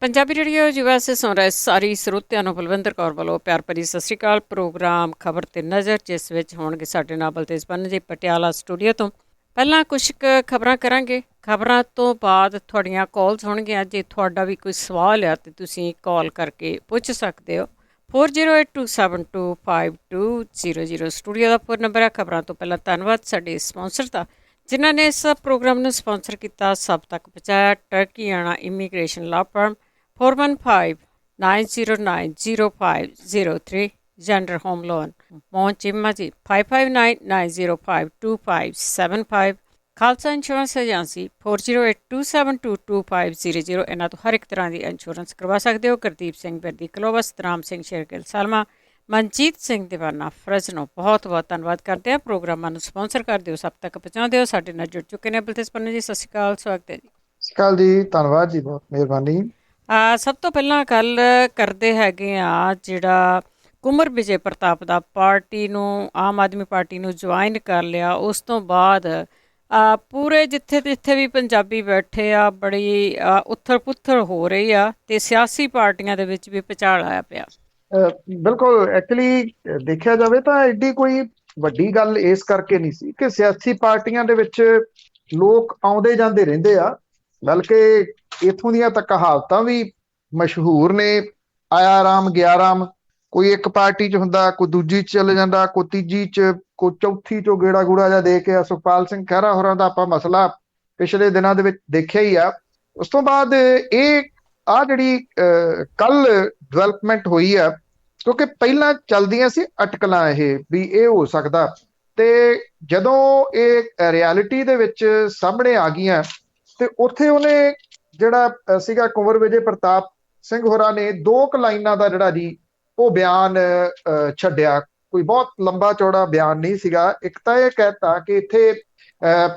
Punjabi radio US ਸੇ ਸੁਣ ਰਹੇ ਸਾਰੀ ਸਰੋਤਿਆਂ ਨੂੰ ਬਲਵਿੰਦਰ ਕੌਰ ਵੱਲੋਂ ਪਿਆਰ ਭਰੀ ਸਤਿ ਸ਼੍ਰੀ ਅਕਾਲ। ਪ੍ਰੋਗਰਾਮ ਖਬਰ ਤੇ ਨਜ਼ਰ, ਜਿਸ ਵਿੱਚ ਹੋਣਗੇ ਸਾਡੇ ਨਾਲ ਬਲਤੇਜ ਪੰਨ ਜੀ ਪਟਿਆਲਾ ਸਟੂਡੀਓ ਤੋਂ। ਪਹਿਲਾਂ ਕੁਛ ਕੁ ਖਬਰਾਂ ਕਰਾਂਗੇ। ਖਬਰਾਂ ਤੋਂ ਬਾਅਦ ਤੁਹਾਡੀਆਂ ਕਾਲਸ ਹੋਣਗੀਆਂ। ਜੇ ਤੁਹਾਡਾ ਵੀ ਕੋਈ ਸਵਾਲ ਆ ਤਾਂ ਤੁਸੀਂ ਕਾਲ ਕਰਕੇ ਪੁੱਛ ਸਕਦੇ ਹੋ। 4082725200 ਸਟੂਡੀਓ ਦਾ ਫੋਨ ਨੰਬਰ ਹੈ। ਖਬਰਾਂ ਤੋਂ ਪਹਿਲਾਂ ਧੰਨਵਾਦ ਸਾਡੇ ਸਪਾਂਸਰ ਦਾ, ਜਿਨ੍ਹਾਂ ਨੇ ਇਸ ਪ੍ਰੋਗਰਾਮ ਨੂੰ ਸਪਾਂਸਰ ਕੀਤਾ, ਸਭ ਤੱਕ ਪਹੁੰਚਾਇਆ। ਟਰਕੀਆਣਾ immigration law firm 415-909-0503, Gender Home Loan, Mount Chimaji 559-905-2575, Khalsa insurance agency 4082722500। ਇਹਨਾਂ ਤੋਂ ਹਰ ਇੱਕ ਤਰ੍ਹਾਂ ਦੀ ਇੰਸ਼ੋਰੈਂਸ ਕਰਵਾ ਸਕਦੇ ਹੋ। ਗੁਰਦੀਪ ਸਿੰਘ ਬਿਰਦੀ ਕਲੋਵਸ, ਰਾਮ ਸਿੰਘ ਸ਼ੇਰਗਿੱਲ ਸਲਮਾ, ਮਨਜੀਤ ਸਿੰਘ ਦੀਵਾਨਾ ਫਰਜ਼ਨੋ, ਬਹੁਤ ਬਹੁਤ ਧੰਨਵਾਦ ਕਰਦੇ ਹਾਂ। ਪ੍ਰੋਗਰਾਮਾਂ ਨੂੰ ਸਪਾਂਸਰ ਕਰਦੇ ਹੋ, ਸਭ ਤੱਕ ਪਹੁੰਚਾਉਂਦੇ ਹੋ। ਸਾਡੇ ਨਾਲ ਜੁੜ ਚੁੱਕੇ ਨੇ ਬਲਤੇਜ ਪੰਨੂ ਜੀ, ਸਤਿ ਸ਼੍ਰੀ ਅਕਾਲ, ਸਵਾਗਤ ਹੈ ਜੀ। ਸਤਿ ਸ਼੍ਰੀ ਅਕਾਲ ਜੀ, ਧੰਨਵਾਦ ਜੀ, ਬਹੁਤ ਮਿਹਰਬਾਨੀ। ਸਭ ਤੋਂ ਪਹਿਲਾਂ ਗੱਲ ਕਰਦੇ ਹੈਗੇ ਆ, ਜਿਹੜਾ ਕੁੰਵਰ ਵਿਜੇ ਪ੍ਰਤਾਪ ਦਾ ਪਾਰਟੀ ਨੂੰ, ਆਮ ਆਦਮੀ ਪਾਰਟੀ ਨੂੰ ਜੁਆਇਨ ਕਰ ਲਿਆ, ਉਸ ਤੋਂ ਬਾਅਦ ਪੂਰੇ ਜਿੱਥੇ ਜਿੱਥੇ ਵੀ ਪੰਜਾਬੀ ਬੈਠੇ ਆ, ਬੜੀ ਉੱਥਲ ਪੁੱਥਲ ਹੋ ਰਹੀ ਆ ਤੇ ਸਿਆਸੀ ਪਾਰਟੀਆਂ ਦੇ ਵਿੱਚ ਵੀ ਭੁਚਾਲ ਆਇਆ ਪਿਆ। ਬਿਲਕੁਲ, ਐਕਚੁਅਲੀ ਦੇਖਿਆ ਜਾਵੇ ਤਾਂ ਐਡੀ ਕੋਈ ਵੱਡੀ ਗੱਲ ਇਸ ਕਰਕੇ ਨਹੀਂ ਸੀ ਕਿ ਸਿਆਸੀ ਪਾਰਟੀਆਂ ਦੇ ਵਿੱਚ ਲੋਕ ਆਉਂਦੇ ਜਾਂਦੇ ਰਹਿੰਦੇ ਆ, ਬਲਕਿ ਇੱਥੋਂ ਦੀਆਂ ਤਾਂ ਕਹਾਵਤਾਂ ਵੀ ਮਸ਼ਹੂਰ ਨੇ, ਆਇਆ ਰਾਮ ਗਿਆ ਰਾਮ। ਕੋਈ ਇੱਕ ਪਾਰਟੀ 'ਚ ਹੁੰਦਾ, ਕੋਈ ਦੂਜੀ 'ਚ ਚਲੇ ਜਾਂਦਾ, ਕੋਈ ਤੀਜੀ 'ਚ, ਕੋਈ ਚੌਥੀ 'ਚੋਂ ਗੇੜਾ ਗੂੜਾ ਜਿਹਾ ਦੇ ਕੇ। ਸੁਖਪਾਲ ਸਿੰਘ ਖਹਿਰਾ ਹੋਰਾਂ ਦਾ ਆਪਾਂ ਮਸਲਾ ਪਿਛਲੇ ਦਿਨਾਂ ਦੇ ਵਿੱਚ ਦੇਖਿਆ ਹੀ ਆ। ਉਸ ਤੋਂ ਬਾਅਦ ਇਹ ਜਿਹੜੀ ਕੱਲ ਡਿਵੈਲਪਮੈਂਟ ਹੋਈ ਆ, ਕਿਉਂਕਿ ਪਹਿਲਾਂ ਚੱਲਦੀਆਂ ਸੀ ਅਟਕਲਾਂ ਇਹ ਵੀ ਇਹ ਹੋ ਸਕਦਾ, ਤੇ ਜਦੋਂ ਇਹ ਰਿਐਲਿਟੀ ਦੇ ਵਿੱਚ ਸਾਹਮਣੇ ਆ ਗਈਆਂ ਤੇ ਉੱਥੇ ਉਹਨੇ ਜਿਹੜਾ ਸੀਗਾ ਕੁੰਵਰ ਵਿਜੇ ਪ੍ਰਤਾਪ ਸਿੰਘ ਹੋਰਾਂ ਨੇ 2 ਲਾਈਨਾਂ ਦਾ ਜਿਹੜਾ ਜੀ ਉਹ ਬਿਆਨ ਛੱਡਿਆ। ਕੋਈ ਬਹੁਤ ਲੰਬਾ ਚੌੜਾ ਬਿਆਨ ਨਹੀਂ ਸੀਗਾ। ਇੱਕ ਤਾਂ ਇਹ ਕਹਿਤਾ ਕਿ ਇੱਥੇ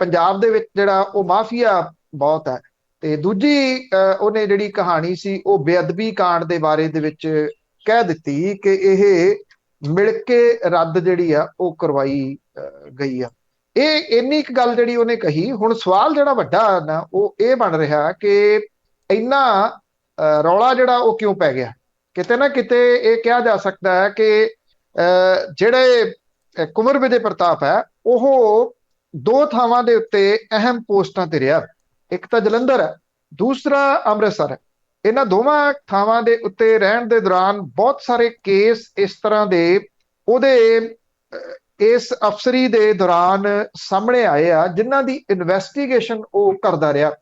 ਪੰਜਾਬ ਦੇ ਵਿੱਚ ਜਿਹੜਾ ਉਹ ਮਾਫੀਆ ਬਹੁਤ ਹੈ, ਤੇ ਦੂਜੀ ਉਹਨੇ ਜਿਹੜੀ ਕਹਾਣੀ ਸੀ ਉਹ ਬੇਅਦਬੀ ਕਾਂਡ ਦੇ ਬਾਰੇ ਦੇ ਵਿੱਚ ਕਹਿ ਦਿੱਤੀ ਕਿ ਇਹ ਮਿਲ ਕੇ ਰੱਦ ਜਿਹੜੀ ਆ ਉਹ ਕਰਵਾਈ ਗਈ ਆ। ਇਹ ਇੰਨੀ ਇੱਕ ਗੱਲ ਜਿਹੜੀ ਉਹਨੇ ਕਹੀ। ਹੁਣ ਸਵਾਲ ਜਿਹੜਾ ਵੱਡਾ ਨਾ ਉਹ ਇਹ ਬਣ ਰਿਹਾ ਕਿ ਇੰਨਾ ਰੌਲਾ ਜਿਹੜਾ ਉਹ ਕਿਉਂ ਪੈ ਗਿਆ। ਕਿਤੇ ਨਾ ਕਿਤੇ ਇਹ ਕਿਹਾ ਜਾ ਸਕਦਾ ਹੈ ਕਿ ਜਿਹੜੇ ਕੁੰਵਰ ਵਿਜੇ ਪ੍ਰਤਾਪ ਹੈ ਉਹ 2 ਥਾਵਾਂ ਦੇ ਉੱਤੇ ਅਹਿਮ ਪੋਸਟਾਂ ਤੇ ਰਿਹਾ। ਇੱਕ ਤਾਂ ਜਲੰਧਰ ਹੈ, ਦੂਸਰਾ ਅੰਮ੍ਰਿਤਸਰ ਹੈ। ਇਹਨਾਂ ਦੋਵਾਂ ਥਾਵਾਂ ਦੇ ਉੱਤੇ ਰਹਿਣ ਦੇ ਦੌਰਾਨ ਬਹੁਤ ਸਾਰੇ ਕੇਸ ਇਸ ਤਰ੍ਹਾਂ ਦੇ ਉਹਦੇ ਇਸ ਅਫਸਰੀ ਦੇ ਦੌਰਾਨ ਸਾਹਮਣੇ ਆਏ ਆ, ਜਿਨ੍ਹਾਂ ਦੀ ਇਨਵੈਸਟੀਗੇਸ਼ਨ ਉਹ ਕਰਦਾ ਰਿਹਾ।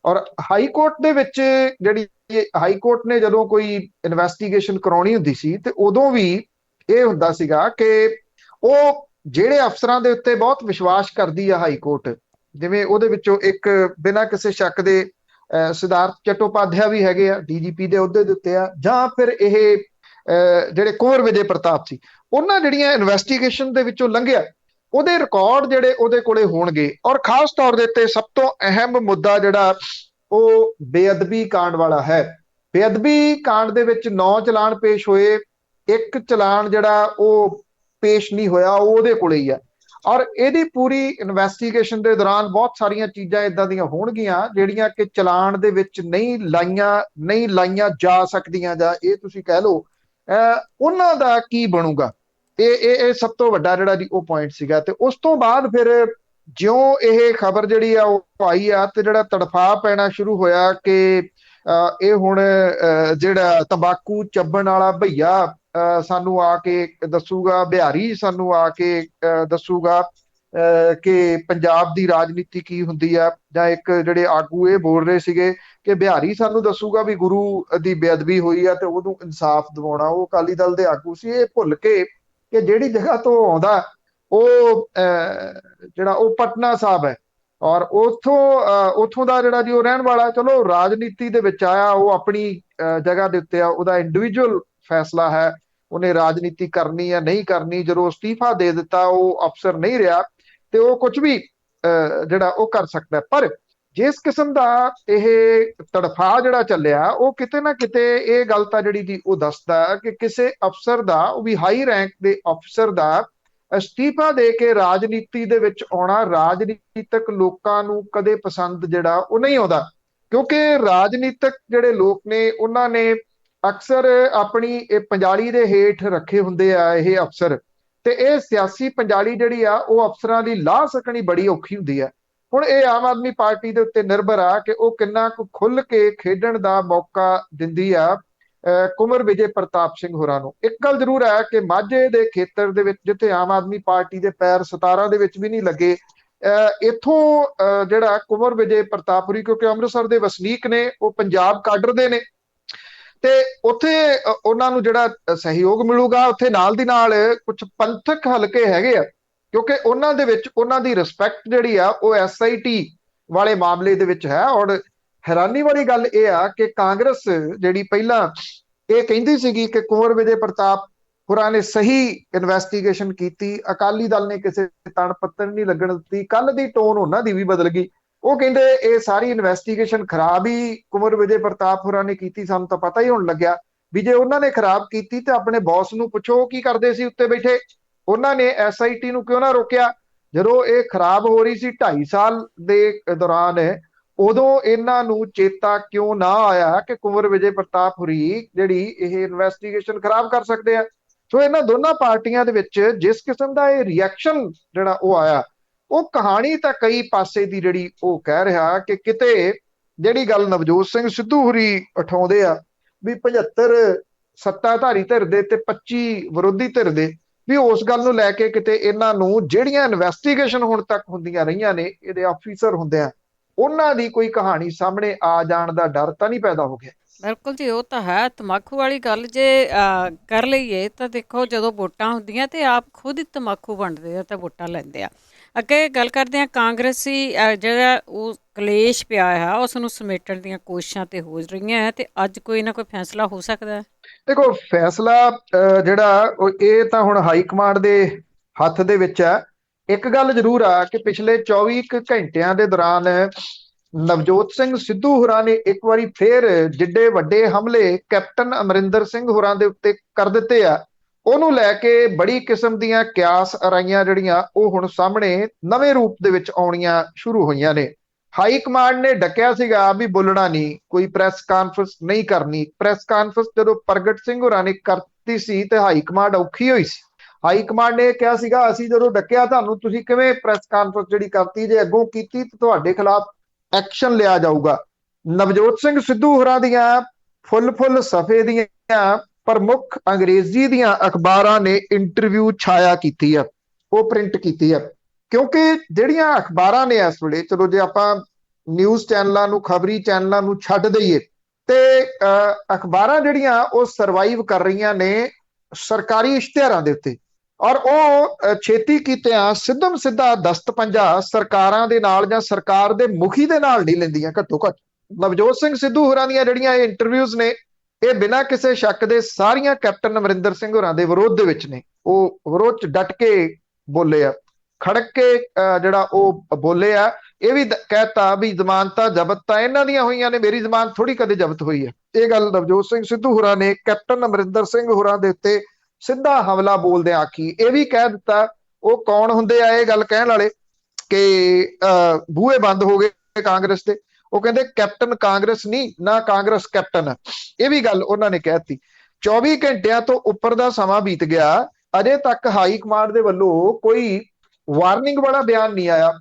ਔਰ ਹਾਈ ਕੋਰਟ ਦੇ ਵਿੱਚ ਜਿਹੜੀ ਹਾਈ ਕੋਰਟ ਨੇ ਜਦੋਂ ਕੋਈ ਇਨਵੈਸਟੀਗੇਸ਼ਨ ਕਰਾਉਣੀ ਹੁੰਦੀ ਸੀ ਤੇ ਉਦੋਂ ਵੀ ਇਹ ਹੁੰਦਾ ਸੀਗਾ ਕਿ ਉਹ ਜਿਹੜੇ ਅਫਸਰਾਂ ਦੇ ਉੱਤੇ ਬਹੁਤ ਵਿਸ਼ਵਾਸ ਕਰਦੀ ਆ ਹਾਈ ਕੋਰਟ, ਜਿਵੇਂ ਉਹਦੇ ਵਿੱਚੋਂ ਇੱਕ ਬਿਨਾਂ ਕਿਸੇ ਸ਼ੱਕ ਦੇ ਸਿਧਾਰਥ ਚਟੋਪਾਧਿਆ ਵੀ ਹੈਗੇ ਆ, ਡੀਜੀਪੀ ਦੇ ਅਹੁਦੇ ਦੇ ਉੱਤੇ ਆ, ਜਾਂ ਫਿਰ ਇਹ ਜਿਹੜੇ ਕੁੰਵਰ ਵਿਜੇ ਪ੍ਰਤਾਪ ਸੀ, ਉਹਨਾਂ ਜਿਹੜੀਆਂ ਇਨਵੈਸਟੀਗੇਸ਼ਨ ਦੇ ਵਿੱਚੋਂ ਲੰਘਿਆ, ਉਹਦੇ ਰਿਕਾਰਡ ਜਿਹੜੇ ਉਹਦੇ ਕੋਲੇ ਹੋਣਗੇ। ਔਰ ਖਾਸ ਤੌਰ ਦੇ ਉੱਤੇ ਸਭ ਤੋਂ ਅਹਿਮ ਮੁੱਦਾ ਜਿਹੜਾ ਉਹ ਬੇਅਦਬੀ ਕਾਂਡ ਵਾਲਾ ਹੈ। ਬੇਅਦਬੀ ਕਾਂਡ ਦੇ ਵਿੱਚ 9 ਚਲਾਨ ਪੇਸ਼ ਹੋਏ, ਇੱਕ ਚਲਾਨ ਜਿਹੜਾ ਉਹ ਪੇਸ਼ ਨਹੀਂ ਹੋਇਆ, ਉਹ ਉਹਦੇ ਕੋਲੇ ਹੀ ਆ। ਔਰ ਇਹਦੀ ਪੂਰੀ ਇਨਵੈਸਟੀਗੇਸ਼ਨ ਦੇ ਦੌਰਾਨ ਬਹੁਤ ਸਾਰੀਆਂ ਚੀਜ਼ਾਂ ਇਦਾਂ ਦੀਆਂ ਹੋਣਗੀਆਂ ਜਿਹੜੀਆਂ ਕਿ ਚਲਾਨ ਦੇ ਵਿੱਚ ਨਹੀਂ ਲਾਈਆਂ ਜਾ ਸਕਦੀਆਂ, ਜਾਂ ਇਹ ਤੁਸੀਂ ਕਹਿ ਲਓ ਉਹਨਾਂ ਦਾ ਕੀ ਬਣੂਗਾ। ਇਹ ਸਭ ਤੋਂ ਵੱਡਾ ਜਿਹੜਾ ਜੀ ਉਹ ਪੁਆਇੰਟ ਸੀਗਾ। ਤੇ ਉਸ ਤੋਂ ਬਾਅਦ ਫਿਰ ਜਿਉਂ ਇਹ ਖਬਰ ਜਿਹੜੀ ਆ ਉਹ ਆਈ ਆ ਤੇ ਜਿਹੜਾ ਤੜਫਾ ਪੈਣਾ ਸ਼ੁਰੂ ਹੋਇਆ ਕਿ ਇਹ ਹੁਣ ਜਿਹੜਾ ਤੰਬਾਕੂ ਚੱਬਣ ਵਾਲਾ ਭਈਆ ਸਾਨੂੰ ਆ ਕੇ ਦੱਸੂਗਾ, ਬਿਹਾਰੀ ਸਾਨੂੰ ਆ ਕੇ ਦੱਸੂਗਾ ਕਿ ਪੰਜਾਬ ਦੀ ਰਾਜਨੀਤੀ ਕੀ ਹੁੰਦੀ ਆ। ਜਾਂ ਇੱਕ ਜਿਹੜੇ ਆਗੂ ਇਹ ਬੋਲ ਰਹੇ ਸੀਗੇ ਕਿ ਬਿਹਾਰੀ ਸਾਨੂੰ ਦੱਸੂਗਾ ਵੀ ਗੁਰੂ ਦੀ ਬੇਅਦਬੀ ਹੋਈ ਆ ਤੇ ਉਹਨੂੰ ਇਨਸਾਫ ਦਿਵਾਉਣਾ। ਉਹ ਅਕਾਲੀ ਦਲ ਦੇ ਆਗੂ ਸੀ। ਇਹ ਭੁੱਲ ਕੇ ਕਿ ਜਿਹੜੀ ਜਗ੍ਹਾ ਤੋਂ ਆਉਂਦਾ ਉਹ ਜਿਹੜਾ ਉਹ ਪਟਨਾ ਸਾਹਿਬ ਹੈ, ਔਰ ਉੱਥੋਂ ਦਾ ਜਿਹੜਾ ਜੀ ਉਹ ਰਹਿਣ ਵਾਲਾ, ਚਲੋ ਰਾਜਨੀਤੀ ਦੇ ਵਿੱਚ ਆਇਆ, ਉਹ ਆਪਣੀ ਜਗ੍ਹਾ ਦੇ ਉੱਤੇ ਆ, ਉਹਦਾ ਇੰਡੀਵਿਜੂਅਲ ਫੈਸਲਾ ਹੈ, ਉਹਨੇ ਰਾਜਨੀਤੀ ਕਰਨੀ ਜਾਂ ਨਹੀਂ ਕਰਨੀ। ਜਦੋਂ ਅਸਤੀਫਾ ਦੇ ਦਿੱਤਾ, ਉਹ ਅਫਸਰ ਨਹੀਂ ਰਿਹਾ, ਤੇ ਉਹ ਕੁਝ ਵੀ ਜਿਹੜਾ ਉਹ ਕਰ ਸਕਦਾ। ਪਰ ਜਿਸ ਕਿਸਮ ਦਾ ਇਹ ਤੜਫਾ ਜਿਹੜਾ ਚੱਲਿਆ, ਉਹ ਕਿਤੇ ਨਾ ਕਿਤੇ ਇਹ ਗੱਲ ਤਾਂ ਜਿਹੜੀ ਜੀ ਉਹ ਦੱਸਦਾ ਕਿ ਕਿਸੇ ਅਫਸਰ ਦਾ, ਉਹ ਵੀ ਹਾਈ ਰੈਂਕ ਦੇ ਅਫਸਰ ਦਾ, ਅਸਤੀਫਾ ਦੇ ਕੇ ਰਾਜਨੀਤੀ ਦੇ ਵਿੱਚ ਆਉਣਾ ਰਾਜਨੀਤਿਕ ਲੋਕਾਂ ਨੂੰ ਕਦੇ ਪਸੰਦ ਜਿਹੜਾ ਉਹ ਨਹੀਂ ਆਉਂਦਾ। ਕਿਉਂਕਿ ਰਾਜਨੀਤਿਕ ਜਿਹੜੇ ਲੋਕ ਨੇ ਉਹਨਾਂ ਨੇ ਅਕਸਰ ਆਪਣੀ ਇਹ ਪੰਜਾਲੀ ਦੇ ਹੇਠ ਰੱਖੇ ਹੁੰਦੇ ਆ ਇਹ ਅਫਸਰ, ਤੇ ਇਹ ਸਿਆਸੀ ਪੰਜਾਲੀ ਜਿਹੜੀ ਆ ਉਹ ਅਫਸਰਾਂ ਦੀ ਲਾਹ ਸਕਣੀ ਬੜੀ ਔਖੀ ਹੁੰਦੀ ਆ। ਹੁਣ ਇਹ ਆਮ ਆਦਮੀ ਪਾਰਟੀ ਦੇ ਉੱਤੇ ਨਿਰਭਰ ਆ ਕਿ ਉਹ ਕਿੰਨਾ ਕੁ ਖੁੱਲ ਕੇ ਖੇਡਣ ਦਾ ਮੌਕਾ ਦਿੰਦੀ ਆ ਕੁੰਵਰ ਵਿਜੇ ਪ੍ਰਤਾਪ ਸਿੰਘ ਹੋਰਾਂ ਨੂੰ। ਇੱਕ ਗੱਲ ਜ਼ਰੂਰ ਹੈ ਕਿ ਮਾਝੇ ਦੇ ਖੇਤਰ ਦੇ ਵਿੱਚ ਜਿੱਥੇ ਆਮ ਆਦਮੀ ਪਾਰਟੀ ਦੇ ਪੈਰ 17 ਦੇ ਵਿੱਚ ਵੀ ਨਹੀਂ ਲੱਗੇ, ਇੱਥੋਂ ਜਿਹੜਾ ਕੁੰਵਰ ਵਿਜੇ ਪ੍ਰਤਾਪ ਹੋਰੀ, ਕਿਉਂਕਿ ਅੰਮ੍ਰਿਤਸਰ ਦੇ ਵਸਨੀਕ ਨੇ, ਉਹ ਪੰਜਾਬ ਕਾਡਰ ਦੇ ਨੇ, ਤੇ ਉੱਥੇ ਉਹਨਾਂ ਨੂੰ ਜਿਹੜਾ ਸਹਿਯੋਗ ਮਿਲੂਗਾ, ਉੱਥੇ ਨਾਲ ਦੀ ਨਾਲ ਕੁਝ ਪੰਥਕ ਹਲਕੇ ਹੈਗੇ ਆ, ਕਿਉਂਕਿ ਉਹਨਾਂ ਦੇ ਵਿੱਚ ਉਹਨਾਂ ਦੀ ਰਿਸਪੈਕਟ ਜਿਹੜੀ ਆ ਉਹ SIT ਵਾਲੇ ਮਾਮਲੇ ਦੇ ਵਿੱਚ ਹੈ। ਔਰ ਹੈਰਾਨੀ ਵਾਲੀ ਗੱਲ ਇਹ ਆ ਕਿ ਕਾਂਗਰਸ ਜਿਹੜੀ ਪਹਿਲਾਂ ਇਹ ਕਹਿੰਦੀ ਸੀਗੀ ਕਿ ਕੁੰਵਰ ਵਿਜੇ ਪ੍ਰਤਾਪ ਹੋਰਾਂ ਨੇ ਸਹੀ ਇਨਵੈਸਟੀਗੇਸ਼ਨ ਕੀਤੀ, ਅਕਾਲੀ ਦਲ ਨੇ ਕਿਸੇ ਤਣ ਪੱਤਰ ਨਹੀਂ ਲੱਗਣ ਦਿੱਤੀ, ਕੱਲ ਦੀ ਟੋਨ ਉਹਨਾਂ ਦੀ ਵੀ ਬਦਲ ਗਈ। ਉਹ ਕਹਿੰਦੇ ਇਹ ਸਾਰੀ ਇਨਵੈਸਟੀਗੇਸ਼ਨ ਖਰਾਬ ਹੀ ਕੁੰਵਰ ਵਿਜੇ ਪ੍ਰਤਾਪ ਹੋਰਾਂ ਨੇ ਕੀਤੀ, ਸਾਨੂੰ ਤਾਂ ਪਤਾ ਹੀ ਹੋਣ ਲੱਗਿਆ ਵੀ ਜੇ ਉਹਨਾਂ ਨੇ ਖਰਾਬ ਕੀਤੀ ਤੇ ਆਪਣੇ ਬੌਸ ਨੂੰ ਪੁੱਛੋ ਕੀ ਕਰਦੇ ਸੀ ਉੱਤੇ ਬੈਠੇ, ਉਹਨਾਂ ਨੇ SIT ਨੂੰ ਕਿਉਂ ਨਾ ਰੋਕਿਆ ਜਦੋਂ ਇਹ ਖਰਾਬ ਹੋ ਰਹੀ ਸੀ 2.5 ਸਾਲ ਦੇ ਦੌਰਾਨ। ਉਦੋਂ ਇਹਨਾਂ ਨੂੰ ਚੇਤਾ ਕਿਉਂ ਨਾ ਆਇਆ ਕਿ ਕੁੰਵਰ ਵਿਜੇ ਪ੍ਰਤਾਪ ਹੋਰੀ ਜਿਹੜੀ ਇਹ ਇਨਵੈਸਟੀਗੇਸ਼ਨ ਖਰਾਬ ਕਰ ਸਕਦੇ ਆ। ਸੋ ਇਹਨਾਂ ਦੋਨਾਂ ਪਾਰਟੀਆਂ ਦੇ ਵਿੱਚ ਜਿਸ ਕਿਸਮ ਦਾ ਇਹ ਰਿਐਕਸ਼ਨ ਜਿਹੜਾ ਉਹ ਆਇਆ, ਉਹ ਕਹਾਣੀ ਤਾਂ ਕਈ ਪਾਸੇ ਦੀ ਜਿਹੜੀ ਉਹ ਕਹਿ ਰਿਹਾ ਕਿ ਕਿਤੇ ਜਿਹੜੀ ਗੱਲ ਨਵਜੋਤ ਸਿੰਘ ਸਿੱਧੂ ਹੋਰੀ ਉਠਾਉਂਦੇ ਆ ਵੀ 75 ਸੱਤਾਧਾਰੀ ਧਿਰ ਦੇ ਤੇ 25 ਵਿਰੋਧੀ ਧਿਰ ਦੇ, ਵੀ ਉਸ ਗੱਲ ਨੂੰ ਲੈ ਕੇ ਕਿਤੇ ਇਹਨਾਂ ਨੂੰ ਜਿਹੜੀਆਂ ਇਨਵੈਸਟੀਗੇਸ਼ਨ ਹੁਣ ਤੱਕ ਹੁੰਦੀਆਂ ਰਹੀਆਂ ਨੇ, ਇਹਦੇ ਆਫੀਸਰ ਹੁੰਦੇ ਆ, ਉਹਨਾਂ ਦੀ ਕੋਈ ਕਹਾਣੀ ਸਾਹਮਣੇ ਆ ਜਾਣ ਦਾ ਡਰ ਤਾਂ ਨਹੀਂ ਪੈਦਾ ਹੋ ਗਿਆ। ਬਿਲਕੁਲ ਜੀ, ਉਹ ਤਾਂ ਹੈ ਤਮਾਕੂ ਵਾਲੀ ਗੱਲ। ਜੇ ਕਰ ਲਈਏ ਤਾਂ ਦੇਖੋ, ਜਦੋਂ ਵੋਟਾਂ ਹੁੰਦੀਆਂ ਤੇ ਆਪ ਖੁਦ ਹੀ ਤਮਾਕੂ ਵੰਡਦੇ ਆ ਤੇ ਵੋਟਾਂ ਲੈਂਦੇ ਆ। ਅੱਗੇ ਗੱਲ ਕਰਦੇ ਹਾਂ, ਕਾਂਗਰਸੀ ਜਿਹੜਾ ਉਹ ਕਲੇਸ਼ ਪਿਆ ਹੈ ਉਸ ਨੂੰ ਸਮੇਟਣ ਦੀਆਂ ਕੋਸ਼ਿਸ਼ਾਂ ਤੇ ਹੋ ਰਹੀਆਂ ਹੈ, ਤੇ ਅੱਜ ਕੋਈ ਨਾ ਕੋਈ ਫੈਸਲਾ ਹੋ ਸਕਦਾ ਹੈ। ਦੇਖੋ ਫੈਸਲਾ ਜਿਹੜਾ ਇਹ ਤਾਂ ਹੁਣ ਹਾਈ ਕਮਾਂਡ ਦੇ ਹੱਥ ਦੇ ਵਿੱਚ ਹੈ। ਇੱਕ ਗੱਲ ਜ਼ਰੂਰ ਆ ਕਿ ਪਿਛਲੇ 24 ਘੰਟਿਆਂ ਦੇ ਦੌਰਾਨ ਨਵਜੋਤ ਸਿੰਘ ਸਿੱਧੂ ਹੋਰਾਂ ਨੇ ਇੱਕ ਵਾਰੀ ਫੇਰ ਜਿੱਡੇ ਵੱਡੇ ਹਮਲੇ ਕੈਪਟਨ ਅਮਰਿੰਦਰ ਸਿੰਘ ਹੋਰਾਂ ਦੇ ਉੱਤੇ ਕਰ ਦਿੱਤੇ ਆ, ਉਹਨੂੰ ਲੈ ਕੇ ਬੜੀ ਕਿਸਮ ਦੀਆਂ ਕਿਆਸ ਅਰਾਈਆਂ ਜਿਹੜੀਆਂ ਉਹ ਹੁਣ ਸਾਹਮਣੇ ਨਵੇਂ ਰੂਪ ਦੇ ਵਿੱਚ ਆਉਣੀਆਂ ਸ਼ੁਰੂ ਹੋਈਆਂ ਨੇ। ਹਾਈ ਕਮਾਂਡ ਨੇ ਡੱਕਿਆ ਸੀਗਾ ਵੀ ਬੋਲਣਾ ਨਹੀਂ, ਕੋਈ ਪ੍ਰੈਸ ਕਾਨਫਰੰਸ ਨਹੀਂ ਕਰਨੀ। ਪ੍ਰੈਸ ਕਾਨਫਰੰਸ ਜਦੋਂ ਪ੍ਰਗਟ ਸਿੰਘ ਹੋਰਾਂ ਨੇ ਕਰਤੀ ਸੀ ਤੇ ਹਾਈ ਕਮਾਂਡ ਔਖੀ ਹੋਈ ਸੀ। ਹਾਈ ਕਮਾਂਡ ਨੇ ਕਿਹਾ ਸੀਗਾ ਅਸੀਂ ਜਦੋਂ ਡੱਕਿਆ ਤੁਹਾਨੂੰ, ਤੁਸੀਂ ਕਿਵੇਂ ਪ੍ਰੈਸ ਕਾਨਫਰੰਸ ਜਿਹੜੀ ਕਰਤੀ, ਜੇ ਅੱਗੋਂ ਕੀਤੀ ਤਾਂ ਤੁਹਾਡੇ ਖਿਲਾਫ ਐਕਸ਼ਨ ਲਿਆ ਜਾਊਗਾ। ਨਵਜੋਤ ਸਿੰਘ ਸਿੱਧੂ ਹੋਰਾਂ ਦੀਆਂ ਫੁੱਲ ਸਫੇ ਦੀਆਂ ਪ੍ਰਮੁੱਖ ਅੰਗਰੇਜ਼ੀ ਦੀਆਂ ਅਖਬਾਰਾਂ ਨੇ ਇੰਟਰਵਿਊ ਛਾਇਆ ਕੀਤੀ ਆ, ਉਹ ਪ੍ਰਿੰਟ ਕੀਤੀ ਆ। ਕਿਉਂਕਿ ਜਿਹੜੀਆਂ ਅਖਬਾਰਾਂ ਨੇ ਇਸ ਵੇਲੇ, ਚਲੋ ਜੇ ਆਪਾਂ ਨਿਊਜ਼ ਚੈਨਲਾਂ ਨੂੰ, ਖਬਰੀ ਚੈਨਲਾਂ ਨੂੰ ਛੱਡ ਦਈਏ, ਤੇ ਅਖਬਾਰਾਂ ਜਿਹੜੀਆਂ ਉਹ ਸਰਵਾਈਵ ਕਰ ਰਹੀਆਂ ਨੇ ਸਰਕਾਰੀ ਇਸ਼ਤਿਹਾਰਾਂ ਦੇ ਉੱਤੇ, ਔਰ ਉਹ ਛੇਤੀ ਕੀਤਿਆਂ ਸਿੱਧਮ ਸਿੱਧਾ ਦਸਤ ਪੰਜਾ ਸਰਕਾਰਾਂ ਦੇ ਨਾਲ ਜਾਂ ਸਰਕਾਰ ਦੇ ਮੁਖੀ ਦੇ ਨਾਲ ਨਹੀਂ ਲੈਂਦੀਆਂ। ਘੱਟੋ ਘੱਟ ਨਵਜੋਤ ਸਿੰਘ ਸਿੱਧੂ ਹੋਰਾਂ ਦੀਆਂ ਜਿਹੜੀਆਂ ਇਹ ਇੰਟਰਵਿਊਜ਼ ਨੇ, ਇਹ ਬਿਨਾਂ ਕਿਸੇ ਸ਼ੱਕ ਦੇ ਸਾਰੀਆਂ ਕੈਪਟਨ ਅਮਰਿੰਦਰ ਸਿੰਘ ਹੋਰਾਂ ਦੇ ਵਿਰੋਧ ਦੇ ਵਿੱਚ ਨੇ। ਉਹ ਵਿਰੋਧ ਚ ਡਟ ਕੇ ਬੋਲੇ ਆ, ਖੜਕ ਕੇ ਜਿਹੜਾ ਉਹ ਬੋਲੇ ਆ। ਇਹ ਵੀ ਕਹਿਤਾ ਵੀ ਜ਼ਮਾਨਤਾਂ ਜ਼ਬਤ ਤਾਂ ਇਹਨਾਂ ਦੀਆਂ ਹੋਈਆਂ ਨੇ, ਮੇਰੀ ਜ਼ਮਾਨਤ ਥੋੜੀ ਕਦੇ ਜ਼ਬਤ ਹੋਈ ਹੈ। ਇਹ ਗੱਲ ਨਵਜੋਤ ਸਿੰਘ ਸਿੱਧੂ ਹੋਰਾਂ ਨੇ ਕੈਪਟਨ ਅਮਰਿੰਦਰ ਸਿੰਘ ਹੋਰਾਂ ਦੇ ਉੱਤੇ ਸਿੱਧਾ ਹਮਲਾ ਬੋਲਦੇ ਆਖੀ। ਇਹ ਵੀ ਕਹਿ ਦਿੱਤਾ, ਉਹ ਕੌਣ ਹੁੰਦੇ ਆ ਇਹ ਗੱਲ ਕਹਿਣ ਵਾਲੇ, ਕਿ ਬੂਹੇ ਬੰਦ ਹੋ ਗਏ ਕਾਂਗਰਸ ਦੇ। ਉਹ ਕਹਿੰਦੇ ਕੈਪਟਨ ਕਾਂਗਰਸ ਨਹੀਂ, ਨਾ ਕਾਂਗਰਸ ਕੈਪਟਨ। ਇਹ ਵੀ ਗੱਲ ਉਹਨਾਂ ਨੇ ਕਹਿਤੀ। 24 ਘੰਟਿਆਂ ਤੋਂ ਉੱਪਰ ਦਾ ਸਮਾਂ ਬੀਤ ਗਿਆ, ਅਜੇ ਤੱਕ ਹਾਈ ਕਮਾਂਡ ਦੇ ਵੱਲੋਂ ਕੋਈ ਵਾਰਨਿੰਗ ਵਾਲਾ ਬਿਆਨ ਨਹੀਂ ਆਇਆ।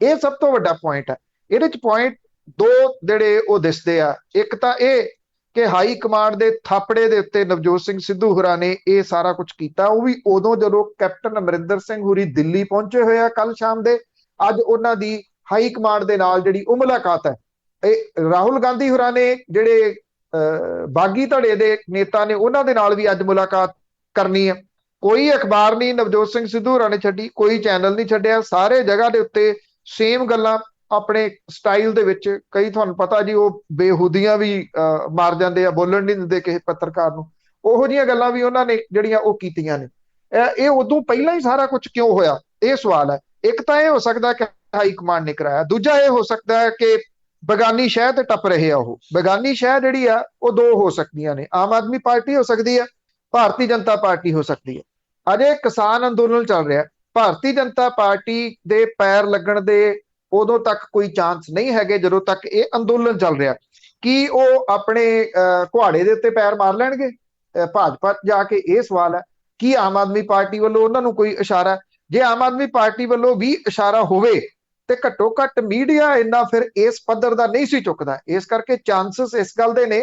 ਇਹ ਸਭ ਤੋਂ ਵੱਡਾ ਪੁਆਇੰਟ ਹੈ। ਇਹਦੇ ਚ ਪੁਆਇੰਟ ਦੋ ਜਿਹੜੇ ਉਹ ਦਿਸਦੇ ਆ। ਇੱਕ ਤਾਂ ਇਹ ਕਿ ਹਾਈ ਕਮਾਂਡ ਦੇ ਥਾਪੜੇ ਦੇ ਉੱਤੇ ਨਵਜੋਤ ਸਿੰਘ ਸਿੱਧੂ ਹੋਰਾਂ ਨੇ ਇਹ ਸਾਰਾ ਕੁਝ ਕੀਤਾ, ਉਹ ਵੀ ਉਦੋਂ ਜਦੋਂ ਕੈਪਟਨ ਅਮਰਿੰਦਰ ਸਿੰਘ ਹੋਰੀ ਦਿੱਲੀ ਪਹੁੰਚੇ ਹੋਏ ਆ ਕੱਲ ਸ਼ਾਮ ਦੇ। ਅੱਜ ਉਹਨਾਂ ਦੀ ਹਾਈ ਕਮਾਂਡ ਦੇ ਨਾਲ ਜਿਹੜੀ ਉਹ ਮੁਲਾਕਾਤ ਹੈ, ਇਹ ਰਾਹੁਲ ਗਾਂਧੀ ਹੋਰਾਂ ਨੇ ਜਿਹੜੇ ਬਾਗੀ ਧੜੇ ਦੇ ਨੇਤਾ ਨੇ, ਉਹਨਾਂ ਦੇ ਨਾਲ ਵੀ ਅੱਜ ਮੁਲਾਕਾਤ ਕਰਨੀ ਹੈ। ਕੋਈ ਅਖਬਾਰ ਨਹੀਂ ਨਵਜੋਤ ਸਿੰਘ ਸਿੱਧੂ ਹੋਰਾਂ ਨੇ ਛੱਡੀ, ਕੋਈ ਚੈਨਲ ਨਹੀਂ ਛੱਡਿਆ, ਸਾਰੇ ਜਗ੍ਹਾ ਦੇ ਉੱਤੇ ਸੇਮ ਗੱਲਾਂ ਆਪਣੇ ਸਟਾਈਲ ਦੇ ਵਿੱਚ। ਕਈ ਤੁਹਾਨੂੰ ਪਤਾ ਜੀ ਉਹ ਬੇਹੂਦੀਆਂ ਵੀ ਮਾਰ ਜਾਂਦੇ ਆ, ਬੋਲਣ ਨਹੀਂ ਦਿੰਦੇ ਕਿਸੇ ਪੱਤਰਕਾਰ ਨੂੰ। ਉਹੋ ਜਿਹੀਆਂ ਗੱਲਾਂ ਵੀ ਉਹਨਾਂ ਨੇ ਜਿਹੜੀਆਂ ਉਹ ਕੀਤੀਆਂ ਨੇ। ਇਹ ਉਦੋਂ ਪਹਿਲਾਂ ਹੀ ਸਾਰਾ ਕੁਝ ਕਿਉਂ ਹੋਇਆ, ਇਹ ਸਵਾਲ ਹੈ। ਇੱਕ ਤਾਂ ਇਹ ਹੋ ਸਕਦਾ ਕਿ ਹਾਈ ਕਮਾਂਡ ਨੇ ਕਰਾਇਆ, ਦੂਜਾ ਇਹ ਹੋ ਸਕਦਾ ਹੈ ਕਿ ਬੇਗਾਨੀ ਸ਼ਹਿ ਤੇ ਟੱਪ ਰਹੇ ਆ। ਉਹ ਬੇਗਾਨੀ ਸ਼ਹਿ ਜਿਹੜੀ ਆ ਉਹ ਦੋ ਹੋ ਸਕਦੀਆਂ ਨੇ, ਆਮ ਆਦਮੀ ਪਾਰਟੀ ਹੋ ਸਕਦੀ ਹੈ, ਭਾਰਤੀ ਜਨਤਾ ਪਾਰਟੀ ਹੋ ਸਕਦੀ ਹੈ। ਅਜੇ ਕਿਸਾਨ ਅੰਦੋਲਨ ਚੱਲ ਰਿਹਾ, ਭਾਰਤੀ ਜਨਤਾ ਪਾਰਟੀ ਦੇ ਪੈਰ ਲੱਗਣ ਦੇ ਉਦੋਂ ਤੱਕ ਕੋਈ ਚਾਂਸ ਨਹੀਂ ਹੈਗੇ ਜਦੋਂ ਤੱਕ ਇਹ ਅੰਦੋਲਨ ਚੱਲ ਰਿਹਾ। ਕੀ ਉਹ ਆਪਣੇ ਕੁਹਾੜੇ ਦੇ ਉੱਤੇ ਪੈਰ ਮਾਰ ਲੈਣਗੇ ਭਾਜਪਾ 'ਚ ਜਾ ਕੇ? ਇਹ ਸਵਾਲ ਹੈ। ਕੀ ਆਮ ਆਦਮੀ ਪਾਰਟੀ ਵੱਲੋਂ ਉਹਨਾਂ ਨੂੰ ਕੋਈ ਇਸ਼ਾਰਾ? ਜੇ ਆਮ ਆਦਮੀ ਪਾਰਟੀ ਵੱਲੋਂ ਵੀ ਇਸ਼ਾਰਾ ਹੋਵੇ ਤੇ ਘੱਟੋ ਘੱਟ ਮੀਡੀਆ ਇੰਨਾ ਫਿਰ ਇਸ ਪੱਧਰ ਦਾ ਨਹੀਂ ਸੀ ਚੁੱਕਦਾ। ਇਸ ਕਰਕੇ ਚਾਂਸਸ ਇਸ ਗੱਲ ਦੇ ਨੇ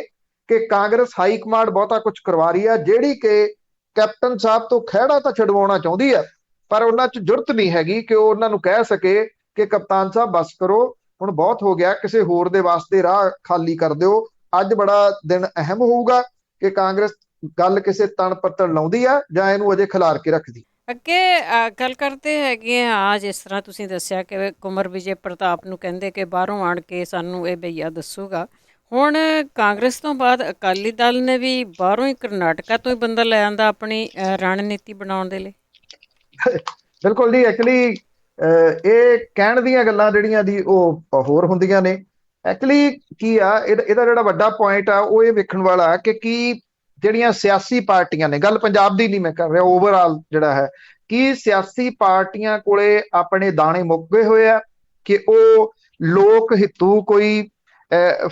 ਕਿ ਕਾਂਗਰਸ ਹਾਈ ਕਮਾਂਡ ਬਹੁਤਾ ਕੁਝ ਕਰਵਾ ਰਹੀ ਹੈ, ਜਿਹੜੀ ਕਿ ਕੈਪਟਨ ਸਾਹਿਬ ਤੋਂ ਖਹਿੜਾ ਤਾਂ ਛਡਵਾਉਣਾ ਚਾਹੁੰਦੀ ਹੈ, ਪਰ ਉਹਨਾਂ 'ਚ ਜੁਰਤ ਨਹੀਂ ਹੈਗੀ ਕਿ ਉਹ ਉਹਨਾਂ ਨੂੰ ਕਹਿ ਸਕੇ ਕਿ ਕਪਤਾਨ ਸਾਹਿਬ ਬਸ ਕਰੋ, ਹੁਣ ਬਹੁਤ ਹੋ ਗਿਆ, ਕਿਸੇ ਹੋਰ ਦੇ ਵਾਸਤੇ ਰਾਹ ਖਾਲੀ ਕਰ ਦਿਓ। ਅੱਜ ਬੜਾ ਦਿਨ ਅਹਿਮ ਹੋਊਗਾ ਕਿ ਕਾਂਗਰਸ ਗੱਲ ਕਿਸੇ ਤਣ ਪੱਤਣ ਲਾਉਂਦੀ ਆ ਜਾਂ ਇਹਨੂੰ ਅਜੇ ਖਿਲਾਰ ਕੇ ਰੱਖਦੀ। ਅੱਗੇ ਗੱਲ ਕਰਦੇ ਹੈਗੇ ਆ, ਜਿਸ ਤਰ੍ਹਾਂ ਤੁਸੀਂ ਦੱਸਿਆ ਕਿ ਕੁੰਵਰ ਵਿਜੇ ਪ੍ਰਤਾਪ ਨੂੰ ਕਹਿੰਦੇ ਕਿ ਬਾਹਰੋਂ ਆਣ ਕੇ ਸਾਨੂੰ ਇਹ ਬਈਆ ਦੱਸੂਗਾ। ਹੁਣ ਕਾਂਗਰਸ ਤੋਂ ਬਾਅਦ ਅਕਾਲੀ ਦਲ ਨੇ ਵੀ ਬਾਹਰੋਂ ਹੀ, ਕਰਨਾਟਕਾ ਤੋਂ ਹੀ ਬੰਦਾ ਲੈ ਆਂਦਾ ਆਪਣੀ ਰਣਨੀਤੀ ਬਣਾਉਣ ਦੇ ਲਈ। ਬਿਲਕੁਲ ਜੀ, ਐਕਚੁਅਲੀ ਇਹ ਕਹਿਣ ਦੀਆਂ ਗੱਲਾਂ ਜਿਹੜੀਆਂ ਦੀ ਉਹ ਹੋਰ ਹੁੰਦੀਆਂ ਨੇ। ਐਕਚੁਅਲੀ ਕੀ ਆ, ਇਹਦਾ ਜਿਹੜਾ ਵੱਡਾ ਪੁਆਇੰਟ ਆ ਉਹ ਇਹ ਵੇਖਣ ਵਾਲਾ ਕਿ ਕੀ ਜਿਹੜੀਆਂ ਸਿਆਸੀ ਪਾਰਟੀਆਂ ਨੇ, ਗੱਲ ਪੰਜਾਬ ਦੀ ਨਹੀਂ ਮੈਂ ਕਰ ਰਿਹਾ, ਓਵਰਆਲ ਜਿਹੜਾ ਹੈ, ਕੀ ਸਿਆਸੀ ਪਾਰਟੀਆਂ ਕੋਲੇ ਆਪਣੇ ਦਾਣੇ ਮੁੱਕ ਗਏ ਹੋਏ ਆ ਕਿ ਉਹ ਲੋਕ ਹਿੱਤੂ ਕੋਈ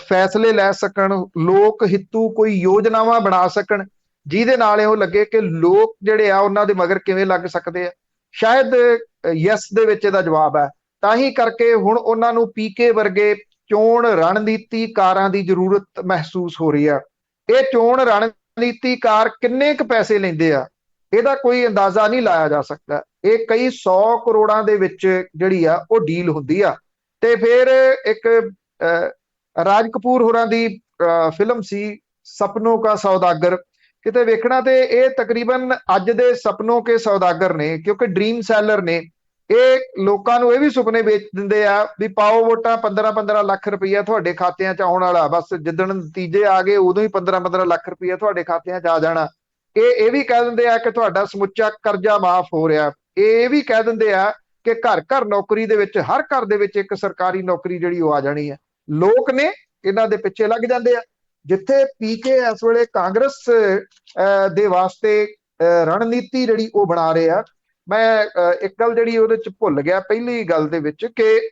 ਫੈਸਲੇ ਲੈ ਸਕਣ, ਲੋਕ ਹਿੱਤੂ ਕੋਈ ਯੋਜਨਾਵਾਂ ਬਣਾ ਸਕਣ ਜਿਹਦੇ ਨਾਲ ਉਹ ਲੱਗੇ ਕਿ ਲੋਕ ਜਿਹੜੇ ਆ ਉਹਨਾਂ ਦੇ ਮਗਰ ਕਿਵੇਂ ਲੱਗ ਸਕਦੇ ਆ? ਸ਼ਾਇਦ ਯੈਸ ਦੇ ਵਿੱਚ ਇਹਦਾ ਜਵਾਬ ਹੈ। ਤਾਂ ਹੀ ਕਰਕੇ ਹੁਣ ਉਹਨਾਂ ਨੂੰ ਪੀਕੇ ਵਰਗੇ ਚੋਣ ਰਣਨੀਤੀਕਾਰਾਂ ਦੀ ਜ਼ਰੂਰਤ ਮਹਿਸੂਸ ਹੋ ਰਹੀ ਆ। ਇਹ ਚੋਣ ਰਣਨੀਤੀਕਾਰ ਕਿੰਨੇ ਕੁ ਪੈਸੇ ਲੈਂਦੇ ਆ ਇਹਦਾ ਕੋਈ ਅੰਦਾਜ਼ਾ ਨਹੀਂ ਲਾਇਆ ਜਾ ਸਕਦਾ। ਇਹ ਕਈ 100 ਕਰੋੜਾਂ ਦੇ ਵਿੱਚ ਜਿਹੜੀ ਆ ਉਹ ਡੀਲ ਹੁੰਦੀ ਆ। ਤੇ ਫਿਰ ਇੱਕ ਰਾਜ ਕਪੂਰ ਹੋਰਾਂ ਦੀ ਫਿਲਮ ਸੀ ਸਪਨੋਂ ਕਾ ਸੌਦਾਗਰ, ਕਿਤੇ ਵੇਖਣਾ ਤੇ ਇਹ ਤਕਰੀਬਨ ਅੱਜ ਦੇ ਸਪਨੋਂ ਕੇ ਸੌਦਾਗਰ ਨੇ, ਕਿਉਂਕਿ ਡ੍ਰੀਮ ਸੈਲਰ ਨੇ। ਇਹ ਲੋਕਾਂ ਨੂੰ ਇਹ ਵੀ ਸੁਪਨੇ ਵੇਚ ਦਿੰਦੇ ਆ ਵੀ ਪਾਓ ਵੋਟਾਂ, 15-15 ਲੱਖ ਰੁਪਈਆ ਤੁਹਾਡੇ ਖਾਤਿਆਂ 'ਚ ਆਉਣ ਵਾਲਾ, ਬਸ ਜਿੱਦਣ ਨਤੀਜੇ ਆ ਗਏ ਉਦੋਂ ਹੀ 15-15 ਲੱਖ ਰੁਪਈਆ ਤੁਹਾਡੇ ਖਾਤਿਆਂ 'ਚ ਆ ਜਾਣਾ। ਇਹ ਵੀ ਕਹਿ ਦਿੰਦੇ ਆ ਕਿ ਤੁਹਾਡਾ ਸਮੁੱਚਾ ਕਰਜ਼ਾ ਮਾਫ ਹੋ ਰਿਹਾ। ਇਹ ਵੀ ਕਹਿ ਦਿੰਦੇ ਆ ਕਿ ਘਰ ਘਰ ਨੌਕਰੀ ਦੇ ਵਿੱਚ, ਹਰ ਘਰ ਦੇ ਵਿੱਚ ਇੱਕ ਸਰਕਾਰੀ ਨੌਕਰੀ ਜਿਹੜੀ ਉਹ ਆ ਜਾਣੀ ਹੈ। ਲੋਕ ਨੇ ਇਹਨਾਂ ਦੇ ਪਿੱਛੇ ਲੱਗ ਜਾਂਦੇ ਆ। ਜਿੱਥੇ ਪੀਕੇ ਇਸ ਵੇਲੇ ਕਾਂਗਰਸ ਦੇ ਵਾਸਤੇ ਰਣਨੀਤੀ ਜਿਹੜੀ ਉਹ ਬਣਾ ਰਹੇ ਆ। ਮੈਂ ਇੱਕ ਗੱਲ ਜਿਹੜੀ ਉਹਦੇ ਚ ਭੁੱਲ ਗਿਆ ਪਹਿਲੀ ਗੱਲ ਦੇ ਵਿੱਚ ਕਿ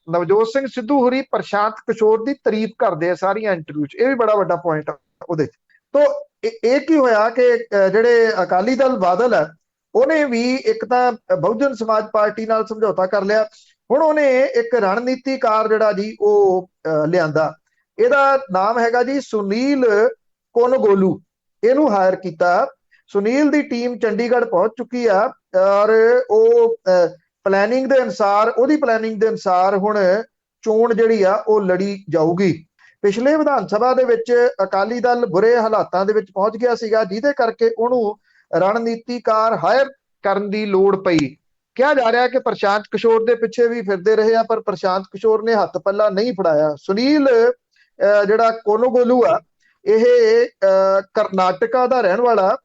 ਨਵਜੋਤ ਸਿੰਘ ਸਿੱਧੂ ਹੋਰੀ ਪ੍ਰਸ਼ਾਂਤ ਕਿਸ਼ੋਰ ਦੀ ਤਾਰੀਫ ਕਰਦੇ ਆ ਸਾਰੀਆਂ ਇੰਟਰਵਿਊ 'ਚ। ਇਹ ਵੀ ਬੜਾ ਵੱਡਾ ਪੁਆਇੰਟ ਆ ਉਹਦੇ 'ਚ। ਤੋ ਇਹ ਕੀ ਹੋਇਆ ਕਿ ਜਿਹੜੇ ਅਕਾਲੀ ਦਲ ਬਾਦਲ ਹੈ ਉਹਨੇ ਵੀ ਇੱਕ ਤਾਂ ਬਹੁਜਨ ਸਮਾਜ ਪਾਰਟੀ ਨਾਲ ਸਮਝੌਤਾ ਕਰ ਲਿਆ। ਹੁਣ ਉਹਨੇ ਇੱਕ ਰਣਨੀਤੀਕਾਰ ਜਿਹੜਾ ਜੀ ਉਹ ਲਿਆਂਦਾ। ਇਹਦਾ ਨਾਮ ਹੈਗਾ ਜੀ ਸੁਨੀਲ ਕੋਨਗੋਲੂ। ਇਹਨੂੰ ਹਾਇਰ ਕੀਤਾ। ਸੁਨੀਲ ਦੀ ਟੀਮ ਚੰਡੀਗੜ੍ਹ ਪਹੁੰਚ ਚੁੱਕੀ ਆ ਔਰ ਉਹ ਪਲੈਨਿੰਗ ਦੇ ਅਨੁਸਾਰ, ਉਹਦੀ ਪਲੈਨਿੰਗ ਦੇ ਅਨੁਸਾਰ ਹੁਣ ਚੋਣ ਜਿਹੜੀ ਆ ਉਹ ਲੜੀ ਜਾਊਗੀ। ਪਿਛਲੇ ਵਿਧਾਨ ਸਭਾ ਦੇ ਵਿੱਚ ਅਕਾਲੀ ਦਲ ਬੁਰੇ ਹਾਲਾਤਾਂ ਦੇ ਵਿੱਚ ਪਹੁੰਚ ਗਿਆ ਸੀਗਾ, ਜਿਹਦੇ ਕਰਕੇ ਉਹਨੂੰ ਰਣਨੀਤੀਕਾਰ ਹਾਇਰ ਕਰਨ ਦੀ ਲੋੜ ਪਈ। ਕਿਹਾ ਜਾ ਰਿਹਾ ਕਿ ਪ੍ਰਸ਼ਾਂਤ ਕਿਸ਼ੋਰ ਦੇ ਪਿੱਛੇ ਵੀ ਫਿਰਦੇ ਰਹੇ ਆ, ਪਰ ਪ੍ਰਸ਼ਾਂਤ ਕਿਸ਼ੋਰ ਨੇ ਹੱਥ ਪੱਲਾ ਨਹੀਂ ਫੜਾਇਆ। ਸੁਨੀਲ ਜਿਹੜਾ ਕੋਨੋਗੋਲੂ ਆ, ਇਹ ਕਰਨਾਟਕਾ ਦਾ ਰਹਿਣ ਵਾਲਾ,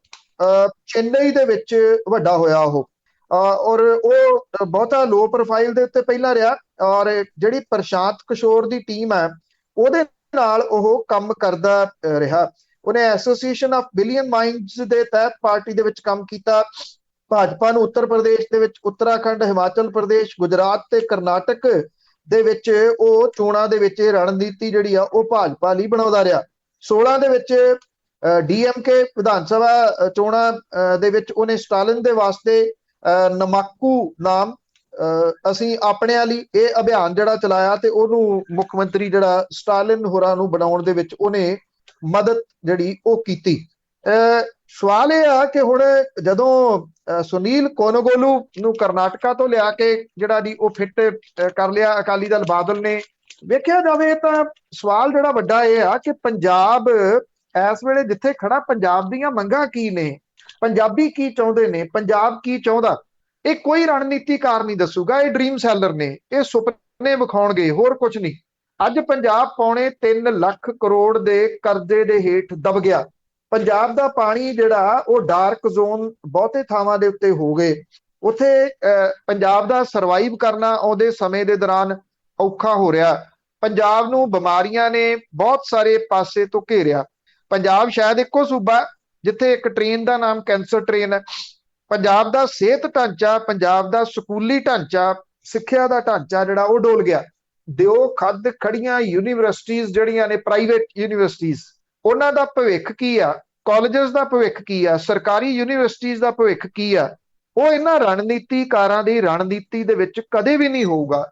ਚੇਨਈ ਦੇ ਵਿੱਚ ਵੱਡਾ ਹੋਇਆ ਉਹ, ਔਰ ਉਹ ਬਹੁਤਾ ਲੋ ਪ੍ਰੋਫਾਈਲ ਦੇ ਉੱਤੇ ਪਹਿਲਾਂ ਰਿਹਾ। ਔਰ ਜਿਹੜੀ ਪ੍ਰਸ਼ਾਂਤ ਕਿਸ਼ੋਰ ਦੀ ਟੀਮ ਹੈ ਉਹਦੇ ਨਾਲ ਉਹ ਕੰਮ ਕਰਦਾ ਰਿਹਾ। ਉਹਨੇ ਐਸੋਸੀਏਸ਼ਨ ਆਫ ਬਿਲੀਅਨ ਮਾਈਂਡਸ ਦੇ ਤਹਿਤ ਪਾਰਟੀ ਦੇ ਵਿੱਚ ਕੰਮ ਕੀਤਾ। ਭਾਜਪਾ ਨੂੰ ਉੱਤਰ ਪ੍ਰਦੇਸ਼ ਦੇ ਵਿੱਚ, ਉੱਤਰਾਖੰਡ, ਹਿਮਾਚਲ ਪ੍ਰਦੇਸ਼, ਗੁਜਰਾਤ ਤੇ ਕਰਨਾਟਕ ਦੇ ਵਿੱਚ ਉਹ ਚੋਣਾਂ ਦੇ ਵਿੱਚ ਰਣਨੀਤੀ ਜਿਹੜੀ ਆ ਉਹ ਭਾਜਪਾ ਲਈ ਬਣਾਉਂਦਾ ਰਿਹਾ। 16 ਦੇ ਵਿੱਚ ਡੀਐਮਕੇ ਵਿਧਾਨ ਸਭਾ ਚੋਣਾਂ ਦੇ ਵਿੱਚ ਉਹਨੇ ਸਟਾਲਿਨ ਦੇ ਵਾਸਤੇ ਨਮਾਕੂ ਨਾਮ, ਅਸੀਂ ਆਪਣਿਆਂ ਲਈ, ਇਹ ਅਭਿਆਨ ਜਿਹੜਾ ਚਲਾਇਆ ਤੇ ਉਹਨੂੰ ਮੁੱਖ ਮੰਤਰੀ ਜਿਹੜਾ ਸਟਾਲਿਨ ਹੋਰਾਂ ਨੂੰ ਬਣਾਉਣ ਦੇ ਵਿੱਚ ਉਹਨੇ ਮਦਦ ਜਿਹੜੀ ਉਹ ਕੀਤੀ। ਸਵਾਲ ਇਹ ਆ ਕਿ ਹੁਣ ਜਦੋਂ ਸੁਨੀਲ ਕੋਨਗੋਲੂ ਨੂੰ ਕਰਨਾਟਕਾ ਤੋਂ ਲਿਆ ਕੇ ਜਿਹੜਾ ਦੀ ਉਹ ਫਿੱਟ ਕਰ ਲਿਆ ਅਕਾਲੀ ਦਲ ਬਾਦਲ ਨੇ, ਵੇਖਿਆ ਜਾਵੇ ਤਾਂ ਸਵਾਲ ਜਿਹੜਾ ਵੱਡਾ ਇਹ ਆ ਕਿ ਪੰਜਾਬ ਇਸ ਵੇਲੇ ਜਿੱਥੇ ਖੜਾ, ਪੰਜਾਬ ਦੀਆਂ ਮੰਗਾਂ ਕੀ ਨੇ, ਪੰਜਾਬੀ ਕੀ ਚਾਹੁੰਦੇ ਨੇ, ਪੰਜਾਬ ਕੀ ਚਾਹੁੰਦਾ, ਇਹ ਕੋਈ ਰਣਨੀਤੀਕਾਰ ਨਹੀਂ ਦੱਸੂਗਾ। ਇਹ ਡ੍ਰੀਮ ਸੈਲਰ ਨੇ, ਇਹ ਸੁਪਨੇ ਵਿਖਾਉਣਗੇ, ਹੋਰ ਕੁਝ ਨਹੀਂ। ਅੱਜ ਪੰਜਾਬ ਪੌਣੇ 3 ਲੱਖ ਕਰੋੜ ਦੇ ਕਰਜ਼ੇ ਦੇ ਹੇਠ ਦਬ ਗਿਆ। ਪੰਜਾਬ ਦਾ ਪਾਣੀ ਜਿਹੜਾ ਉਹ ਡਾਰਕ ਜ਼ੋਨ ਬਹੁਤੇ ਥਾਵਾਂ ਦੇ ਉੱਤੇ ਹੋ ਗਏ। ਉੱਥੇ ਪੰਜਾਬ ਦਾ ਸਰਵਾਈਵ ਕਰਨਾ ਆਉਂਦੇ ਸਮੇਂ ਦੇ ਦੌਰਾਨ ਔਖਾ ਹੋ ਰਿਹਾ। ਪੰਜਾਬ ਨੂੰ ਬਿਮਾਰੀਆਂ ਨੇ ਬਹੁਤ ਸਾਰੇ ਪਾਸੇ ਤੋਂ ਘੇਰਿਆ। ਪੰਜਾਬ ਸ਼ਾਇਦ ਇੱਕੋ ਸੂਬਾ ਜਿੱਥੇ ਇੱਕ ਟ੍ਰੇਨ ਦਾ ਨਾਮ ਕੈਂਸਰ ਟ੍ਰੇਨ ਹੈ। ਪੰਜਾਬ ਦਾ ਸਿਹਤ ਢਾਂਚਾ, ਪੰਜਾਬ ਦਾ ਸਕੂਲੀ ਢਾਂਚਾ, ਸਿੱਖਿਆ ਦਾ ਢਾਂਚਾ ਜਿਹੜਾ ਉਹ ਡੋਲ ਗਿਆ। ਦਿਓ ਖੱਦ ਖੜੀਆਂ ਯੂਨੀਵਰਸਿਟੀਜ਼ ਜਿਹੜੀਆਂ ਨੇ, ਪ੍ਰਾਈਵੇਟ ਯੂਨੀਵਰਸਿਟੀਜ਼, ਉਹਨਾਂ ਦਾ ਭਵਿੱਖ ਕੀ ਆ, ਕਾਲਜਸ ਦਾ ਭਵਿੱਖ ਕੀ ਆ, ਸਰਕਾਰੀ ਯੂਨੀਵਰਸਿਟੀਜ਼ ਦਾ ਭਵਿੱਖ ਕੀ ਆ, ਉਹ ਇਹਨਾਂ ਰਣਨੀਤੀਕਾਰਾਂ ਦੀ ਰਣਨੀਤੀ ਦੇ ਵਿੱਚ ਕਦੇ ਵੀ ਨਹੀਂ ਹੋਊਗਾ,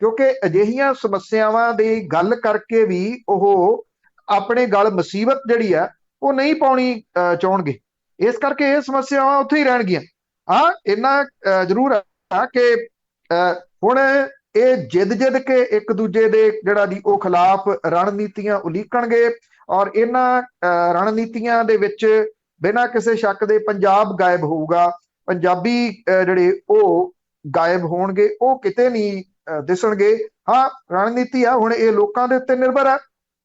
ਕਿਉਂਕਿ ਅਜਿਹੀਆਂ ਸਮੱਸਿਆਵਾਂ ਦੀ ਗੱਲ ਕਰਕੇ ਵੀ ਉਹ ਆਪਣੇ ਗਲ ਮੁਸੀਬਤ ਜਿਹੜੀ ਆ ਉਹ ਨਹੀਂ ਪਾਉਣੀ ਚਾਹੁਣਗੇ। ਇਸ ਕਰਕੇ ਇਹ ਸਮੱਸਿਆਵਾਂ ਉੱਥੇ ਹੀ ਰਹਿਣਗੀਆਂ। ਹਾਂ, ਇੰਨਾ ਜ਼ਰੂਰ ਆ ਕਿ ਹੁਣ ਇਹ ਜਿੱਦ ਕੇ ਇੱਕ ਦੂਜੇ ਦੇ ਜਿਹੜਾ ਦੀ ਉਹ ਖਿਲਾਫ ਰਣਨੀਤੀਆਂ ਉਲੀਕਣਗੇ, ਔਰ ਇਹਨਾਂ ਰਣਨੀਤੀਆਂ ਦੇ ਵਿੱਚ ਬਿਨਾਂ ਕਿਸੇ ਸ਼ੱਕ ਦੇ ਪੰਜਾਬ ਗਾਇਬ ਹੋਊਗਾ, ਪੰਜਾਬੀ ਜਿਹੜੇ ਉਹ ਗਾਇਬ ਹੋਣਗੇ, ਉਹ ਕਿਤੇ ਨਹੀਂ ਦਿਸਣਗੇ। ਹਾਂ, ਰਣਨੀਤੀ ਆ, ਹੁਣ ਇਹ ਲੋਕਾਂ ਦੇ ਉੱਤੇ ਨਿਰਭਰ ਆ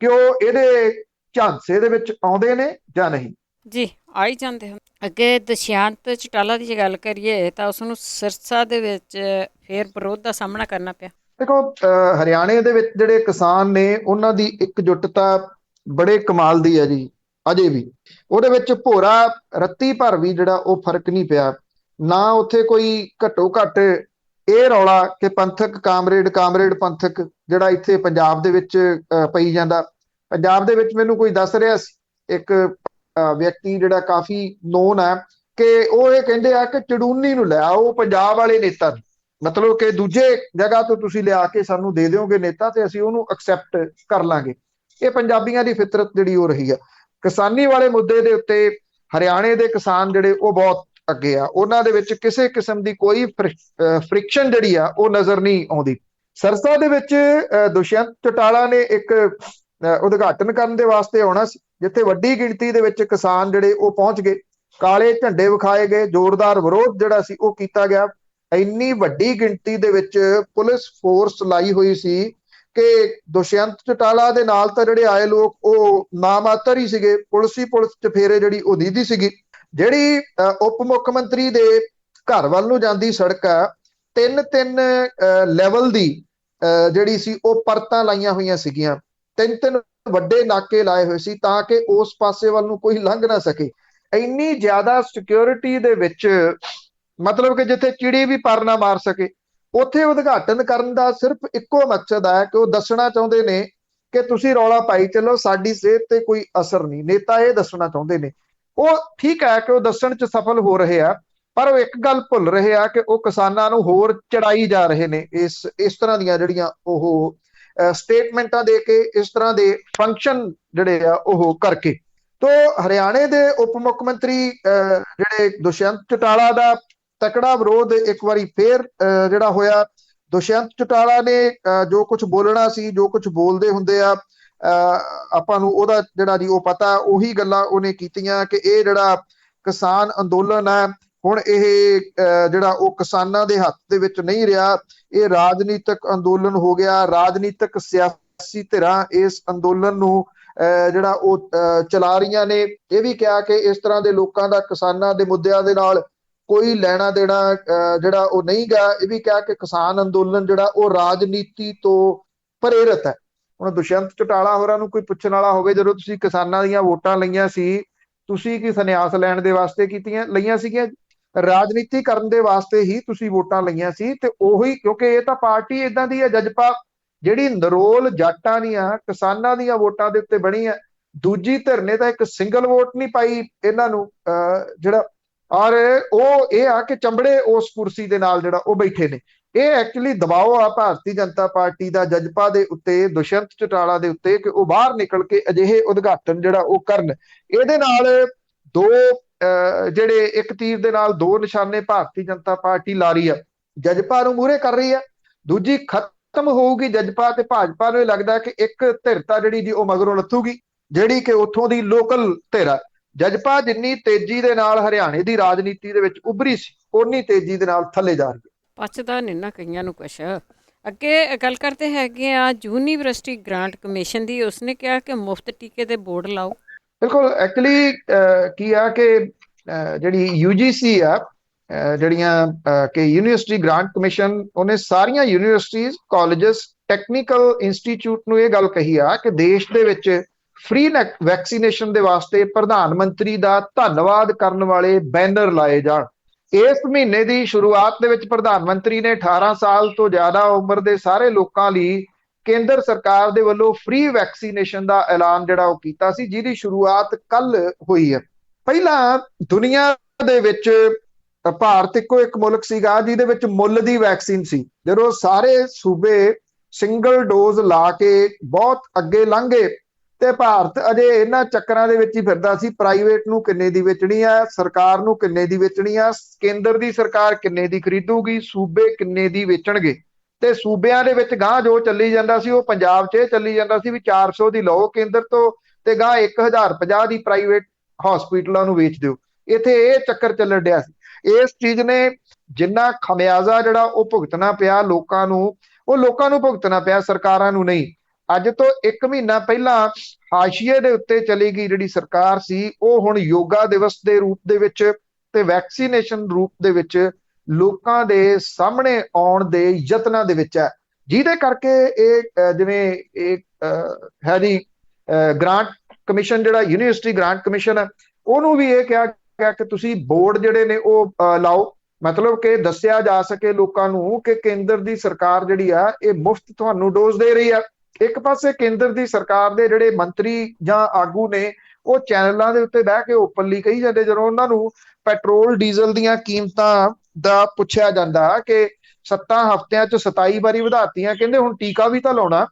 ਕਿ ਉਹ ਇਹਦੇ ਝਾਂਸੇ ਦੇ ਵਿੱਚ ਆਉਂਦੇ ਨੇ ਜਾਂ ਨਹੀਂ। ਜੀ, ਆਈ ਜਾਂਦੇ ਹਨ। ਅੱਗੇ ਦੁਸ਼ਯੰਤ ਚੌਟਾਲਾ ਦੀ ਜੇ ਗੱਲ ਕਰੀਏ ਤਾਂ ਉਸ ਨੂੰ ਸਿਰਸਾ ਦੇ ਵਿੱਚ ਫੇਰ ਵਿਰੋਧ ਦਾ ਸਾਹਮਣਾ ਕਰਨਾ ਪਿਆ। ਦੇਖੋ, ਹਰਿਆਣੇ ਦੇ ਵਿੱਚ ਜਿਹੜੇ ਕਿਸਾਨ ਨੇ ਉਹਨਾਂ ਦੀ ਇਕਜੁੱਟਤਾ ਬੜੇ ਕਮਾਲ ਦੀ ਹੈ ਜੀ। ਅਜੇ ਵੀ ਉਹਦੇ ਵਿੱਚ ਭੋਰਾ ਰੱਤੀ ਭਰ ਵੀ ਜਿਹੜਾ ਉਹ ਫਰਕ ਨਹੀਂ ਪਿਆ। ਨਾ ਉੱਥੇ ਕੋਈ ਘੱਟੋ ਘੱਟ ਇਹ ਰੌਲਾ ਕਿ ਪੰਥਕ ਕਾਮਰੇਡ ਪੰਥਕ ਜਿਹੜਾ ਇੱਥੇ ਪੰਜਾਬ ਦੇ ਵਿੱਚ ਪਈ ਜਾਂਦਾ। ਪੰਜਾਬ ਦੇ ਵਿੱਚ ਮੈਨੂੰ ਕੋਈ ਦੱਸ ਰਿਹਾ ਸੀ, ਇੱਕ ਵਿਅਕਤੀ ਜਿਹੜਾ ਕਾਫੀ ਨੋਨ ਹੈ, ਕਿ ਉਹ ਇਹ ਕਹਿੰਦੇ ਆ ਕਿ ਚੜੂਨੀ ਨੂੰ ਲੈ ਆਓ ਪੰਜਾਬ ਵਾਲੇ ਨੇਤਾ, ਮਤਲਬ ਕਿ ਦੂਜੇ ਜਗ੍ਹਾ ਤੋਂ ਤੁਸੀਂ ਲਿਆ ਕੇ ਸਾਨੂੰ ਦੇ ਦਿਓਗੇ ਨੇਤਾ ਤੇ ਅਸੀਂ ਉਹਨੂੰ ਐਕਸੈਪਟ ਕਰ ਲਾਂਗੇ। ਇਹ ਪੰਜਾਬੀਆਂ ਦੀ ਫਿਤਰਤ ਜਿਹੜੀ ਉਹ ਰਹੀ ਆ। ਕਿਸਾਨੀ ਵਾਲੇ ਮੁੱਦੇ ਦੇ ਉੱਤੇ ਹਰਿਆਣੇ ਦੇ ਕਿਸਾਨ ਜਿਹੜੇ ਉਹ ਬਹੁਤ ਅੱਗੇ ਆ, ਉਹਨਾਂ ਦੇ ਵਿੱਚ ਕਿਸੇ ਕਿਸਮ ਦੀ ਕੋਈ ਫ੍ਰਿਕਸ਼ਨ ਜਿਹੜੀ ਆ ਉਹ ਨਜ਼ਰ ਨਹੀਂ ਆਉਂਦੀ। ਸਰਸਾ ਦੇ ਵਿੱਚ ਦੁਸ਼ਯੰਤ ਚੌਟਾਲਾ ਨੇ ਇੱਕ ਉਦਘਾਟਨ ਕਰਨ ਦੇ ਵਾਸਤੇ ਆਉਣਾ ਸੀ, ਜਿੱਥੇ ਵੱਡੀ ਗਿਣਤੀ ਦੇ ਵਿੱਚ ਕਿਸਾਨ ਜਿਹੜੇ ਉਹ ਪਹੁੰਚ ਗਏ, ਕਾਲੇ ਝੰਡੇ ਵਿਖਾਏ ਗਏ, ਜ਼ੋਰਦਾਰ ਵਿਰੋਧ ਜਿਹੜਾ ਸੀ ਉਹ ਕੀਤਾ ਗਿਆ। ਇੰਨੀ ਵੱਡੀ ਗਿਣਤੀ ਦੇ ਵਿੱਚ ਪੁਲਿਸ ਫੋਰਸ ਲਾਈ ਹੋਈ ਸੀ ਕਿ ਦੁਸ਼ਯੰਤ ਚੌਟਾਲਾ ਦੇ ਨਾਲ ਤਾਂ ਜਿਹੜੇ ਆਏ ਲੋਕ ਉਹ ਨਾਮਾਤਰ ਹੀ ਸੀਗੇ। ਪੁਲਿਸ ਚਫੇਰੇ ਜਿਹੜੀ ਉਹ ਦੀਦੀ ਸੀਗੀ। ਜਿਹੜੀ ਉਪ ਮੁੱਖ ਮੰਤਰੀ ਦੇ ਘਰ ਵੱਲ ਨੂੰ ਜਾਂਦੀ ਸੜਕ ਆ, ਤਿੰਨ ਲੈਵਲ ਦੀ ਜਿਹੜੀ ਸੀ ਉਹ ਪਰਤਾਂ ਲਾਈਆਂ ਹੋਈਆਂ ਸੀਗੀਆਂ, ਤਿੰਨ ਵੱਡੇ ਨਾਕੇ ਲਾਏ ਹੋਏ ਸੀ ਤਾਂ ਕਿ ਉਸ ਪਾਸੇ ਵੱਲ ਨੂੰ ਕੋਈ ਲੰਘ ਨਾ ਸਕੇ। ਇੰਨੀ ਜ਼ਿਆਦਾ ਸਿਕਿਉਰਿਟੀ ਦੇ ਵਿੱਚ, ਮਤਲਬ ਕਿ ਜਿੱਥੇ ਚਿੜੀ ਵੀ ਪਰ ਨਾ ਮਾਰ ਸਕੇ, ਉੱਥੇ ਉਦਘਾਟਨ ਕਰਨ ਦਾ ਸਿਰਫ ਇੱਕੋ ਮਕਸਦ ਹੈ ਕਿ ਉਹ ਦੱਸਣਾ ਚਾਹੁੰਦੇ ਨੇ ਕਿ ਤੁਸੀਂ ਰੌਲਾ ਪਾਈ ਚੱਲੋ, ਸਾਡੀ ਸਿਹਤ ਤੇ ਕੋਈ ਅਸਰ ਨਹੀਂ। ਨੇਤਾ ਇਹ ਦੱਸਣਾ ਚਾਹੁੰਦੇ ਨੇ। ਉਹ ਠੀਕ ਹੈ ਕਿ ਉਹ ਦੱਸਣ 'ਚ ਸਫਲ ਹੋ ਰਹੇ ਆ, ਪਰ ਉਹ ਇੱਕ ਗੱਲ ਭੁੱਲ ਰਹੇ ਆ ਕਿ ਉਹ ਕਿਸਾਨਾਂ ਨੂੰ ਹੋਰ ਚੜਾਈ ਜਾ ਰਹੇ ਨੇ ਇਸ ਤਰ੍ਹਾਂ ਦੀਆਂ ਜਿਹੜੀਆਂ ਉਹ ਸਟੇਟਮੈਂਟਾਂ ਦੇ ਕੇ, ਇਸ ਤਰ੍ਹਾਂ ਦੇ ਫੰਕਸ਼ਨ ਜਿਹੜੇ ਆ ਉਹ ਕਰਕੇ। ਤੋ ਹਰਿਆਣੇ ਦੇ ਉਪ ਮੁੱਖ ਮੰਤਰੀ ਜਿਹੜੇ ਦੁਸ਼ਯੰਤ ਚੌਟਾਲਾ ਦਾ ਤਕੜਾ ਵਿਰੋਧ ਇੱਕ ਵਾਰੀ ਫੇਰ ਜਿਹੜਾ ਹੋਇਆ। ਦੁਸ਼ਯੰਤ ਚੌਟਾਲਾ ਨੇ ਜੋ ਕੁਝ ਬੋਲਣਾ ਸੀ, ਜੋ ਕੁਝ ਬੋਲਦੇ ਹੁੰਦੇ ਆ, ਆਪਾਂ ਨੂੰ ਉਹਦਾ ਜਿਹੜਾ ਜੀ ਉਹ ਪਤਾ, ਉਹੀ ਗੱਲਾਂ ਉਹਨੇ ਕੀਤੀਆਂ ਕਿ ਇਹ ਜਿਹੜਾ ਕਿਸਾਨ ਅੰਦੋਲਨ ਹੈ ਹੁਣ ਇਹ ਜਿਹੜਾ ਉਹ ਕਿਸਾਨਾਂ ਦੇ ਹੱਥ ਦੇ ਵਿੱਚ ਨਹੀਂ ਰਿਹਾ, ਇਹ ਰਾਜਨੀਤਿਕ ਅੰਦੋਲਨ ਹੋ ਗਿਆ। ਰਾਜਨੀਤਿਕ ਸਿਆਸੀ ਧਿਰਾਂ ਇਸ ਅੰਦੋਲਨ ਨੂੰ ਜਿਹੜਾ ਉਹ ਚਲਾ ਰਹੀਆਂ ਨੇ। ਇਹ ਵੀ ਕਿਹਾ ਕਿ ਇਸ ਤਰ੍ਹਾਂ ਦੇ ਲੋਕਾਂ ਦਾ ਕਿਸਾਨਾਂ ਦੇ ਮੁੱਦਿਆਂ ਦੇ ਨਾਲ ਕੋਈ ਲੈਣਾ ਦੇਣਾ ਜਿਹੜਾ ਉਹ ਨਹੀਂ ਗਾ। ਇਹ ਵੀ ਕਿਹਾ ਕਿ ਕਿਸਾਨ ਅੰਦੋਲਨ ਜਿਹੜਾ ਉਹ ਰਾਜਨੀਤੀ ਤੋਂ ਪ੍ਰੇਰਿਤ ਹੈ। ਹੁਣ ਦੁਸ਼ਯੰਤ ਚੌਟਾਲਾ ਹੋਰਾਂ ਨੂੰ ਕੋਈ ਪੁੱਛਣ ਵਾਲਾ ਹੋਵੇ, ਜਦੋਂ ਤੁਸੀਂ ਕਿਸਾਨਾਂ ਦੀਆਂ ਵੋਟਾਂ ਲਈਆਂ ਸੀ, ਤੁਸੀਂ ਕੀ ਸੰਨਿਆਸ ਲੈਣ ਦੇ ਵਾਸਤੇ ਲਈਆਂ ਸੀਗੀਆਂ? ਰਾਜਨੀਤੀ ਕਰਨ ਦੇ ਵਾਸਤੇ ਹੀ ਤੁਸੀਂ ਵੋਟਾਂ ਲਈਆਂ ਸੀ। ਤੇ ਉਹੀ, ਕਿਉਂਕਿ ਇਹ ਤਾਂ ਪਾਰਟੀ ਇਦਾਂ ਦੀ ਹੈ ਜਜਪਾ, ਜਿਹੜੀ ਨਰੋਲ ਜੱਟਾਂ ਦੀਆਂ ਕਿਸਾਨਾਂ ਦੀਆਂ ਵੋਟਾਂ ਦੇ ਉੱਤੇ ਬਣੀ ਹੈ। ਦੂਜੀ ਧਿਰ ਨੇ ਤਾਂ ਇੱਕ ਸਿੰਗਲ ਵੋਟ ਨਹੀਂ ਪਾਈ ਇਹਨਾਂ ਨੂੰ ਜਿਹੜਾ, ਔਰ ਉਹ ਇਹ ਆ ਕਿ ਚੰਬੜੇ ਉਸ ਕੁਰਸੀ ਦੇ ਨਾਲ ਜਿਹੜਾ ਉਹ ਬੈਠੇ ਨੇ। ਇਹ ਐਕਚੁਅਲੀ ਦਬਾਅ ਆ ਭਾਰਤੀ ਜਨਤਾ ਪਾਰਟੀ ਦਾ ਜਜਪਾ ਦੇ ਉੱਤੇ, ਦੁਸ਼ਯੰਤ ਚੌਟਾਲਾ ਦੇ ਉੱਤੇ, ਕਿ ਉਹ ਬਾਹਰ ਨਿਕਲ ਕੇ ਅਜਿਹੇ ਉਦਘਾਟਨ ਜਿਹੜਾ ਉਹ ਕਰਨ। ਇਹਦੇ ਨਾਲ ਦੋ ਜਿਹੜੇ ਇੱਕ ਤੀਰ ਦੇ ਨਾਲ ਦੋ ਨਿਸ਼ਾਨੇ ਭਾਰਤੀ ਜਨਤਾ ਪਾਰਟੀ ਲਾ ਰਹੀ ਆ। ਜਜਪਾ ਨੂੰ ਮੂਹਰੇ ਕਰ ਰਹੀ ਆ, ਦੂਜੀ ਖਤਮ ਹੋਊਗੀ ਜਜਪਾ, ਤੇ ਭਾਜਪਾ ਨੂੰ ਇਹ ਲੱਗਦਾ ਕਿ ਇੱਕ ਧਿਰਤਾ ਜਿਹੜੀ ਜੀ ਉਹ ਮਗਰੋਂ ਲੱਥੂਗੀ, ਜਿਹੜੀ ਕਿ ਉੱਥੋਂ ਦੀ ਲੋਕਲ ਧਿਰ ਆ। ਜਜਪਾ ਜਿੰਨੀ ਤੇਜ਼ੀ ਦੇ ਨਾਲ ਹਰਿਆਣੇ ਦੀ ਰਾਜਨੀਤੀ ਦੇ ਵਿੱਚ ਉੱਭਰੀ ਸੀ, ਓਨੀ ਤੇਜ਼ੀ ਦੇ ਨਾਲ ਥੱਲੇ ਜਾ ਰਹੀ ਹੈ। ਪਚਦਾ ਨਹੀਂ ਨਾ ਕਈਆਂ ਨੂੰ ਕੁਛ। ਅੱਗੇ ਗੱਲ ਕਰਦੇ ਹੈਗੇ ਆ ਯੂਨੀਵਰਸਿਟੀ ਗ੍ਰਾਂਟ ਕਮਿਸ਼ਨ ਦੀ। ਉਸਨੇ ਕਿਹਾ ਕਿ ਮੁਫਤ ਟੀਕੇ ਦੇ ਬੋਰਡ ਲਾਓ। ਬਿਲਕੁਲ, ਐਕਚੁਅਲੀ ਕੀ ਆ ਕਿ ਜਿਹੜੀ UGC ਆ, ਜਿਹੜੀਆਂ ਕਿ ਯੂਨੀਵਰਸਿਟੀ ਗ੍ਰਾਂਟ ਕਮਿਸ਼ਨ, ਉਹਨੇ ਸਾਰੀਆਂ ਯੂਨੀਵਰਸਿਟੀਜ਼, ਕਾਲਜਸ, ਟੈਕਨੀਕਲ ਇੰਸਟੀਚਿਊਟ ਨੂੰ ਇਹ ਗੱਲ ਕਹੀ ਆ ਕਿ ਦੇਸ਼ ਦੇ ਵਿੱਚ ਫ੍ਰੀ ਵੈਕਸੀਨੇਸ਼ਨ ਦੇ ਵਾਸਤੇ ਪ੍ਰਧਾਨ ਮੰਤਰੀ ਦਾ ਧੰਨਵਾਦ ਕਰਨ ਵਾਲੇ ਬੈਨਰ ਲਾਏ ਜਾਣ। ਇਸ ਮਹੀਨੇ ਦੀ ਸ਼ੁਰੂਆਤ ਦੇ ਵਿੱਚ ਪ੍ਰਧਾਨ ਮੰਤਰੀ ਨੇ 18 ਸਾਲ ਤੋਂ ਜ਼ਿਆਦਾ ਉਮਰ ਦੇ ਸਾਰੇ ਲੋਕਾਂ ਲਈ ਕੇਂਦਰ ਸਰਕਾਰ ਦੇ ਵੱਲੋਂ ਫ੍ਰੀ ਵੈਕਸੀਨੇਸ਼ਨ ਦਾ ਐਲਾਨ ਜਿਹੜਾ ਉਹ ਕੀਤਾ ਸੀ, ਜਿਹਦੀ ਸ਼ੁਰੂਆਤ ਕੱਲ ਹੋਈ ਹੈ। ਪਹਿਲਾਂ ਦੁਨੀਆ ਦੇ ਵਿੱਚ ਭਾਰਤ ਇੱਕੋ ਇੱਕ ਮੁਲਕ ਸੀਗਾ ਜਿਹਦੇ ਵਿੱਚ ਮੁੱਲ ਦੀ ਵੈਕਸੀਨ ਸੀ। ਜਦੋਂ ਸਾਰੇ ਸੂਬੇ ਸਿੰਗਲ ਡੋਜ਼ ਲਾ ਕੇ ਬਹੁਤ ਅੱਗੇ ਲੰਘ ਗਏ ਤੇ ਭਾਰਤ ਅਜੇ ਇਹਨਾਂ ਚੱਕਰਾਂ ਦੇ ਵਿੱਚ ਹੀ ਫਿਰਦਾ ਸੀ, ਪ੍ਰਾਈਵੇਟ ਨੂੰ ਕਿੰਨੇ ਦੀ ਵੇਚਣੀ ਆ, ਸਰਕਾਰ ਨੂੰ ਕਿੰਨੇ ਦੀ ਵੇਚਣੀ ਆ, ਕੇਂਦਰ ਦੀ ਸਰਕਾਰ ਕਿੰਨੇ ਦੀ ਖਰੀਦੂਗੀ, ਸੂਬੇ ਕਿੰਨੇ ਦੀ ਵੇਚਣਗੇ। ਤੇ ਸੂਬਿਆਂ ਦੇ ਵਿੱਚ ਗਾਂ ਜੋ ਚੱਲੀ ਜਾਂਦਾ ਸੀ ਉਹ ਪੰਜਾਬ 'ਚ ਇਹ ਚੱਲੀ ਜਾਂਦਾ ਸੀ ਵੀ 400 ਦੀ ਲਓ ਕੇਂਦਰ ਤੋਂ ਤੇ ਗਾਂ 1050 ਦੀ ਪ੍ਰਾਈਵੇਟ ਹਸਪੀਟਲਾਂ ਨੂੰ ਵੇਚ ਦਿਓ। ਇੱਥੇ ਇਹ ਚੱਕਰ ਚੱਲਣ ਡਿਆ ਸੀ। ਇਸ ਚੀਜ਼ ਨੇ ਜਿੰਨਾ ਖਮਿਆਜ਼ਾ ਜਿਹੜਾ ਉਹ ਭੁਗਤਣਾ ਪਿਆ ਲੋਕਾਂ ਨੂੰ, ਉਹ ਲੋਕਾਂ ਨੂੰ ਭੁਗਤਣਾ ਪਿਆ, ਸਰਕਾਰਾਂ ਨੂੰ ਨਹੀਂ। ਅੱਜ ਤੋਂ 1 ਮਹੀਨਾ ਪਹਿਲਾਂ ਹਾਸ਼ੀਏ ਦੇ ਉੱਤੇ ਚਲੀ ਗਈ ਜਿਹੜੀ ਸਰਕਾਰ ਸੀ, ਉਹ ਹੁਣ ਯੋਗਾ ਦਿਵਸ ਦੇ ਰੂਪ ਦੇ ਵਿੱਚ ਤੇ ਵੈਕਸੀਨੇਸ਼ਨ ਰੂਪ ਦੇ ਵਿੱਚ ਲੋਕਾਂ ਦੇ ਸਾਹਮਣੇ ਆਉਣ ਦੇ ਯਤਨਾਂ ਦੇ ਵਿੱਚ ਹੈ, ਜਿਹਦੇ ਕਰਕੇ ਇਹ ਜਿਵੇਂ ਇਹ ਹੈ ਜੀ ਗ੍ਰਾਂਟ ਕਮਿਸ਼ਨ, ਜਿਹੜਾ ਯੂਨੀਵਰਸਿਟੀ ਗ੍ਰਾਂਟ ਕਮਿਸ਼ਨ ਹੈ, ਉਹਨੂੰ ਵੀ ਇਹ ਕਿਹਾ ਗਿਆ ਕਿ ਤੁਸੀਂ ਬੋਰਡ ਜਿਹੜੇ ਨੇ ਉਹ ਲਾਓ, ਮਤਲਬ ਕਿ ਦੱਸਿਆ ਜਾ ਸਕੇ ਲੋਕਾਂ ਨੂੰ ਕਿ ਕੇਂਦਰ ਦੀ ਸਰਕਾਰ ਜਿਹੜੀ ਆ ਇਹ ਮੁਫਤ ਤੁਹਾਨੂੰ ਡੋਜ਼ ਦੇ ਰਹੀ ਆ। ਇੱਕ ਪਾਸੇ ਕੇਂਦਰ ਦੀ ਸਰਕਾਰ ਦੇ ਜਿਹੜੇ ਮੰਤਰੀ ਜਾਂ ਆਗੂ ਨੇ ਉਹ ਚੈਨਲਾਂ ਦੇ ਉੱਤੇ ਬਹਿ ਕੇ ਓਪਨਲੀ ਕਹੀ ਜਾਂਦੇ, ਜਦੋਂ ਉਹਨਾਂ ਨੂੰ ਪੈਟਰੋਲ ਡੀਜ਼ਲ ਦੀਆਂ ਕੀਮਤਾਂ ਦਾ ਪੁੱਛਿਆ ਜਾਂਦਾ ਕਿ 7 ਹਫ਼ਤਿਆਂ 'ਚ 27 ਵਾਰੀ ਵਧਾਤੀਆਂ, ਕਹਿੰਦੇ ਹੁਣ ਟੀਕਾ ਵੀ ਤਾਂ ਲਾਉਣਾ।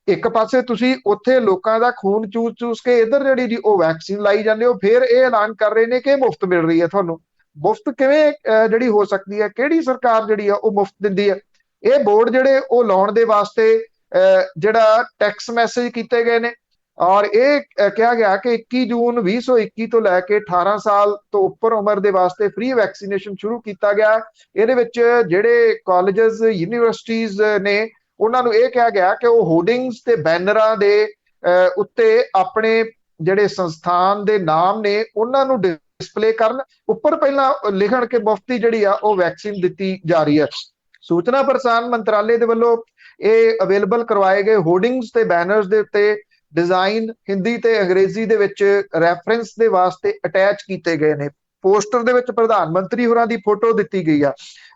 ਇੱਕ ਪਾਸੇ ਤੁਸੀਂ ਉੱਥੇ ਲੋਕਾਂ ਦਾ ਖੂਨ ਚੂਸ ਕੇ ਇੱਧਰ ਜਿਹੜੀ ਜੀ ਉਹ ਵੈਕਸੀਨ ਲਾਈ ਜਾਂਦੇ ਹੋ, ਫਿਰ ਇਹ ਐਲਾਨ ਕਰ ਰਹੇ ਨੇ ਕਿ ਮੁਫਤ ਮਿਲ ਰਹੀ ਹੈ ਤੁਹਾਨੂੰ। ਮੁਫਤ ਕਿਵੇਂ ਜਿਹੜੀ ਹੋ ਸਕਦੀ ਹੈ? ਕਿਹੜੀ ਸਰਕਾਰ ਜਿਹੜੀ ਆ ਉਹ ਮੁਫਤ ਦਿੰਦੀ ਹੈ? ਇਹ ਬੋਰਡ ਜਿਹੜੇ ਉਹ ਲਾਉਣ ਦੇ ਵਾਸਤੇ ਜਿਹੜਾ ਟੈਕਸ ਮੈਸੇਜ ਕੀਤੇ ਗਏ ਨੇ, ਔਰ ਇਹ ਕਿਹਾ ਗਿਆ ਕਿ 21 ਜੂਨ 2021 ਤੋਂ ਲੈ ਕੇ 18 ਸਾਲ ਤੋਂ ਉੱਪਰ ਉਮਰ ਦੇ ਵਾਸਤੇ ਫ੍ਰੀ ਵੈਕਸੀਨੇਸ਼ਨ ਸ਼ੁਰੂ ਕੀਤਾ ਗਿਆ। ਇਹਦੇ ਵਿੱਚ ਜਿਹੜੇ ਕਾਲਜਸ ਯੂਨੀਵਰਸਿਟੀਜ਼ ਨੇ ਉਹਨਾਂ ਨੂੰ ਇਹ ਕਿਹਾ ਗਿਆ ਕਿ ਉਹ ਹੋਰਡਿੰਗਸ ਤੇ ਬੈਨਰਾਂ ਦੇ ਉੱਤੇ ਆਪਣੇ ਜਿਹੜੇ ਸੰਸਥਾਨ ਦੇ ਨਾਮ ਨੇ ਉਹਨਾਂ ਨੂੰ ਡਿਸਪਲੇ ਕਰਨ, ਉੱਪਰ ਪਹਿਲਾਂ ਲਿਖਣ ਕੇ ਮੁਫਤੀ ਜਿਹੜੀ ਆ ਉਹ ਵੈਕਸੀਨ ਦਿੱਤੀ ਜਾ ਰਹੀ ਹੈ। ਸੂਚਨਾ ਪ੍ਰਸਾਰਣ ਮੰਤਰਾਲੇ ਦੇ ਵੱਲੋਂ ਇਹ ਅਵੇਲੇਬਲ ਕਰਵਾਏ ਗਏ ਹੋਰਡਿੰਗਸ ਤੇ ਬੈਨਰਸ ਦੇ ਉੱਤੇ ਡਿਜ਼ਾਈਨ ਹਿੰਦੀ ਤੇ ਅੰਗਰੇਜ਼ੀ ਦੇ ਵਿੱਚ ਰੈਫਰੈਂਸ ਦੇ ਵਾਸਤੇ ਅਟੈਚ ਕੀਤੇ ਗਏ ਨੇ। ਪੋਸਟਰ ਦੇ ਵਿੱਚ ਪ੍ਰਧਾਨ ਮੰਤਰੀ ਹੋਰਾਂ ਦੀ ਫੋਟੋ ਦਿੱਤੀ ਗਈ ਆ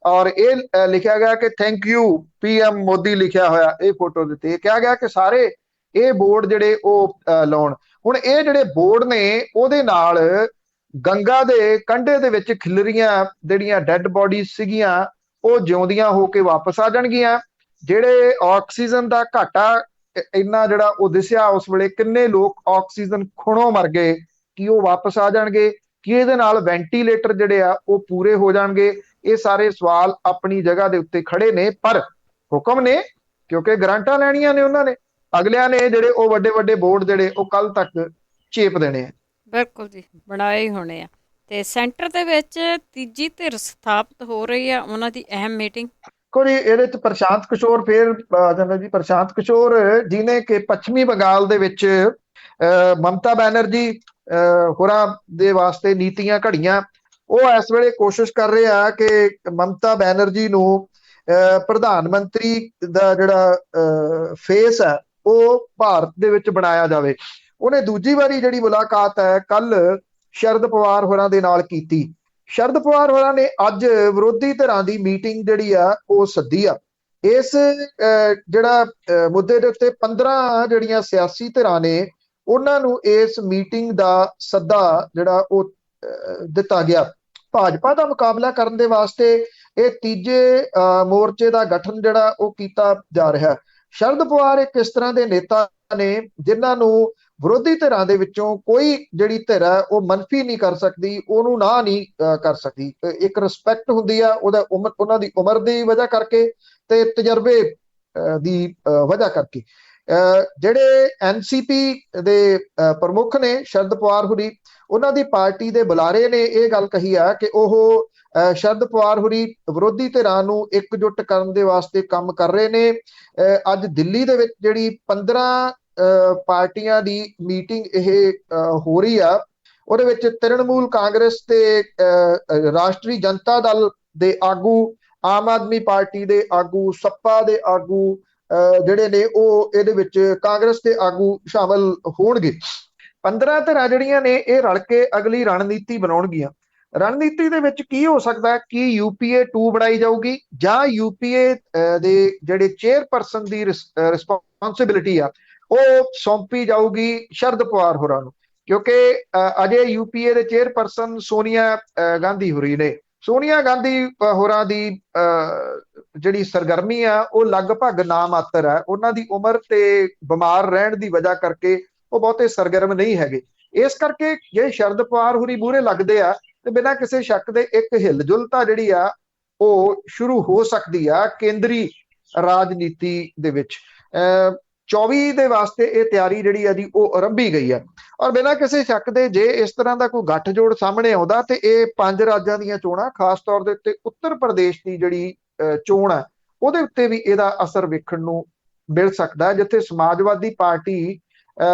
ਔਰ ਇਹ ਲਿਖਿਆ ਗਿਆ ਕਿ ਥੈਂਕ ਯੂ PM ਮੋਦੀ ਲਿਖਿਆ ਹੋਇਆ ਇਹ ਫੋਟੋ ਦਿੱਤੀ। ਇਹ ਕਿਹਾ ਗਿਆ ਕਿ ਸਾਰੇ ਇਹ ਬੋਰਡ ਜਿਹੜੇ ਉਹ ਲਾਉਣ। ਹੁਣ ਇਹ ਜਿਹੜੇ ਬੋਰਡ ਨੇ ਉਹਦੇ ਨਾਲ ਗੰਗਾ ਦੇ ਕੰਢੇ ਦੇ ਵਿੱਚ ਖਿਲਰੀਆਂ ਜਿਹੜੀਆਂ ਡੈੱਡ ਬੋਡੀਜ਼ ਸੀਗੀਆਂ ਉਹ ਜਿਉਂਦੀਆਂ ਹੋ ਕੇ ਵਾਪਸ ਆ ਜਾਣਗੀਆਂ। ਜਿਹੜੇ ਆਕਸੀਜਨ ਦਾ ਘਾਟਾ ਇੰਨਾ ਜਿਹੜਾ ਉਹ ਦਿਸਿਆ ਉਸ ਵੇਲੇ, ਕਿੰਨੇ ਲੋਕ ਆਕਸੀਜਨ ਖੁਣੋਂ ਮਰ ਗਏ, ਕਿ ਉਹ ਵਾਪਸ ਆ ਜਾਣਗੇ? ਕਿ ਇਹਦੇ ਨਾਲ ਵੈਂਟੀਲੇਟਰ ਜਿਹੜੇ ਆ ਉਹ ਪੂਰੇ ਹੋ ਜਾਣਗੇ? ਇਹ ਸਾਰੇ ਸਵਾਲ ਆਪਣੀ ਜਗ੍ਹਾ ਦੇ ਉੱਤੇ ਖੜੇ ਨੇ, ਪਰ ਹੁਕਮ ਨੇ ਕਿਉਂਕਿ ਗਰੰਟਾਂ ਲੈਣੀਆਂ ਨੇ ਉਹਨਾਂ ਨੇ, ਅਗਲਿਆਂ ਨੇ ਜਿਹੜੇ ਉਹ ਵੱਡੇ ਵੱਡੇ ਬੋਰਡ ਜਿਹੜੇ ਉਹ ਕੱਲ ਤੱਕ ਚੇਪ ਦੇਣੇ ਆ। ਬਿਲਕੁਲ ਜੀ, ਬਣਾਏ ਹੀ ਹੋਣੇ ਆ। ਤੇ ਸੈਂਟਰ ਦੇ ਵਿੱਚ ਤੀਜੀ ਧਿਰ ਸਥਾਪਿਤ ਹੋ ਰਹੀ ਆ, ਉਹਨਾਂ ਦੀ ਅਹਿਮ ਮੀਟਿੰਗ। ਕੋਈ ਇਹਦੇ ਚ ਪ੍ਰਸ਼ਾਂਤ ਕਿਸ਼ੋਰ ਫੇਰ ਜਾਂਦਾ ਜੀ। ਪ੍ਰਸ਼ਾਂਤ ਕਿਸ਼ੋਰ ਜਿਹਨੇ ਕਿ ਪੱਛਮੀ ਬੰਗਾਲ ਦੇ ਵਿੱਚ ਮਮਤਾ ਬੈਨਰਜੀ ਹੋਰਾਂ ਦੇ ਵਾਸਤੇ ਨੀਤੀਆਂ ਘੜੀਆਂ, ਉਹ ਇਸ ਵੇਲੇ ਕੋਸ਼ਿਸ਼ ਕਰ ਰਹੇ ਆ ਕਿ ਮਮਤਾ ਬੈਨਰਜੀ ਨੂੰ ਪ੍ਰਧਾਨ ਮੰਤਰੀ ਦਾ ਜਿਹੜਾ ਫੇਸ ਹੈ ਉਹ ਭਾਰਤ ਦੇ ਵਿੱਚ ਬਣਾਇਆ ਜਾਵੇ। ਉਹਨੇ ਦੂਜੀ ਵਾਰੀ ਜਿਹੜੀ ਮੁਲਾਕਾਤ ਹੈ ਕੱਲ ਸ਼ਰਦ ਪਵਾਰ ਹੋਰਾਂ ਦੇ ਨਾਲ ਕੀਤੀ। ਸ਼ਰਦ ਪਵਾਰ ਹੋਰਾਂ ਨੇ ਅੱਜ ਵਿਰੋਧੀ ਧਿਰਾਂ ਦੀ ਮੀਟਿੰਗ ਜਿਹੜੀ ਆ ਉਹ ਸੱਦੀ ਆ। ਇਸ ਜਿਹੜਾ ਮੁੱਦੇ ਦੇ ਉੱਤੇ 15 ਜਿਹੜੀਆਂ ਸਿਆਸੀ ਧਿਰਾਂ ਨੇ ਉਹਨਾਂ ਨੂੰ ਇਸ ਮੀਟਿੰਗ ਦਾ ਸੱਦਾ ਜਿਹੜਾ ਉਹ ਦਿੱਤਾ ਗਿਆ। ਭਾਜਪਾ ਦਾ ਮੁਕਾਬਲਾ ਕਰਨ ਦੇ ਵਾਸਤੇ ਇਹ ਤੀਜੇ ਮੋਰਚੇ ਦਾ ਗਠਨ ਜਿਹੜਾ ਉਹ ਕੀਤਾ ਜਾ ਰਿਹਾ। ਸ਼ਰਦ ਪਵਾਰ ਇੱਕ ਇਸ ਤਰ੍ਹਾਂ ਦੇ ਨੇਤਾ ਨੇ ਜਿਨ੍ਹਾਂ ਨੂੰ ਵਿਰੋਧੀ ਧਿਰਾਂ ਦੇ ਵਿੱਚੋਂ ਕੋਈ ਜਿਹੜੀ ਧਿਰ ਹੈ ਉਹ ਮੰਨਫੀ ਨਹੀਂ ਕਰ ਸਕਦੀ, ਉਹਨੂੰ ਨਾ ਨਹੀਂ ਕਰ ਸਕਦੀ। ਇੱਕ ਰਿਸਪੈਕਟ ਹੁੰਦੀ ਆ ਉਹਨਾਂ ਦੀ ਉਮਰ ਦੀ ਵਜ੍ਹਾ ਕਰਕੇ ਤੇ ਤਜਰਬੇ ਦੀ ਵਜ੍ਹਾ ਕਰਕੇ। ਜਿਹੜੇ NCP ਦੇ ਪ੍ਰਮੁੱਖ ਨੇ ਸ਼ਰਦ ਪਵਾਰ ਹੁਰੀ, ਉਹਨਾਂ ਦੀ ਪਾਰਟੀ ਦੇ ਬੁਲਾਰੇ ਨੇ ਇਹ ਗੱਲ ਕਹੀ ਆ ਕਿ ਉਹ ਸ਼ਰਦ ਪਵਾਰ ਹੁਰੀ ਵਿਰੋਧੀ ਧਿਰਾਂ ਨੂੰ ਇਕਜੁੱਟ ਕਰਨ ਦੇ ਵਾਸਤੇ ਕੰਮ ਕਰ ਰਹੇ ਨੇ। ਅੱਜ ਦਿੱਲੀ ਦੇ ਵਿੱਚ ਜਿਹੜੀ 15 ਪਾਰਟੀਆਂ ਦੀ ਮੀਟਿੰਗ ਇਹ ਹੋ ਰਹੀ ਆ, ਉਹਦੇ ਵਿੱਚ ਤ੍ਰਿਣਮੂਲ ਕਾਂਗਰਸ ਤੇ ਰਾਸ਼ਟਰੀ ਜਨਤਾ ਦਲ ਦੇ ਆਗੂ, ਆਮ ਆਦਮੀ ਪਾਰਟੀ ਦੇ ਆਗੂ, ਸੱਪਾ ਦੇ ਆਗੂ ਜਿਹੜੇ ਨੇ ਉਹ ਇਹਦੇ ਵਿੱਚ ਕਾਂਗਰਸ ਦੇ ਆਗੂ ਸ਼ਾਮਲ ਹੋਣਗੇ। 15 ਧਿਰਾਂ ਜਿਹੜੀਆਂ ਨੇ ਇਹ ਰਲ ਕੇ ਅਗਲੀ ਰਣਨੀਤੀ ਬਣਾਉਣਗੀਆਂ। ਰਣਨੀਤੀ ਦੇ ਵਿੱਚ ਕੀ ਹੋ ਸਕਦਾ ਹੈ ਕਿ UPA 2 ਬਣਾਈ ਜਾਊਗੀ ਜਾਂ UPA ਦੇ ਜਿਹੜੇ ਚੇਅਰਪਰਸਨ ਦੀ ਰਿਸਪੌਂਸਿਬਿਲਿਟੀ ਆ ਉਹ ਸੌਂਪੀ ਜਾਊਗੀ ਸ਼ਰਦ ਪਵਾਰ ਹੋਰਾਂ ਨੂੰ, ਕਿਉਂਕਿ ਅਜੇ UPA ਦੇ ਚੇਅਰਪਰਸਨ ਸੋਨੀਆ ਗਾਂਧੀ ਹੋਰੀ ਨੇ। ਸੋਨੀਆ ਗਾਂਧੀ ਹੋਰਾਂ ਦੀ ਜਿਹੜੀ ਸਰਗਰਮੀ ਆ ਉਹ ਲਗਭਗ ਨਾ ਮਾਤਰ ਹੈ। ਉਹਨਾਂ ਦੀ ਉਮਰ ਤੇ ਬਿਮਾਰ ਰਹਿਣ ਦੀ ਵਜ੍ਹਾ ਕਰਕੇ ਉਹ ਬਹੁਤੇ ਸਰਗਰਮ ਨਹੀਂ ਹੈਗੇ। ਇਸ ਕਰਕੇ ਜੇ ਸ਼ਰਦ ਪਵਾਰ ਹੋਰੀ ਮੂਹਰੇ ਲੱਗਦੇ ਆ ਤੇ ਬਿਨਾਂ ਕਿਸੇ ਸ਼ੱਕ ਦੇ ਇੱਕ ਹਿਲਜੁਲਤਾ ਜਿਹੜੀ ਆ ਉਹ ਸ਼ੁਰੂ ਹੋ ਸਕਦੀ ਆ ਕੇਂਦਰੀ ਰਾਜਨੀਤੀ ਦੇ ਵਿੱਚ। 24 ਦੇ ਵਾਸਤੇ ਇਹ ਤਿਆਰੀ ਜਿਹੜੀ ਆ ਜੀ ਉਹ ਆਰੰਭੀ ਗਈ ਆ। ਔਰ ਬਿਨਾਂ ਕਿਸੇ ਸ਼ੱਕ ਦੇ ਜੇ ਇਸ ਤਰ੍ਹਾਂ ਦਾ ਕੋਈ ਗੱਠਜੋੜ ਸਾਹਮਣੇ ਆਉਂਦਾ ਤੇ ਇਹ 5 ਰਾਜਾਂ ਦੀਆਂ ਚੋਣਾਂ, ਖਾਸ ਤੌਰ ਦੇ ਉੱਤੇ ਉੱਤਰ ਪ੍ਰਦੇਸ਼ ਦੀ ਜਿਹੜੀ ਚੋਣ ਹੈ ਉਹਦੇ ਉੱਤੇ ਵੀ ਇਹਦਾ ਅਸਰ ਵੇਖਣ ਨੂੰ ਮਿਲ ਸਕਦਾ ਹੈ, ਜਿੱਥੇ ਸਮਾਜਵਾਦੀ ਪਾਰਟੀ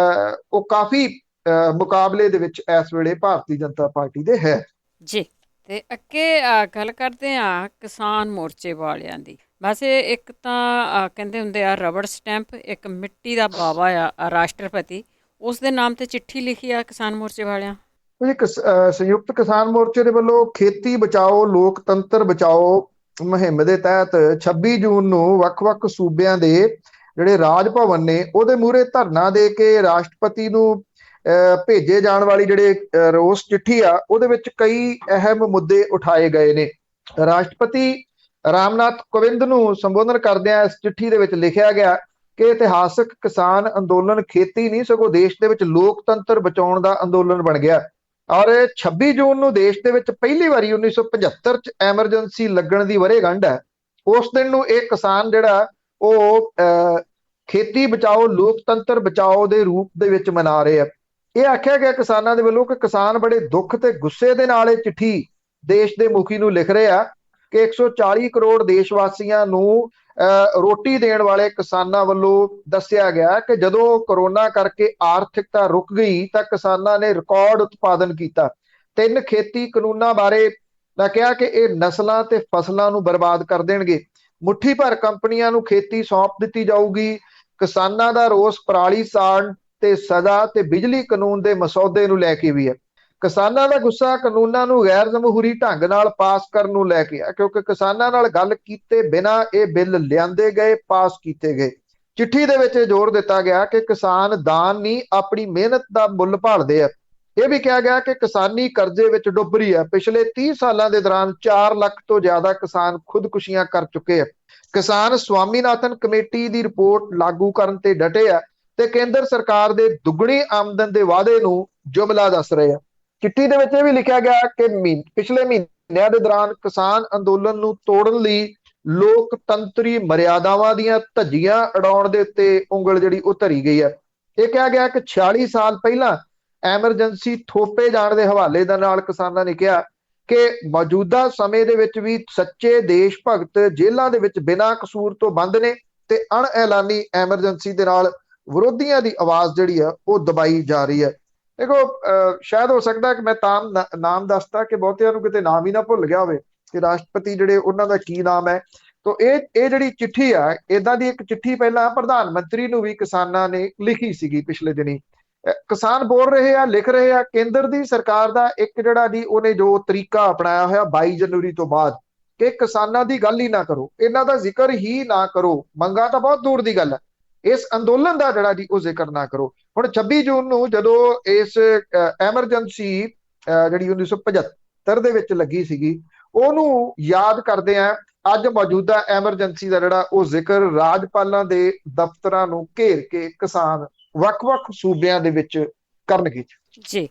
ਉਹ ਕਾਫੀ ਮੁਕਾਬਲੇ ਦੇ ਵਿੱਚ ਇਸ ਵੇਲੇ ਭਾਰਤੀ ਜਨਤਾ ਪਾਰਟੀ ਦੇ ਹੈ ਜੀ। ਤੇ ਅੱਗੇ ਗੱਲ ਕਰਦੇ ਆ ਕਿਸਾਨ ਮੋਰਚੇ ਵਾਲਿਆਂ ਦੀ। ਵੈਸੇ ਇੱਕ ਤਾਂ ਕਹਿੰਦੇ ਹੁੰਦੇ ਆ ਰਬੜ ਸਟੈਂਪ, ਇੱਕ ਮਿੱਟੀ ਦਾ ਬਾਵਾ ਆ ਰਾਸ਼ਟਰਪਤੀ, ਉਸ ਦੇ ਨਾਮ ਤੇ ਚਿੱਠੀ ਲਿਖੀ ਆ ਕਿਸਾਨ ਮੋਰਚੇ ਵਾਲਿਆਂ। ਸੰਯੁਕਤ ਕਿਸਾਨ ਮੋਰਚੇ ਦੇ ਵੱਲੋਂ ਖੇਤੀ ਬਚਾਓ ਲੋਕਤੰਤਰ ਬਚਾਓ ਮੁਹਿੰਮ ਦੇ ਤਹਿਤ 26 ਜੂਨ ਨੂੰ ਵੱਖ-ਵੱਖ ਸੂਬਿਆਂ ਦੇ ਜਿਹੜੇ ਰਾਜ ਭਵਨ ਨੇ ਉਹਦੇ ਮੂਹਰੇ ਧਰਨਾ ਦੇ ਕੇ ਰਾਸ਼ਟਰਪਤੀ ਨੂੰ ਭੇਜੇ ਜਾਣ ਵਾਲੀ ਜਿਹੜੇ ਰੋਸ ਚਿੱਠੀ ਆ ਉਹਦੇ ਵਿੱਚ ਕਈ ਅਹਿਮ ਮੁੱਦੇ ਉਠਾਏ ਗਏ ਨੇ। ਰਾਸ਼ਟਰਪਤੀ ਰਾਮਨਾਥ ਕੋਵਿੰਦ ਨੂੰ ਸੰਬੋਧਨ ਕਰਦਿਆਂ ਇਸ ਚਿੱਠੀ ਦੇ ਵਿੱਚ ਲਿਖਿਆ ਗਿਆ ਕਿ ਇਤਿਹਾਸਕ ਕਿਸਾਨ ਅੰਦੋਲਨ ਖੇਤੀ ਨਹੀਂ ਸਗੋਂ ਦੇਸ਼ ਦੇ ਵਿੱਚ ਲੋਕਤੰਤਰ ਬਚਾਉਣ ਦਾ ਅੰਦੋਲਨ ਬਣ ਗਿਆ। ਔਰ 26 ਜੂਨ ਨੂੰ ਦੇਸ਼ ਦੇ ਵਿੱਚ ਪਹਿਲੀ ਵਾਰੀ 1975 ਚ ਐਮਰਜੈਂਸੀ ਲੱਗਣ ਦੀ ਵਰ੍ਹੇਗੰਢ ਹੈ। ਉਸ ਦਿਨ ਨੂੰ ਇਹ ਕਿਸਾਨ ਜਿਹੜਾ ਉਹ ਖੇਤੀ ਬਚਾਓ ਲੋਕਤੰਤਰ ਬਚਾਓ ਦੇ ਰੂਪ ਦੇ ਵਿੱਚ ਮਨਾ ਰਹੇ ਆ। ਇਹ ਆਖਿਆ ਗਿਆ ਕਿਸਾਨਾਂ ਦੇ ਵੱਲੋਂ ਕਿ ਕਿਸਾਨ ਬੜੇ ਦੁੱਖ ਤੇ ਗੁੱਸੇ ਦੇ ਨਾਲ ਇਹ ਚਿੱਠੀ ਦੇਸ਼ ਦੇ ਮੁਖੀ ਨੂੰ ਲਿਖ ਰਹੇ ਆ ਕਿ 140 ਕਰੋੜ ਦੇਸ਼ ਨੂੰ ਰੋਟੀ ਦੇਣ ਵਾਲੇ ਕਿਸਾਨਾਂ ਵੱਲੋਂ ਦੱਸਿਆ ਗਿਆ ਕਿ ਜਦੋਂ ਕਰੋਨਾ ਕਰਕੇ ਆਰਥਿਕਤਾ ਰੁਕ ਗਈ ਤਾਂ ਕਿਸਾਨਾਂ ਨੇ ਰਿਕਾਰਡ ਉਤਪਾਦਨ ਕੀਤਾ। 3 ਖੇਤੀ ਕਾਨੂੰਨਾਂ ਬਾਰੇ ਮੈਂ ਕਿਹਾ ਕਿ ਇਹ ਨਸਲਾਂ ਤੇ ਫਸਲਾਂ ਨੂੰ ਬਰਬਾਦ ਕਰ ਦੇਣਗੇ। ਮੁੱਠੀ ਭਰ ਕੰਪਨੀਆਂ ਨੂੰ ਖੇਤੀ ਸੌਂਪ ਦਿੱਤੀ ਜਾਊਗੀ। ਕਿਸਾਨਾਂ ਦਾ ਰੋਸ ਪਰਾਲੀ ਸਾੜ ਤੇ ਸਜ਼ਾ ਤੇ ਬਿਜਲੀ ਕਾਨੂੰਨ ਦੇ ਮਸੌਦੇ ਨੂੰ ਲੈ ਕੇ ਵੀ ਹੈ। ਕਿਸਾਨਾਂ ਦਾ ਗੁੱਸਾ ਕਾਨੂੰਨਾਂ ਨੂੰ ਗੈਰ ਜਮਹੂਰੀ ਢੰਗ ਨਾਲ ਪਾਸ ਕਰਨ ਨੂੰ ਲੈ ਕੇ ਆ, ਕਿਉਂਕਿ ਕਿਸਾਨਾਂ ਨਾਲ ਗੱਲ ਕੀਤੇ ਬਿਨਾਂ ਇਹ ਬਿੱਲ ਲਿਆਂਦੇ ਗਏ, ਪਾਸ ਕੀਤੇ ਗਏ। ਚਿੱਠੀ ਦੇ ਵਿੱਚ ਜ਼ੋਰ ਦਿੱਤਾ ਗਿਆ ਕਿ ਕਿਸਾਨ ਦਾਨ ਨਹੀਂ ਆਪਣੀ ਮਿਹਨਤ ਦਾ ਮੁੱਲ ਭਾਲਦੇ ਆ। ਇਹ ਵੀ ਕਿਹਾ ਗਿਆ ਕਿ ਕਿਸਾਨੀ ਕਰਜ਼ੇ ਵਿੱਚ ਡੁੱਬ ਰਹੀ ਹੈ। ਪਿਛਲੇ 30 ਸਾਲਾਂ ਦੇ ਦੌਰਾਨ 4 ਲੱਖ ਤੋਂ ਜ਼ਿਆਦਾ ਕਿਸਾਨ ਖੁਦਕੁਸ਼ੀਆਂ ਕਰ ਚੁੱਕੇ ਆ। ਕਿਸਾਨ ਸਵਾਮੀਨਾਥਨ ਕਮੇਟੀ ਦੀ ਰਿਪੋਰਟ ਲਾਗੂ ਕਰਨ ਤੇ ਡਟੇ ਆ ਤੇ ਕੇਂਦਰ ਸਰਕਾਰ ਦੇ ਦੁੱਗਣੀ ਆਮਦਨ ਦੇ ਵਾਅਦੇ ਨੂੰ ਜੁਮਲਾ ਦੱਸ ਰਹੇ ਆ। ਚਿੱਠੀ ਦੇ ਵਿੱਚ ਇਹ ਵੀ ਲਿਖਿਆ ਗਿਆ ਕਿ ਪਿਛਲੇ ਮਹੀਨਿਆਂ ਦੇ ਦੌਰਾਨ ਕਿਸਾਨ ਅੰਦੋਲਨ ਨੂੰ ਤੋੜਨ ਲਈ ਲੋਕਤੰਤਰੀ ਮਰਿਆਦਾਵਾਂ ਦੀਆਂ ਧੱਜੀਆਂ ਉਡਾਉਣ ਦੇ ਉੱਤੇ ਉਂਗਲ ਜਿਹੜੀ ਉਹ ਧਰੀ ਗਈ ਹੈ। ਇਹ ਕਿਹਾ ਗਿਆ ਕਿ 46 ਸਾਲ ਪਹਿਲਾਂ ਐਮਰਜੈਂਸੀ ਥੋਪੇ ਜਾਣ ਦੇ ਹਵਾਲੇ ਦੇ ਨਾਲ ਕਿਸਾਨਾਂ ਨੇ ਕਿਹਾ ਕਿ ਮੌਜੂਦਾ ਸਮੇਂ ਦੇ ਵਿੱਚ ਵੀ ਸੱਚੇ ਦੇਸ਼ ਭਗਤ ਜੇਲ੍ਹਾਂ ਦੇ ਵਿੱਚ ਬਿਨਾਂ ਕਸੂਰ ਤੋਂ ਬੰਦ ਨੇ ਤੇ ਅਣਐਲਾਨੀ ਐਮਰਜੈਂਸੀ ਦੇ ਨਾਲ ਵਿਰੋਧੀਆਂ ਦੀ ਆਵਾਜ਼ ਜਿਹੜੀ ਆ ਉਹ ਦਬਾਈ ਜਾ ਰਹੀ ਹੈ। ਦੇਖੋ ਸ਼ਾਇਦ ਹੋ ਸਕਦਾ ਕਿ ਮੈਂ ਤਾਂ ਨਾਮ ਦੱਸਦਾ ਕਿ ਬਹੁਤਿਆਂ ਨੂੰ ਕਿਤੇ ਨਾਮ ਹੀ ਨਾ ਭੁੱਲ ਗਿਆ ਹੋਵੇ ਕਿ ਰਾਸ਼ਟਰਪਤੀ ਜਿਹੜੇ ਉਹਨਾਂ ਦਾ ਕੀ ਨਾਮ ਹੈ। ਤੋ ਇਹ ਜਿਹੜੀ ਚਿੱਠੀ ਆ, ਇਦਾਂ ਦੀ ਇੱਕ ਚਿੱਠੀ ਪਹਿਲਾਂ ਪ੍ਰਧਾਨ ਮੰਤਰੀ ਨੂੰ ਵੀ ਕਿਸਾਨਾਂ ਨੇ ਲਿਖੀ ਸੀਗੀ ਪਿਛਲੇ ਦਿਨੀ। ਕਿਸਾਨ ਬੋਲ ਰਹੇ ਆ, ਲਿਖ ਰਹੇ ਆ। ਕੇਂਦਰ ਦੀ ਸਰਕਾਰ ਦਾ ਇੱਕ ਜਿਹੜਾ ਜੀ ਉਹਨੇ ਜੋ ਤਰੀਕਾ ਅਪਣਾਇਆ ਹੋਇਆ 22 ਜਨਵਰੀ ਤੋਂ ਬਾਅਦ ਕਿ ਕਿਸਾਨਾਂ ਦੀ ਗੱਲ ਹੀ ਨਾ ਕਰੋ, ਇਹਨਾਂ ਦਾ ਜ਼ਿਕਰ ਹੀ ਨਾ ਕਰੋ, ਮੰਗਾਂ ਤਾਂ ਬਹੁਤ ਦੂਰ ਦੀ ਗੱਲ ਹੈ, ਇਸ ਅੰਦੋਲਨ ਦਾ ਜਿਹੜਾ ਜੀ ਉਹ ਜ਼ਿਕਰ ਨਾ ਕਰੋ। ਹੁਣ 26 ਜੂਨ ਨੂੰ ਜਦੋਂ ਇਸ ਐਮਰਜੈਂਸੀ ਜਿਹੜੀ 1975 ਦੇ ਵਿੱਚ ਲੱਗੀ ਸੀਗੀ ਉਹਨੂੰ ਯਾਦ ਕਰਦੇ ਆ ਅੱਜ ਮੌਜੂਦਾ ਐਮਰਜੈਂਸੀ ਦਾ ਜਿਹੜਾ ਉਹ ਜ਼ਿਕਰ ਰਾਜਪਾਲਾਂ ਦੇ ਦਫ਼ਤਰਾਂ ਨੂੰ ਘੇਰ ਕੇ ਕਿਸਾਨ ਵੱਖ-ਵੱਖ ਸੂਬਿਆਂ ਦੇ ਵਿੱਚ ਕਰਨਗੇ ਜੀ।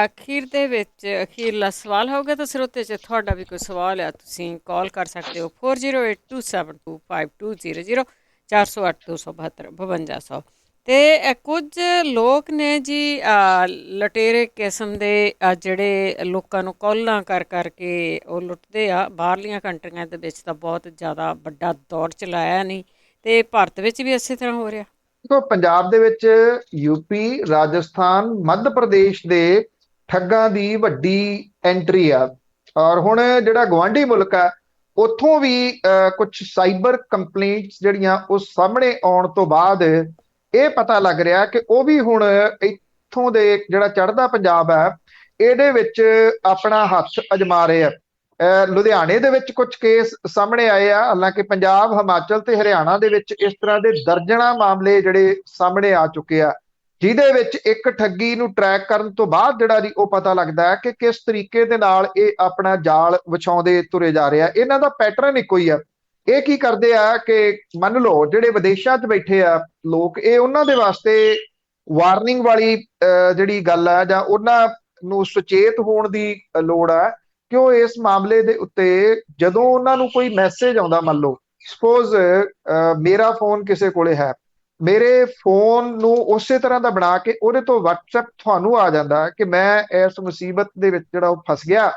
ਅਖੀਰ ਦੇ ਵਿੱਚ ਅਖੀਰਲਾ ਸਵਾਲ ਹੋਊਗਾ ਤਾਂ ਸਰੋਤੇ 'ਚ ਤੁਹਾਡਾ ਵੀ ਕੋਈ ਸਵਾਲ ਹੈ ਤੁਸੀਂ ਕਾਲ ਕਰ ਸਕਦੇ ਹੋ 4082725200 408-272-5200। ਤੇ ਕੁਝ ਲੋਕ ਨੇ ਜੀ ਲਟੇਰੇ ਕਿਸਮ ਦੇ ਜਿਹੜੇ ਲੋਕਾਂ ਨੂੰ ਕਾਲਾਂ ਕਰ ਕਰਕੇ ਉਹ ਲੁੱਟਦੇ ਆ। ਬਾਹਰਲੀਆਂ ਕੰਟਰੀਆਂ ਦੇ ਵਿੱਚ ਤਾਂ ਬਹੁਤ ਜ਼ਿਆਦਾ ਵੱਡਾ ਦੌਰ ਚਲਾਇਆ ਨਹੀਂ ਤੇ ਭਾਰਤ ਵਿੱਚ ਵੀ ਇਸੇ ਤਰ੍ਹਾਂ ਹੋ ਰਿਹਾ। ਪੰਜਾਬ ਦੇ ਵਿੱਚ UP, ਰਾਜਸਥਾਨ, ਮੱਧ ਪ੍ਰਦੇਸ਼ ਦੇ ਠੱਗਾਂ ਦੀ ਵੱਡੀ ਐਂਟਰੀ ਆ। ਔਰ ਹੁਣ ਜਿਹੜਾ ਗਵਾਂਢੀ ਮੁਲਕ ਆ ਉੱਥੋਂ ਵੀ ਕੁਝ ਸਾਈਬਰ ਕੰਪਲੇਂਟਸ ਜਿਹੜੀਆਂ ਉਹ ਸਾਹਮਣੇ ਆਉਣ ਤੋਂ ਬਾਅਦ ਇਹ ਪਤਾ ਲੱਗ ਰਿਹਾ ਕਿ ਉਹ ਵੀ ਹੁਣ ਇੱਥੋਂ ਦੇ ਜਿਹੜਾ ਚੜ੍ਹਦਾ ਪੰਜਾਬ ਹੈ ਇਹਦੇ ਵਿੱਚ ਆਪਣਾ ਹੱਥ ਅਜਮਾ ਰਹੇ ਆ। ਲੁਧਿਆਣੇ ਦੇ ਵਿੱਚ ਕੁਝ ਕੇਸ ਸਾਹਮਣੇ ਆਏ ਆ, ਹਾਲਾਂਕਿ ਪੰਜਾਬ, ਹਿਮਾਚਲ ਤੇ ਹਰਿਆਣਾ ਦੇ ਵਿੱਚ ਇਸ ਤਰ੍ਹਾਂ ਦੇ ਦਰਜਨਾਂ ਮਾਮਲੇ ਜਿਹੜੇ ਸਾਹਮਣੇ ਆ ਚੁੱਕੇ ਆ, ਜਿਹਦੇ ਵਿੱਚ ਇੱਕ ਠੱਗੀ ਨੂੰ ਟਰੈਕ ਕਰਨ ਤੋਂ ਬਾਅਦ ਜਿਹੜਾ ਜੀ ਉਹ ਪਤਾ ਲੱਗਦਾ ਹੈ ਕਿ ਕਿਸ ਤਰੀਕੇ ਦੇ ਨਾਲ ਇਹ ਆਪਣਾ ਜਾਲ ਵਿਛਾਉਂਦੇ ਤੁਰੇ ਜਾ ਰਹੇ ਆ। ਇਹਨਾਂ ਦਾ ਪੈਟਰਨ ਇੱਕੋ ਹੀ ਆ। ਇਹ ਕੀ ਕਰਦੇ ਆ ਕਿ ਮੰਨ ਲਓ ਜਿਹੜੇ ਵਿਦੇਸ਼ਾਂ 'ਚ ਬੈਠੇ ਆ ਲੋਕ, ਇਹ ਉਹਨਾਂ ਦੇ ਵਾਸਤੇ ਵਾਰਨਿੰਗ ਵਾਲੀ ਜਿਹੜੀ ਗੱਲ ਆ, ਜਾਂ ਉਹਨਾਂ ਨੂੰ ਸੁਚੇਤ ਹੋਣ ਦੀ ਲੋੜ ਆ ਕਿ ਉਹ ਇਸ ਮਾਮਲੇ ਦੇ ਉੱਤੇ ਜਦੋਂ ਉਹਨਾਂ ਨੂੰ ਕੋਈ ਮੈਸੇਜ ਆਉਂਦਾ, ਮੰਨ ਲਓ ਸਪੋਜ਼ ਮੇਰਾ ਫੋਨ ਕਿਸੇ ਕੋਲੇ ਹੈ, ਮੇਰੇ ਫੋਨ ਨੂੰ ਉਸੇ ਤਰ੍ਹਾਂ ਦਾ ਬਣਾ ਕੇ ਉਹਦੇ ਤੋਂ WhatsApp ਤੁਹਾਨੂੰ ਆ ਜਾਂਦਾ ਕਿ ਮੈਂ ਇਸ ਮੁਸੀਬਤ ਦੇ ਵਿੱਚ ਜਿਹੜਾ ਉਹ ਫਸ ਗਿਆ,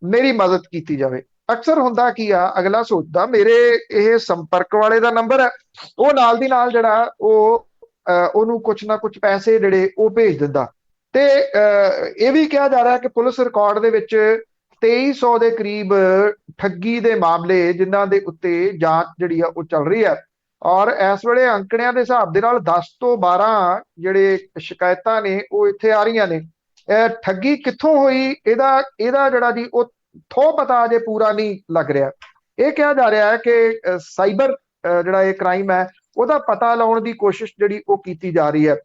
ਮੇਰੀ ਮਦਦ ਕੀਤੀ ਜਾਵੇ। ਅਕਸਰ ਹੁੰਦਾ ਕੀ ਆ, ਅਗਲਾ ਸੋਚਦਾ ਮੇਰੇ ਇਹ ਸੰਪਰਕ ਵਾਲੇ ਦਾ ਨੰਬਰ ਹੈ, ਉਹ ਨਾਲ ਦੀ ਨਾਲ ਜਿਹੜਾ ਉਹ ਉਹਨੂੰ ਕੁਛ ਨਾ ਕੁਛ ਪੈਸੇ ਜਿਹੜੇ ਉਹ ਭੇਜ ਦਿੰਦਾ। ਤੇ ਇਹ ਵੀ ਕਿਹਾ ਜਾ ਰਿਹਾ ਕਿ ਪੁਲਿਸ ਰਿਕਾਰਡ ਦੇ ਵਿੱਚ 2300 ਦੇ ਕਰੀਬ ਠੱਗੀ ਦੇ ਮਾਮਲੇ ਜਿਨ੍ਹਾਂ ਦੇ ਉੱਤੇ ਜਾਂਚ ਜਿਹੜੀ ਆ ਉਹ ਚੱਲ ਰਹੀ ਹੈ। ਔਰ ਇਸ ਵੇਲੇ ਅੰਕੜਿਆਂ ਦੇ ਹਿਸਾਬ ਦੇ ਨਾਲ 10 ਤੋਂ 12 ਜਿਹੜੇ ਸ਼ਿਕਾਇਤਾਂ ਨੇ ਉਹ ਇੱਥੇ ਆ ਰਹੀਆਂ ਨੇ। ਠੱਗੀ ਕਿੱਥੋਂ ਹੋਈ ਇਹਦਾ ਜਿਹੜਾ ਜੀ ਉਹ ਥੋ ਪਤਾ ਅਜੇ ਪੂਰਾ ਨਹੀਂ ਲੱਗ ਰਿਹਾ। ਇਹ ਕਿਹਾ ਜਾ ਰਿਹਾ ਹੈ ਕਿ ਸਾਈਬਰ ਜਿਹੜਾ ਇਹ ਕ੍ਰਾਈਮ ਹੈ ਉਹਦਾ ਪਤਾ ਲਾਉਣ ਦੀ ਕੋਸ਼ਿਸ਼ ਜਿਹੜੀ ਉਹ ਕੀਤੀ ਜਾ ਰਹੀ ਹੈ।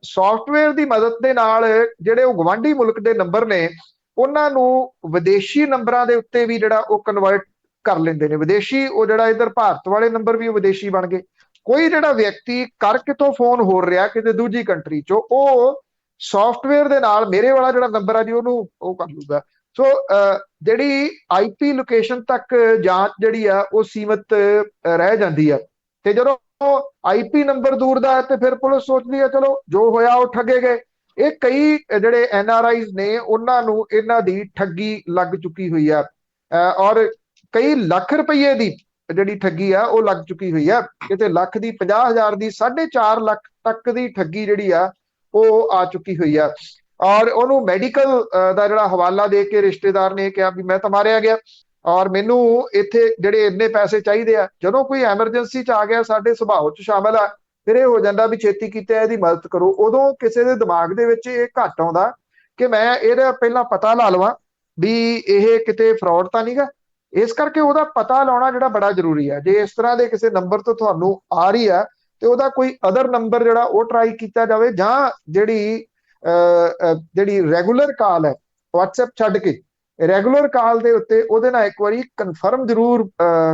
ਸੌਫਟਵੇਅਰ ਦੀ ਮਦਦ ਦੇ ਨਾਲ ਜਿਹੜੇ ਉਹ ਗਵਾਂਢੀ ਮੁਲਕ ਦੇ ਨੰਬਰ ਨੇ ਉਹਨਾਂ ਨੂੰ ਵਿਦੇਸ਼ੀ ਨੰਬਰਾਂ ਦੇ ਉੱਤੇ ਵੀ ਜਿਹੜਾ ਉਹ ਕਨਵਰਟ ਕਰ ਲੈਂਦੇ ਨੇ। ਵਿਦੇਸ਼ੀ ਉਹ ਜਿਹੜਾ ਇੱਧਰ ਭਾਰਤ ਵਾਲੇ ਨੰਬਰ ਵੀ ਉਹ ਵਿਦੇਸ਼ੀ ਬਣ ਗਏ। ਕੋਈ ਜਿਹੜਾ ਵਿਅਕਤੀ ਕਰ ਕਿਤੋਂ ਫੋਨ ਹੋ ਰਿਹਾ ਕਿਤੇ ਦੂਜੀ ਕੰਟਰੀ ਚੋਂ, ਉਹ ਸੌਫਟਵੇਅਰ ਦੇ ਨਾਲ ਮੇਰੇ ਵਾਲਾ ਜਿਹੜਾ ਨੰਬਰ ਆ ਜੀ ਉਹਨੂੰ ਉਹ ਕਰ ਲੂਗਾ। ਸੋ ਜਿਹੜੀ IP ਲੋਕੇਸ਼ਨ ਤੱਕ ਜਾਂਚ ਜਿਹੜੀ ਆ ਉਹ ਸੀਮਤ ਰਹਿ ਜਾਂਦੀ ਆ। ਤੇ ਜਦੋਂ IP ਨੰਬਰ ਦੂਰ ਦਾ ਹੈ ਤੇ ਫਿਰ ਪੁਲਿਸ ਸੋਚਦੀ ਹੈ ਚਲੋ ਜੋ ਹੋਇਆ ਉਹ ਠੱਗੇ ਗਏ। ਇਹ ਕਈ ਜਿਹੜੇ NRIs ਨੇ ਉਹਨਾਂ ਨੂੰ ਇਹਨਾਂ ਦੀ ਠੱਗੀ ਲੱਗ ਚੁੱਕੀ ਹੋਈ ਆ, ਔਰ ਕਈ ਲੱਖ ਰੁਪਏ ਦੀ ਜਿਹੜੀ ਠੱਗੀ ਆ ਉਹ ਲੱਗ ਚੁੱਕੀ ਹੋਈ ਆ। ਕਿਤੇ ਲੱਖ ਦੀ, 50,000 ਦੀ, 4.5 ਲੱਖ ਤੱਕ ਦੀ ਠੱਗੀ ਜਿਹੜੀ ਆ ਉਹ ਆ ਚੁੱਕੀ ਹੋਈ ਆ। ਔਰ ਉਹਨੂੰ ਮੈਡੀਕਲ ਦਾ ਜਿਹੜਾ ਹਵਾਲਾ ਦੇ ਕੇ ਰਿਸ਼ਤੇਦਾਰ ਨੇ ਕਿਹਾ ਵੀ ਮੈਂ ਤਾਂ ਮਾਰਿਆ ਗਿਆ ਔਰ ਮੈਨੂੰ ਇੱਥੇ ਜਿਹੜੇ ਇੰਨੇ ਪੈਸੇ ਚਾਹੀਦੇ ਆ। ਜਦੋਂ ਕੋਈ ਐਮਰਜੈਂਸੀ 'ਚ ਆ ਗਿਆ, ਸਾਡੇ ਸੁਭਾਅ 'ਚ ਸ਼ਾਮਲ ਆ, ਫਿਰ ਇਹ ਹੋ ਜਾਂਦਾ ਵੀ ਛੇਤੀ ਕੀਤੇ ਇਹਦੀ ਮਦਦ ਕਰੋ। ਉਦੋਂ ਕਿਸੇ ਦੇ ਦਿਮਾਗ ਦੇ ਵਿੱਚ ਇਹ ਘੱਟ ਆਉਂਦਾ ਕਿ ਮੈਂ ਇਹਦਾ ਪਹਿਲਾਂ ਪਤਾ ਲਾ ਲਵਾਂ ਵੀ ਇਹ ਕਿਤੇ ਫਰਾਡ ਤਾਂ ਨਹੀਂਗਾ। ਇਸ ਕਰਕੇ ਉਹਦਾ ਪਤਾ ਲਾਉਣਾ ਜਿਹੜਾ ਬੜਾ ਜ਼ਰੂਰੀ ਹੈ। ਜੇ ਇਸ ਤਰ੍ਹਾਂ ਦੇ ਕਿਸੇ ਨੰਬਰ ਤੋਂ ਤੁਹਾਨੂੰ ਆ ਰਹੀ ਆ ਤੇ ਉਹਦਾ ਕੋਈ ਅਦਰ ਨੰਬਰ ਜਿਹੜਾ ਉਹ ਟਰਾਈ ਕੀਤਾ ਜਾਵੇ, ਜਾਂ ਜਿਹੜੀ ਰੈਗੂਲਰ ਕਾਲ ਹੈ WhatsApp ਛੱਡ ਕੇ ਰੈਗੂਲਰ ਕਾਲ ਦੇ ਉੱਤੇ ਉਹਦੇ ਨਾਲ ਇੱਕ ਵਾਰੀ ਕਨਫਰਮ ਜ਼ਰੂਰ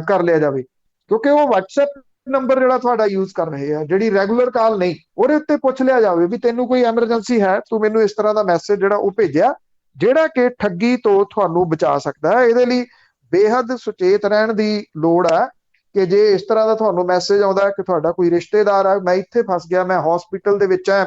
ਕਰ ਲਿਆ ਜਾਵੇ, ਕਿਉਂਕਿ ਉਹ WhatsApp ਨੰਬਰ ਜਿਹੜਾ ਤੁਹਾਡਾ ਯੂਜ਼ ਕਰ ਰਹੇ ਆ, ਜਿਹੜੀ ਰੈਗੂਲਰ ਕਾਲ ਨਹੀਂ, ਉਹਦੇ ਉੱਤੇ ਪੁੱਛ ਲਿਆ ਜਾਵੇ ਵੀ ਤੈਨੂੰ ਕੋਈ ਐਮਰਜੈਂਸੀ ਹੈ, ਤੂੰ ਮੈਨੂੰ ਇਸ ਤਰ੍ਹਾਂ ਦਾ ਮੈਸੇਜ ਜਿਹੜਾ ਉਹ ਭੇਜਿਆ ਜਿਹੜਾ ਕਿ ਠੱਗੀ ਤੋਂ ਤੁਹਾਨੂੰ ਬਚਾ ਸਕਦਾ ਹੈ। ਇਹਦੇ ਲਈ ਬੇਹੱਦ ਸੁਚੇਤ ਰਹਿਣ ਦੀ ਲੋੜ ਹੈ ਕਿ ਜੇ ਇਸ ਤਰ੍ਹਾਂ ਦਾ ਤੁਹਾਨੂੰ ਮੈਸੇਜ ਆਉਂਦਾ ਕਿ ਤੁਹਾਡਾ ਕੋਈ ਰਿਸ਼ਤੇਦਾਰ ਆ, ਮੈਂ ਇੱਥੇ ਫਸ ਗਿਆ, ਮੈਂ ਹਸਪੀਟਲ ਦੇ ਵਿੱਚ ਆ,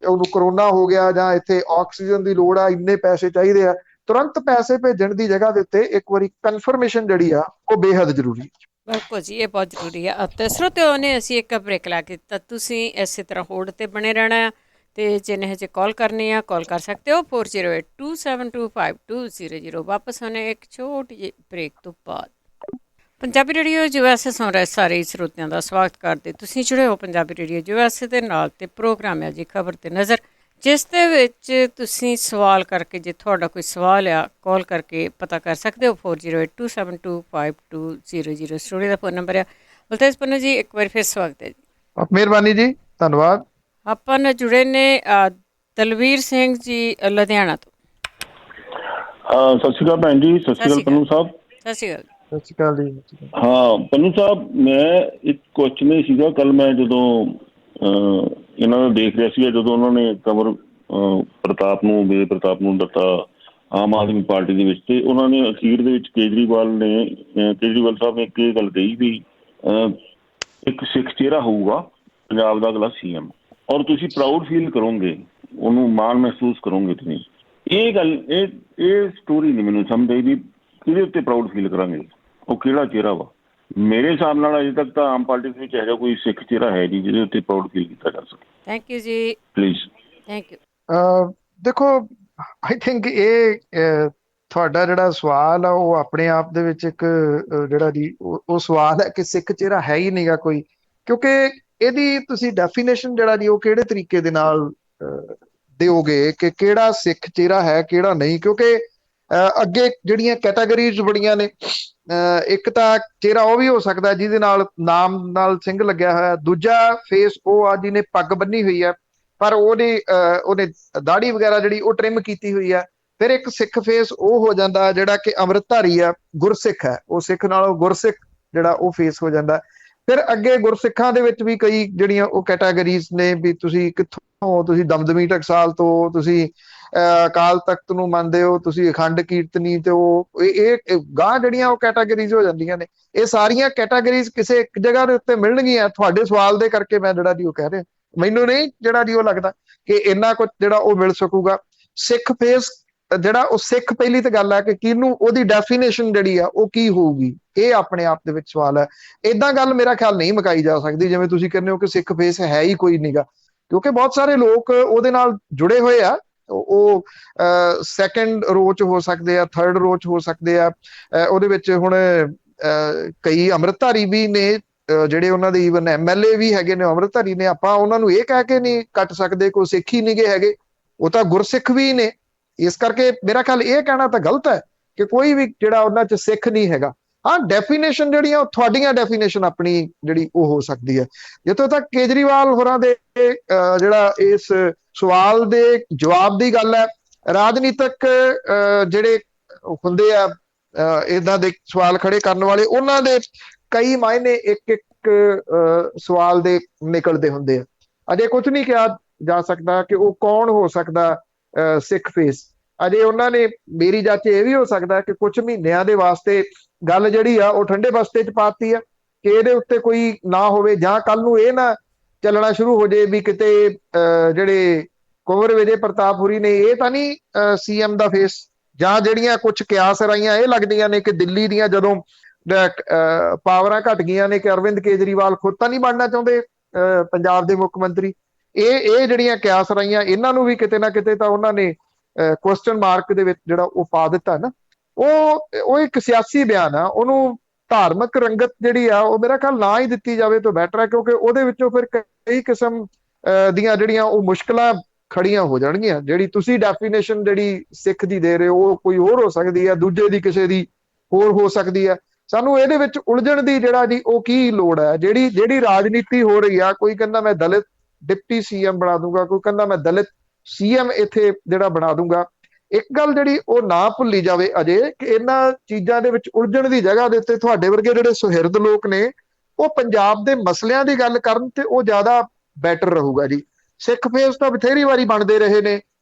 ਉਹਨੂੰ ਕਰੋਨਾ ਹੋ ਗਿਆ, ਜਾਂ ਇੱਥੇ ਆਕਸੀਜਨ ਦੀ ਲੋੜ ਆ, ਇੰਨੇ ਪੈਸੇ ਚਾਹੀਦੇ ਆ, ਤੁਰੰਤ ਪੈਸੇ ਭੇਜਣ ਦੀ ਜਗ੍ਹਾ ਦੇ ਉੱਤੇ ਇੱਕ ਵਾਰੀ ਕਨਫਰਮੇਸ਼ਨ ਜਿਹੜੀ ਆ ਉਹ ਬੇਹੱਦ ਜ਼ਰੂਰੀ ਹੈ। ਬਿਲਕੁਲ ਜੀ, ਇਹ ਬਹੁਤ ਜ਼ਰੂਰੀ ਹੈ। ਅਤੇ ਸਰੋਤਿਓ ਨੇ ਅਸੀਂ ਇੱਕ ਬ੍ਰੇਕ ਲਾ ਕੇ ਦਿੱਤਾ, ਤੁਸੀਂ ਇਸੇ ਤਰ੍ਹਾਂ ਹੋਲਡ ਤੇ ਬਣੇ ਰਹਿਣਾ ਆ। ਤੇ ਜਿਹਨੇ ਹਜੇ ਕਾਲ ਕਰਨੀ ਆ ਕਾਲ ਕਰ ਸਕਦੇ ਹੋ 4082725200। ਵਾਪਸ ਆਉਣੇ ਇੱਕ ਛੋਟੀ ਜਿਹੀ ਬ੍ਰੇਕ ਤੋਂ ਬਾਅਦ। ਪੰਜਾਬੀ ਰੇਡੀਓ USA ਸੁਣ ਰਹੇ ਸਾਰੇ ਸਰੋਤਿਆਂ ਦਾ ਸਵਾਗਤ ਕਰਦੇ। ਤੁਸੀਂ ਜੁੜੇ ਹੋ ਪੰਜਾਬੀ ਰੇਡੀਓ USA ਦੇ ਨਾਲ, ਤੇ ਪ੍ਰੋਗਰਾਮ ਹੈ ਜੀ ਖਬਰ ਤੇ ਨਜ਼ਰ, ਜਿਸ ਦੇ ਵਿੱਚ ਤੁਸੀਂ ਸਵਾਲ ਕਰਕੇ, ਜੇ ਤੁਹਾਡਾ ਕੋਈ ਸਵਾਲ ਆ, ਕਾਲ ਕਰਕੇ ਪਤਾ ਕਰ ਸਕਦੇ ਹੋ 4082725200। ਸਟੂਡੀਓ ਦਾ ਫੋਨ ਨੰਬਰ ਹੈ। ਬਲਤੇਜ ਪੰਨੂ ਜੀ, ਇੱਕ ਵਾਰ ਫਿਰ ਸਵਾਗਤ ਹੈ ਜੀ। ਮਿਹਰਬਾਨੀ ਜੀ, ਧੰਨਵਾਦ। ਆਪਾਂ ਨਾਲ ਜੁੜੇ ਨੇ ਦਲਵੀਰ ਸਿੰਘ ਜੀ ਲੁਧਿਆਣਾ ਤੋਂ। ਸਤਿ ਸ਼੍ਰੀ ਅਕਾਲ ਭੈਣ ਜੀ। ਸਤਿ ਸ਼੍ਰੀ ਅਕਾਲ ਪੰਨੂ ਸਾਹਿਬ। ਸਤਿ ਸ਼੍ਰੀ ਅਕਾਲ। ਸਤਿ ਸ਼੍ਰੀ ਅਕਾਲ ਜੀ। ਹਾਂ ਪੰਨੂ ਸਾਹਿਬ, ਮੈਂ ਇੱਕ ਕੁਐਸਚਨ ਹੀ ਸੀਗਾ, ਕੱਲ ਮੈਂ ਜਦੋਂ ਇਹਨਾਂ ਦਾ ਦੇਖ ਰਿਹਾ ਸੀਗਾ, ਜਦੋਂ ਉਹਨਾਂ ਨੇ ਕੰਵਰ ਪ੍ਰਤਾਪ ਨੂੰ ਦਿੱਤਾ ਆਮ ਆਦਮੀ ਪਾਰਟੀ ਦੇ ਵਿੱਚ, ਤੇ ਉਹਨਾਂ ਨੇ ਅਖੀਰ ਦੇ ਵਿੱਚ ਕੇਜਰੀਵਾਲ ਸਾਹਿਬ ਨੇ ਇੱਕ ਇਹ ਗੱਲ ਕਹੀ ਵੀ ਇੱਕ ਸਿੱਖ ਚਿਹਰਾ ਹੋਊਗਾ ਪੰਜਾਬ ਦਾ ਅਗਲਾ CM, ਔਰ ਤੁਸੀਂ ਪ੍ਰਾਊਡ ਫੀਲ ਕਰੋਗੇ, ਉਹਨੂੰ ਮਾਣ ਮਹਿਸੂਸ ਕਰੋਗੇ ਤੁਸੀਂ। ਇਹ ਗੱਲ ਇਹ ਸਟੋਰੀ ਨਹੀਂ ਮੈਨੂੰ ਸਮਝ ਆਈ ਵੀ ਕਿਹਦੇ ਉੱਤੇ ਪ੍ਰਾਊਡ ਫੀਲ ਕਰਾਂਗੇ, ਉਹ ਕਿਹੜਾ ਚਿਹਰਾ ਵਾ। ਮੇਰੇ ਹਿਸਾਬ ਨਾਲ ਅਜੇ ਤੱਕ ਤਾਂ ਆਮ ਪਾਰਟੀ ਦੇ ਵਿੱਚ ਇਹੋ ਜਿਹਾ ਕੋਈ ਸਿੱਖ ਚਿਹਰਾ ਹੈ ਨਹੀਂ ਜਿਹਦੇ ਉੱਤੇ ਪ੍ਰਾਊਡ ਫੀਲ ਕੀਤਾ ਜਾ ਸਕੇ। ਥੈਂਕ ਯੂ ਜੀ। ਪਲੀਜ਼। Thank you. ਦੇਖੋ, ਆਈ ਥਿੰਕ ਇਹ ਤੁਹਾਡਾ ਜਿਹੜਾ ਸਵਾਲ ਆ ਉਹ ਆਪਣੇ ਆਪ ਦੇ ਵਿੱਚ ਇੱਕ ਜਿਹੜਾ ਜੀ ਉਹ ਸਵਾਲ ਹੈ ਕਿ ਸਿੱਖ ਚਿਹਰਾ ਹੈ ਹੀ ਨਹੀਂਗਾ ਕੋਈ, ਕਿਉਂਕਿ ਇਹਦੀ ਤੁਸੀਂ ਡੈਫੀਨੇਸ਼ਨ ਜਿਹੜਾ ਜੀ ਉਹ ਕਿਹੜੇ ਤਰੀਕੇ ਦੇ ਨਾਲ ਦਿਓਗੇ ਕਿ ਕਿਹੜਾ ਸਿੱਖ ਚਿਹਰਾ ਹੈ ਕਿਹੜਾ ਨਹੀਂ? ਕਿਉਂਕਿ ਅੱਗੇ ਜਿਹੜੀਆਂ ਕੈਟਾਗਰੀਜ਼ ਬੜੀਆਂ ਨੇ, ਇੱਕ ਤਾਂ ਚਿਹਰਾ ਉਹ ਵੀ ਹੋ ਸਕਦਾ ਜਿਹਦੇ ਨਾਲ ਨਾਮ ਨਾਲ ਸਿੰਘ ਲੱਗਿਆ ਹੋਇਆ, ਦੂਜਾ ਫੇਸ ਉਹ ਆ ਜਿਹਨੇ ਪੱਗ ਬੰਨੀ ਹੋਈ ਹੈ ਪਰ ਉਹਨੇ ਦਾੜੀ ਵਗੈਰਾ ਜਿਹੜੀ ਉਹ ਟ੍ਰਿਮ ਕੀਤੀ ਹੋਈ ਹੈ। ਫਿਰ ਇੱਕ ਸਿੱਖ ਫੇਸ ਉਹ ਹੋ ਜਾਂਦਾ ਜਿਹੜਾ ਕਿ ਅੰਮ੍ਰਿਤਧਾਰੀ ਆ, ਗੁਰਸਿੱਖ ਹੈ, ਉਹ ਸਿੱਖ ਨਾਲੋਂ ਗੁਰਸਿੱਖ ਜਿਹੜਾ ਉਹ ਫੇਸ ਹੋ ਜਾਂਦਾ। ਫਿਰ ਅੱਗੇ ਗੁਰਸਿੱਖਾਂ ਦੇ ਵਿੱਚ ਵੀ ਕਈ ਜਿਹੜੀਆਂ ਉਹ ਕੈਟਾਗਰੀਜ਼ ਨੇ ਵੀ ਤੁਸੀਂ ਕਿੱਥੋਂ, ਤੁਸੀਂ ਦਮਦਮੀ ਟਕਸਾਲ ਤੋਂ, ਤੁਸੀਂ ਅਕਾਲ ਤਖਤ ਨੂੰ ਮੰਨਦੇ ਹੋ, ਤੁਸੀਂ ਅਖੰਡ ਕੀਰਤਨੀ ਤੇ ਇਹ ਗਾਂ ਜਿਹੜੀਆਂ ਉਹ ਕੈਟਾਗਰੀਜ਼ ਹੋ ਜਾਂਦੀਆਂ ਨੇ। ਇਹ ਸਾਰੀਆਂ ਕੈਟਾਗਰੀਜ਼ ਕਿਸੇ ਇੱਕ ਜਗ੍ਹਾ ਦੇ ਉੱਤੇ ਮਿਲਣਗੀਆਂ। ਤੁਹਾਡੇ ਸਵਾਲ ਦੇ ਕਰਕੇ ਮੈਂ ਜਿਹੜਾ ਜੀ ਉਹ ਕਹਿ ਰਿਹਾ, ਮੈਨੂੰ ਨਹੀਂ ਜਿਹੜਾ ਜੀ ਉਹ ਲੱਗਦਾ ਕਿ ਇੰਨਾ ਕੁਝ ਜਿਹੜਾ ਉਹ ਮਿਲ ਸਕੂਗਾ। ਸਿੱਖ ਫੇਸ ਜਿਹੜਾ ਉਹ ਸਿੱਖ, ਪਹਿਲੀ ਤਾਂ ਗੱਲ ਹੈ ਕਿ ਕਿਹਨੂੰ, ਉਹਦੀ ਡੈਫੀਨੇਸ਼ਨ ਜਿਹੜੀ ਆ ਉਹ ਕੀ ਹੋਊਗੀ, ਇਹ ਆਪਣੇ ਆਪ ਦੇ ਵਿੱਚ ਸਵਾਲ ਹੈ। ਏਦਾਂ ਗੱਲ ਮੇਰਾ ਖਿਆਲ ਨਹੀਂ ਮੁਕਾਈ ਜਾ ਸਕਦੀ ਜਿਵੇਂ ਤੁਸੀਂ ਕਹਿੰਦੇ ਹੋ ਕਿ ਸਿੱਖ ਫੇਸ ਹੈ ਹੀ ਕੋਈ ਨੀਗਾ, ਕਿਉਂਕਿ ਬਹੁਤ ਸਾਰੇ ਲੋਕ ਉਹਦੇ ਨਾਲ ਜੁੜੇ ਹੋਏ ਆ। ਉਹ ਸੈਕੰਡ ਰੋ ਚ ਹੋ ਸਕਦੇ ਆ, ਥਰਡ ਰੋ ਚ ਹੋ ਸਕਦੇ ਆ। ਉਹਦੇ ਵਿੱਚ ਹੁਣ ਕਈ ਅੰਮ੍ਰਿਤਧਾਰੀ ਵੀ ਨੇ ਜਿਹੜੇ ਉਹਨਾਂ ਦੇ ਈਵਨ MLA ਵੀ ਹੈਗੇ ਨੇ ਅੰਮ੍ਰਿਤਧਾਰੀ ਨੇ। ਆਪਾਂ ਉਹਨਾਂ ਨੂੰ ਇਹ ਕਹਿ ਕੇ ਨਹੀਂ ਕੱਟ ਸਕਦੇ ਕੋਈ ਸਿੱਖ ਹੀ ਨਹੀਂ ਗੇ ਹੈਗੇ, ਉਹ ਤਾਂ ਗੁਰਸਿੱਖ ਵੀ ਨੇ। ਇਸ ਕਰਕੇ ਮੇਰਾ ਖਿਆਲ ਇਹ ਕਹਿਣਾ ਤਾਂ ਗਲਤ ਹੈ ਕਿ ਕੋਈ ਵੀ ਜਿਹੜਾ ਉਹਨਾਂ ਚ ਸਿੱਖ ਨਹੀਂ ਹੈਗਾ। ਹਾਂ, ਡੈਫੀਨੇਸ਼ਨ ਜਿਹੜੀਆਂ ਉਹ ਤੁਹਾਡੀਆਂ ਡੈਫੀਨੇਸ਼ਨ ਆਪਣੀ ਜਿਹੜੀ ਉਹ ਹੋ ਸਕਦੀ ਹੈ। ਜਿੱਥੋਂ ਤੱਕ ਕੇਜਰੀਵਾਲ ਹੋਰਾਂ ਦੇ ਜਿਹੜਾ ਇਸ ਸਵਾਲ ਦੇ ਜਵਾਬ ਦੀ ਗੱਲ ਹੈ, ਰਾਜਨੀਤਿਕ ਜਿਹੜੇ ਹੁੰਦੇ ਆ ਏਦਾਂ ਦੇ ਸਵਾਲ ਖੜੇ ਕਰਨ ਵਾਲੇ, ਉਹਨਾਂ ਦੇ ਕਈ ਮਾਇਨੇ ਇੱਕ ਇੱਕ ਸਵਾਲ ਦੇ ਨਿਕਲਦੇ ਹੁੰਦੇ ਆ। ਅਜੇ ਕੁਝ ਨਹੀਂ ਕਿਹਾ ਜਾ ਸਕਦਾ ਕਿ ਉਹ ਕੌਣ ਹੋ ਸਕਦਾ ਸਿੱਖ ਫੇਸ। ਅਜੇ ਉਹਨਾਂ ਨੇ ਮੇਰੀ ਜਾਚ ਇਹ ਵੀ ਹੋ ਸਕਦਾ ਕਿ ਕੁਝ ਮਹੀਨਿਆਂ ਦੇ ਵਾਸਤੇ ਗੱਲ ਜਿਹੜੀ ਆ ਉਹ ਠੰਡੇ ਬਸਤੇ ਚ ਪਾਤੀ ਆ ਕਿ ਇਹਦੇ ਉੱਤੇ ਕੋਈ ਨਾ ਹੋਵੇ, ਜਾਂ ਕੱਲ ਨੂੰ ਇਹ ਨਾ ਚੱਲਣਾ ਸ਼ੁਰੂ ਹੋ ਜਾਏ ਵੀ ਕਿਤੇ ਜਿਹੜੇ ਕੁੰਵਰ ਵਿਜੇ ਪ੍ਰਤਾਪ ਹੁਰੀ ਨੇ ਇਹ ਤਾਂ ਨਹੀਂ CM ਦਾ ਫੇਸ। ਜਾਂ ਜਿਹੜੀਆਂ ਕੁਝ ਕਿਆਸ ਰਾਈਆਂ ਇਹ ਲੱਗਦੀਆਂ ਨੇ ਕਿ ਦਿੱਲੀ ਦੀਆਂ ਜਦੋਂ ਪਾਵਰਾਂ ਘਟ ਗਈਆਂ ਨੇ ਕਿ ਅਰਵਿੰਦ ਕੇਜਰੀਵਾਲ ਖੁਦ ਤਾਂ ਨਹੀਂ ਬਣਨਾ ਚਾਹੁੰਦੇ ਪੰਜਾਬ ਦੇ ਮੁੱਖ ਮੰਤਰੀ। ਇਹ ਜਿਹੜੀਆਂ ਕਿਆਸ ਰਾਈਆਂ ਇਹਨਾਂ ਨੂੰ ਵੀ ਕਿਤੇ ਨਾ ਕਿਤੇ ਤਾਂ ਉਹਨਾਂ ਨੇ ਕੁਐਸਚਨ ਮਾਰਕ ਦੇ ਵਿੱਚ ਜਿਹੜਾ ਉਹ ਪਾ ਦਿੱਤਾ ਨਾ। ਉਹ ਇੱਕ ਸਿਆਸੀ ਬਿਆਨ ਆ, ਉਹਨੂੰ ਧਾਰਮਿਕ ਰੰਗਤ ਜਿਹੜੀ ਆ ਉਹ ਮੇਰਾ ਖਿਆਲ ਨਾ ਹੀ ਦਿੱਤੀ ਜਾਵੇ ਤਾਂ ਬੈਟਰ ਹੈ, ਕਿਉਂਕਿ ਉਹਦੇ ਵਿੱਚੋਂ ਫਿਰ ਕਈ ਕਿਸਮ ਦੀਆਂ ਜਿਹੜੀਆਂ ਉਹ ਮੁਸ਼ਕਲਾਂ ਖੜੀਆਂ ਹੋ ਜਾਣਗੀਆਂ। ਜਿਹੜੀ ਤੁਸੀਂ ਡੈਫੀਨੇਸ਼ਨ ਜਿਹੜੀ ਸਿੱਖ ਦੀ ਦੇ ਰਹੇ ਹੋ ਉਹ ਕੋਈ ਹੋਰ ਹੋ ਸਕਦੀ ਹੈ, ਦੂਜੇ ਦੀ ਕਿਸੇ ਦੀ ਹੋਰ ਹੋ ਸਕਦੀ ਹੈ। ਸਾਨੂੰ ਇਹਦੇ ਵਿੱਚ ਉਲਝਣ ਦੀ ਜਿਹੜਾ ਜੀ ਉਹ ਕੀ ਲੋੜ ਹੈ? ਜਿਹੜੀ ਰਾਜਨੀਤੀ ਹੋ ਰਹੀ ਆ, ਕੋਈ ਕਹਿੰਦਾ ਮੈਂ ਦਲਿਤ ਡਿਪਟੀ CM ਬਣਾ ਦੂੰਗਾ, ਕੋਈ ਕਹਿੰਦਾ ਮੈਂ ਦਲਿਤ CM ਇੱਥੇ ਜਿਹੜਾ ਬਣਾ ਦੂੰਗਾ। ਇੱਕ ਗੱਲ ਜਿਹੜੀ ਉਹ ਨਾ ਭੁੱਲੀ ਜਾਵੇ ਅਜੇ ਕਿ ਇਹਨਾਂ ਚੀਜ਼ਾਂ ਦੇ ਵਿੱਚ ਉਲਝਣ ਦੀ ਜਗ੍ਹਾ ਦੇ ਉੱਤੇ ਤੁਹਾਡੇ ਵਰਗੇ ਜਿਹੜੇ ਸੁਹਿਰਦ ਲੋਕ ਨੇ ਉਹ ਪੰਜਾਬ ਦੇ ਮਸਲਿਆਂ ਦੀ ਗੱਲ ਕਰਨ ਤੇ ਉਹ ਜ਼ਿਆਦਾ ਬੈਟਰ ਰਹੂਗਾ ਜੀ। ਸਿੱਖ ਫੇਸ ਤਾਂ ਬਥੇਰੀ ਵਾਰੀ ਬਣਦੇ ਰਹੇ ਨੇ,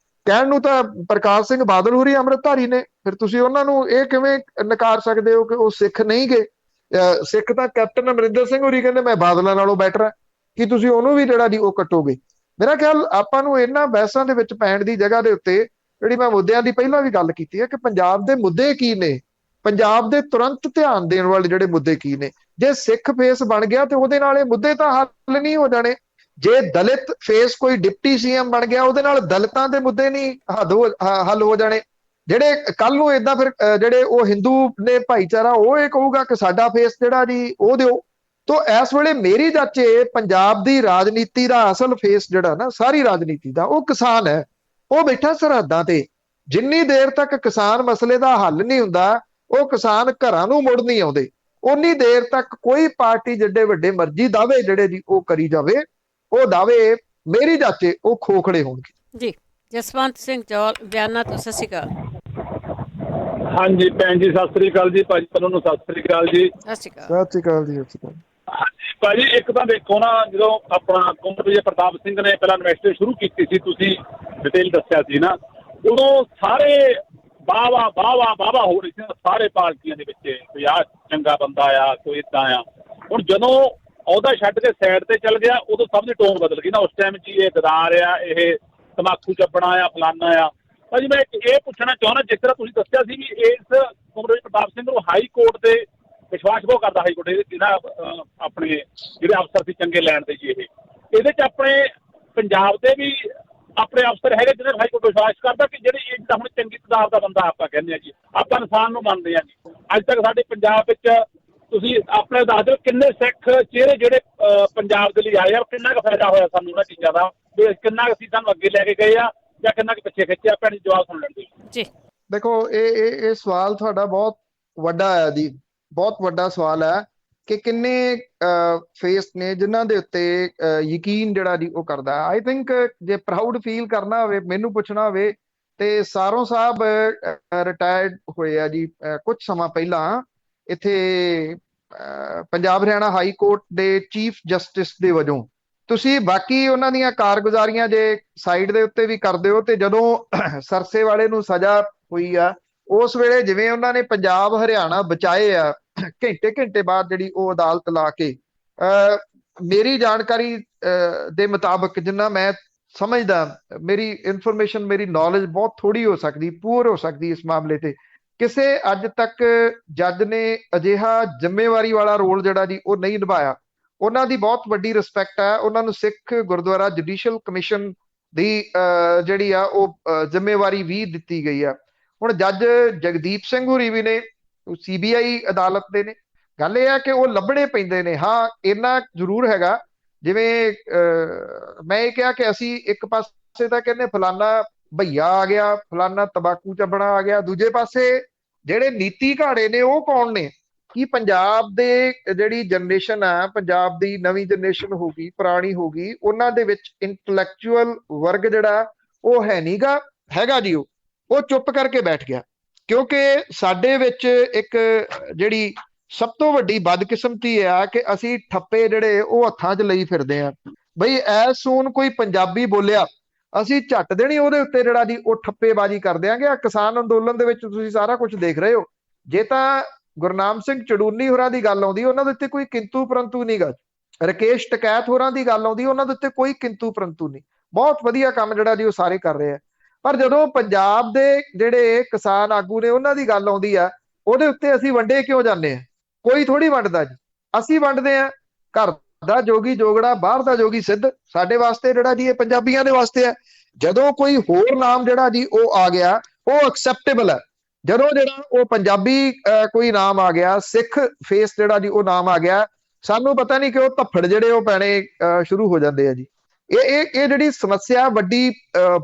ਕਹਿਣ ਨੂੰ ਤਾਂ ਪ੍ਰਕਾਸ਼ ਸਿੰਘ ਬਾਦਲ ਹੋਰੀ ਅੰਮ੍ਰਿਤਧਾਰੀ ਨੇ, ਫਿਰ ਤੁਸੀਂ ਉਹਨਾਂ ਨੂੰ ਇਹ ਕਿਵੇਂ ਨਕਾਰ ਸਕਦੇ ਹੋ ਕਿ ਉਹ ਸਿੱਖ ਨਹੀਂ ਗੇ? ਸਿੱਖ ਤਾਂ ਕੈਪਟਨ ਅਮਰਿੰਦਰ ਸਿੰਘ ਹੋਰੀ ਕਹਿੰਦੇ ਮੈਂ ਬਾਦਲਾਂ ਨਾਲੋਂ ਬੈਟਰ ਹੈ, ਕਿ ਤੁਸੀਂ ਉਹਨੂੰ ਵੀ ਜਿਹੜਾ ਜੀ ਉਹ ਕੱਟੋਗੇ? ਮੇਰਾ ਖਿਆਲ ਆਪਾਂ ਨੂੰ ਇਹਨਾਂ ਬਹਿਸਾਂ ਦੇ ਵਿੱਚ ਪੈਣ ਦੀ ਜਗ੍ਹਾ ਦੇ ਉੱਤੇ ਜਿਹੜੀ ਮੈਂ ਮੁੱਦਿਆਂ ਦੀ ਪਹਿਲਾਂ ਵੀ ਗੱਲ ਕੀਤੀ ਹੈ ਕਿ ਪੰਜਾਬ ਦੇ ਮੁੱਦੇ ਕੀ ਨੇ, ਪੰਜਾਬ ਦੇ ਤੁਰੰਤ ਧਿਆਨ ਦੇਣ ਵਾਲੇ ਜਿਹੜੇ ਮੁੱਦੇ ਕੀ ਨੇ। ਜੇ ਸਿੱਖ ਫੇਸ ਬਣ ਗਿਆ ਤੇ ਉਹਦੇ ਨਾਲ ਇਹ ਮੁੱਦੇ ਤਾਂ ਹੱਲ ਨਹੀਂ ਹੋ ਜਾਣੇ। ਜੇ ਦਲਿਤ ਫੇਸ ਕੋਈ ਡਿਪਟੀ CM ਬਣ ਗਿਆ ਉਹਦੇ ਨਾਲ ਦਲਿਤਾਂ ਦੇ ਮੁੱਦੇ ਨਹੀਂ ਹੱਲ ਹੋ ਜਾਣੇ। ਜਿਹੜੇ ਕੱਲ ਨੂੰ ਏਦਾਂ ਫਿਰ ਜਿਹੜੇ ਉਹ ਹਿੰਦੂ ਨੇ ਭਾਈਚਾਰਾ ਉਹ ਇਹ ਕਹੂਗਾ ਕਿ ਸਾਡਾ ਫੇਸ ਜਿਹੜਾ ਜੀ ਉਹ ਦਿਓ। ਤੋ ਇਸ ਵੇਲੇ ਮੇਰੀ ਜਾਚੇ ਪੰਜਾਬ ਦੀ ਰਾਜਨੀਤੀ ਦਾ ਅਸਲ ਫੇਸ ਜਿਹੜਾ ਨਾ ਸਾਰੀ ਰਾਜਨੀਤੀ ਦਾ ਉਹ ਕਿਸਾਨ ਹੈ, ਉਹ ਬੈਠਾ ਸਰਹੱਦਾਂ ਤੇ। ਜਿੰਨੀ ਦੇਰ ਤੱਕ ਕਿਸਾਨ ਮਸਲੇ ਦਾ ਹੱਲ ਨਹੀਂ ਹੁੰਦਾ, ਉਹ ਕਿਸਾਨ ਘਰਾਂ ਨੂੰ ਮੁੜ ਨਹੀਂ ਆਉਂਦੇ, ਉਨੀ ਦੇਰ ਤੱਕ ਕੋਈ ਪਾਰਟੀ ਜਿੱਡੇ ਵੱਡੇ ਮਰਜ਼ੀ ਦਾਅਵੇ ਜਿਹੜੇ ਜੀ ਉਹ ਕਰੀ ਜਾਵੇ, ਉਹ ਦਾਅਵੇ ਮੇਰੀ ਜਾਚੇ ਉਹ ਖੋਖੜੇ ਹੋਣਗੇ। ਜੀ ਜਸਵੰਤ ਸਿੰਘ ਚੌਲ ਬਿਆਨਾ ਤੋਂ ਸਤਿ ਸ਼੍ਰੀ ਅਕਾਲ। ਹਾਂਜੀ ਭੈਣ ਜੀ ਸਤਿ ਸ੍ਰੀ ਅਕਾਲ ਜੀ। ਭਾਜੀ ਤੁਹਾਨੂੰ ਸਤਿ ਸ੍ਰੀ ਅਕਾਲ ਜੀ। ਸਤਿ ਸ਼੍ਰੀ ਅਕਾਲ। ਸਤਿ ਸ਼੍ਰੀ ਅਕਾਲ ਜੀ। ਹਾਂਜੀ ਭਾਜੀ, ਇੱਕ ਤਾਂ ਦੇਖੋ ਨਾ, ਜਦੋਂ ਆਪਣਾ ਕੁੰਵਰ ਵਿਜੇ ਪ੍ਰਤਾਪ ਸਿੰਘ ਨੇ ਪਹਿਲਾਂ ਇਨਵੈਸਟੀਗੇਸ਼ਨ ਸ਼ੁਰੂ ਕੀਤੀ ਸੀ, ਤੁਸੀਂ ਡਿਟੇਲ ਦੱਸਿਆ ਸੀ ਨਾ, ਉਦੋਂ ਸਾਰੇ ਵਾਹ ਹੋ ਰਹੀ ਸੀ ਸਾਰੇ ਪਾਰਟੀਆਂ ਦੇ ਵਿੱਚ, ਕੋਈ ਆਹ ਚੰਗਾ ਬੰਦਾ ਆ, ਕੋਈ ਏਦਾਂ ਆ। ਹੁਣ ਜਦੋਂ ਅਹੁਦਾ ਛੱਡ ਕੇ ਸਾਈਡ ਤੇ ਚੱਲ ਗਿਆ ਉਦੋਂ ਸਭ ਦੀ ਟੋਨ ਬਦਲ ਗਈ ਨਾ। ਉਸ ਟਾਈਮ ਜੀ ਇਹ ਗਦਾਰ ਆ, ਇਹ ਤਮਾਕੂ ਚੱਪਣਾ ਆ, ਫਲਾਨਾ ਆ। ਭਾਜੀ ਮੈਂ ਇਹ ਪੁੱਛਣਾ ਚਾਹੁੰਦਾ, ਜਿਸ ਤਰ੍ਹਾਂ ਤੁਸੀਂ ਦੱਸਿਆ ਸੀ ਵੀ ਇਸ ਕੁੰਵਰ ਵਿਜੇ ਪ੍ਰਤਾਪ ਸਿੰਘ ਨੂੰ ਹਾਈ ਕੋਰਟ ਦੇ ਵਿਸ਼ਵਾਸ ਬਹੁਤ ਕਰਦਾ, ਹਾਈ ਕੋਰਟ ਜਿਹੜਾ ਆਪਣੇ ਜਿਹੜੇ ਅਫਸਰ ਸੀ ਚੰਗੇ ਲੈਣ ਦੇ ਜੀ, ਇਹਦੇ ਚ ਆਪਣੇ ਪੰਜਾਬ ਦੇ ਵੀ ਆਪਣੇ ਅਫਸਰ ਹੈਗੇ ਜਿਹਨਾਂ ਹਾਈ ਕੋਰਟ ਵਿਸ਼ਵਾਸ ਕਰਦਾ ਕਿ ਜਿਹੜੀ ਇਹ ਤਾਂ ਹੁਣ ਚੰਗੀ ਤਦਾਰ ਦਾ ਬੰਦਾ ਆਪਾਂ ਕਹਿੰਦੇ ਆ ਜੀ, ਆਪਾਂ ਇਨਸਾਨ ਨੂੰ ਮੰਨਦੇ ਆ ਜੀ। ਅੱਜ ਤੱਕ ਸਾਡੇ ਪੰਜਾਬ ਵਿੱਚ ਤੁਸੀਂ ਆਪਣੇ ਦੱਸ ਦਿਓ ਕਿੰਨੇ ਸਿੱਖ ਚਿਹਰੇ ਜਿਹੜੇ ਪੰਜਾਬ ਦੇ ਲਈ ਆਏ ਆ, ਕਿੰਨਾ ਕੁ ਫਾਇਦਾ ਹੋਇਆ ਸਾਨੂੰ ਉਹਨਾਂ ਚੀਜ਼ਾਂ ਦਾ, ਕਿੰਨਾ ਕੁ ਅਸੀਂ ਸਾਨੂੰ ਅੱਗੇ ਲੈ ਕੇ ਗਏ ਆ, ਜਾਂ ਕਿੰਨਾ ਕੁ ਪਿੱਛੇ ਖਿੱਚਿਆ? ਭੈਣ ਜੀ ਜਵਾਬ ਸੁਣ ਲੈਣ ਦਿਓ ਜੀ। ਦੇਖੋ ਇਹ ਸਵਾਲ ਤੁਹਾਡਾ ਬਹੁਤ ਵੱਡਾ ਹੈ ਜੀ, ਬਹੁਤ ਵੱਡਾ ਸਵਾਲ ਹੈ ਕਿ ਕਿੰਨੇ ਫੇਸ ਨੇ ਜਿਨ੍ਹਾਂ ਦੇ ਉੱਤੇ ਯਕੀਨ ਜਿਹੜਾ ਜੀ ਉਹ ਕਰਦਾ। ਆਈ ਥਿੰਕ ਜੇ ਪ੍ਰਾਊਡ ਫੀਲ ਕਰਨਾ ਹੋਵੇ, ਮੈਨੂੰ ਪੁੱਛਣਾ ਹੋਵੇ, ਤੇ ਸਾਰੋਂ ਸਾਹਿਬ ਰਿਟਾਇਰਡ ਹੋਏ ਆ ਜੀ ਕੁਝ ਸਮਾਂ ਪਹਿਲਾਂ ਇੱਥੇ ਪੰਜਾਬ ਹਰਿਆਣਾ ਹਾਈ ਕੋਰਟ ਦੇ ਚੀਫ ਜਸਟਿਸ ਦੇ ਵਜੋਂ। ਤੁਸੀਂ ਬਾਕੀ ਉਹਨਾਂ ਦੀਆਂ ਕਾਰਗੁਜ਼ਾਰੀਆਂ ਜੇ ਸਾਈਡ ਦੇ ਉੱਤੇ ਵੀ ਕਰਦੇ ਹੋ, ਤੇ ਜਦੋਂ ਸਰਸੇ ਵਾਲੇ ਨੂੰ ਸਜ਼ਾ ਹੋਈ ਆ ਉਸ ਵੇਲੇ ਜਿਵੇਂ ਉਹਨਾਂ ਨੇ ਪੰਜਾਬ ਹਰਿਆਣਾ ਬਚਾਏ ਆ ਘੰਟੇ ਘੰਟੇ ਬਾਅਦ ਜਿਹੜੀ ਉਹ ਅਦਾਲਤ ਲਾ ਕੇ, ਮੇਰੀ ਜਾਣਕਾਰੀ ਦੇ ਮੁਤਾਬਕ, ਜਿੰਨਾ ਮੈਂ ਸਮਝਦਾ, ਮੇਰੀ ਇਨਫੋਰਮੇਸ਼ਨ, ਮੇਰੀ ਨੌਲੇਜ ਬਹੁਤ ਥੋੜੀ ਹੋ ਸਕਦੀ, ਪੂਰ ਹੋ ਸਕਦੀ ਇਸ ਮਾਮਲੇ ਤੇ, ਕਿਸੇ ਅੱਜ ਤੱਕ ਜੱਜ ਨੇ ਅਜਿਹਾ ਜ਼ਿੰਮੇਵਾਰੀ ਵਾਲਾ ਰੋਲ ਜਿਹੜਾ ਜੀ ਉਹ ਨਹੀਂ ਨਿਭਾਇਆ। ਉਹਨਾਂ ਦੀ ਬਹੁਤ ਵੱਡੀ ਰਿਸਪੈਕਟ ਹੈ, ਉਹਨਾਂ ਨੂੰ ਸਿੱਖ ਗੁਰਦੁਆਰਾ ਜੁਡੀਸ਼ੀਅਲ ਕਮਿਸ਼ਨ ਦੀ ਜਿਹੜੀ ਆ ਉਹ ਜ਼ਿੰਮੇਵਾਰੀ ਵੀ ਦਿੱਤੀ ਗਈ ਆ। ਹੁਣ ਜੱਜ ਜਗਦੀਪ ਸਿੰਘ ਹੋਰੀ ਵੀ ਨੇ, CBI ਅਦਾਲਤ ਦੇ ਨੇ। ਗੱਲ ਇਹ ਆ ਕਿ ਉਹ ਲੱਭਣੇ ਪੈਂਦੇ ਨੇ। ਹਾਂ, ਇੰਨਾ ਜ਼ਰੂਰ ਹੈਗਾ, ਜਿਵੇਂ ਮੈਂ ਇਹ ਕਿਹਾ ਕਿ ਅਸੀਂ ਇੱਕ ਪਾਸੇ ਤਾਂ ਕਹਿੰਦੇ ਫਲਾਨਾ ਭਈਆ ਆ ਗਿਆ, ਫਲਾਨਾ ਤੰਬਾਕੂ ਚੱਬਣਾ ਆ ਗਿਆ, ਦੂਜੇ ਪਾਸੇ ਜਿਹੜੇ ਨੀਤੀ ਘਾੜੇ ਨੇ ਉਹ ਕੌਣ ਨੇ? ਕਿ ਪੰਜਾਬ ਦੇ ਜਿਹੜੀ ਜਨਰੇਸ਼ਨ ਆ, ਪੰਜਾਬ ਦੀ ਨਵੀਂ ਜਨਰੇਸ਼ਨ ਹੋ ਗਈ, ਪੁਰਾਣੀ ਹੋ ਗਈ, ਉਹਨਾਂ ਦੇ ਵਿੱਚ ਇੰਟੈਲੈਕਚੁਅਲ ਵਰਗ ਜਿਹੜਾ ਉਹ ਹੈ ਨੀਗਾ, ਹੈਗਾ ਜੀ ਉਹ ਚੁੱਪ ਕਰਕੇ ਬੈਠ ਗਿਆ। ਕਿਉਂਕਿ ਸਾਡੇ ਵਿੱਚ ਇੱਕ ਜਿਹੜੀ ਸਭ ਤੋਂ ਵੱਡੀ ਬਦਕਿਸਮਤੀ ਆ ਕਿ ਅਸੀਂ ਠੱਪੇ ਜਿਹੜੇ ਉਹ ਹੱਥਾਂ 'ਚ ਲਈ ਫਿਰਦੇ ਆ। ਬਈ ਐਸ ਸੂਨ ਕੋਈ ਪੰਜਾਬੀ ਬੋਲਿਆ, ਅਸੀਂ ਝੱਟ ਦੇਣੀ ਉਹਦੇ ਉੱਤੇ ਜਿਹੜਾ ਜੀ ਉਹ ਠੱਪੇਬਾਜ਼ੀ ਕਰ ਦਿਆਂਗੇ। ਆ ਕਿਸਾਨ ਅੰਦੋਲਨ ਦੇ ਵਿੱਚ ਤੁਸੀਂ ਸਾਰਾ ਕੁਝ ਦੇਖ ਰਹੇ ਹੋ। ਜੇ ਤਾਂ ਗੁਰਨਾਮ ਸਿੰਘ ਚੜੂਨੀ ਹੋਰਾਂ ਦੀ ਗੱਲ ਆਉਂਦੀ, ਉਹਨਾਂ ਦੇ ਉੱਤੇ ਕੋਈ ਕਿੰਤੂ ਪਰੰਤੂ ਨਹੀਂ ਗਾ। ਰਕੇਸ਼ ਟਕੈਤ ਹੋਰਾਂ ਦੀ ਗੱਲ ਆਉਂਦੀ, ਉਹਨਾਂ ਦੇ ਉੱਤੇ ਕੋਈ ਕਿੰਤੂ ਪਰੰਤੂ ਨਹੀਂ। ਬਹੁਤ ਵਧੀਆ ਕੰਮ ਜਿਹੜਾ ਜੀ ਉਹ ਸਾਰੇ ਕਰ ਰਹੇ ਆ। ਪਰ ਜਦੋਂ ਪੰਜਾਬ ਦੇ ਜਿਹੜੇ ਕਿਸਾਨ ਆਗੂ ਨੇ ਉਹਨਾਂ ਦੀ ਗੱਲ ਆਉਂਦੀ ਆ, ਉਹਦੇ ਉੱਤੇ ਅਸੀਂ ਵੰਡੇ ਕਿਉਂ ਜਾਂਦੇ ਆ? ਕੋਈ ਥੋੜੀ ਵੰਡਦਾ ਜੀ, ਅਸੀਂ ਵੰਡਦੇ ਆ। ਘਰ ਦਾ ਜੋਗੀ ਜੋਗੜਾ, ਬਾਹਰ ਦਾ ਜੋਗੀ ਸਿੱਧ। ਸਾਡੇ ਵਾਸਤੇ ਜਿਹੜਾ ਜੀ ਇਹ ਪੰਜਾਬੀਆਂ ਦੇ ਵਾਸਤੇ ਹੈ। ਜਦੋਂ ਕੋਈ ਹੋਰ ਨਾਮ ਜਿਹੜਾ ਜੀ ਉਹ ਆ ਗਿਆ, ਉਹ ਐਕਸੈਪਟੇਬਲ ਹੈ। ਜਦੋਂ ਜਿਹੜਾ ਉਹ ਪੰਜਾਬੀ ਕੋਈ ਨਾਮ ਆ ਗਿਆ, ਸਿੱਖ ਫੇਸ ਜਿਹੜਾ ਜੀ ਉਹ ਨਾਮ ਆ ਗਿਆ, ਸਾਨੂੰ ਪਤਾ ਨਹੀਂ ਕਿ ਉਹ ਧੱਫੜ ਜਿਹੜੇ ਉਹ ਪੈਣੇ ਸ਼ੁਰੂ ਹੋ ਜਾਂਦੇ ਆ ਜੀ। ਇਹ ਜਿਹੜੀ ਸਮੱਸਿਆ ਵੱਡੀ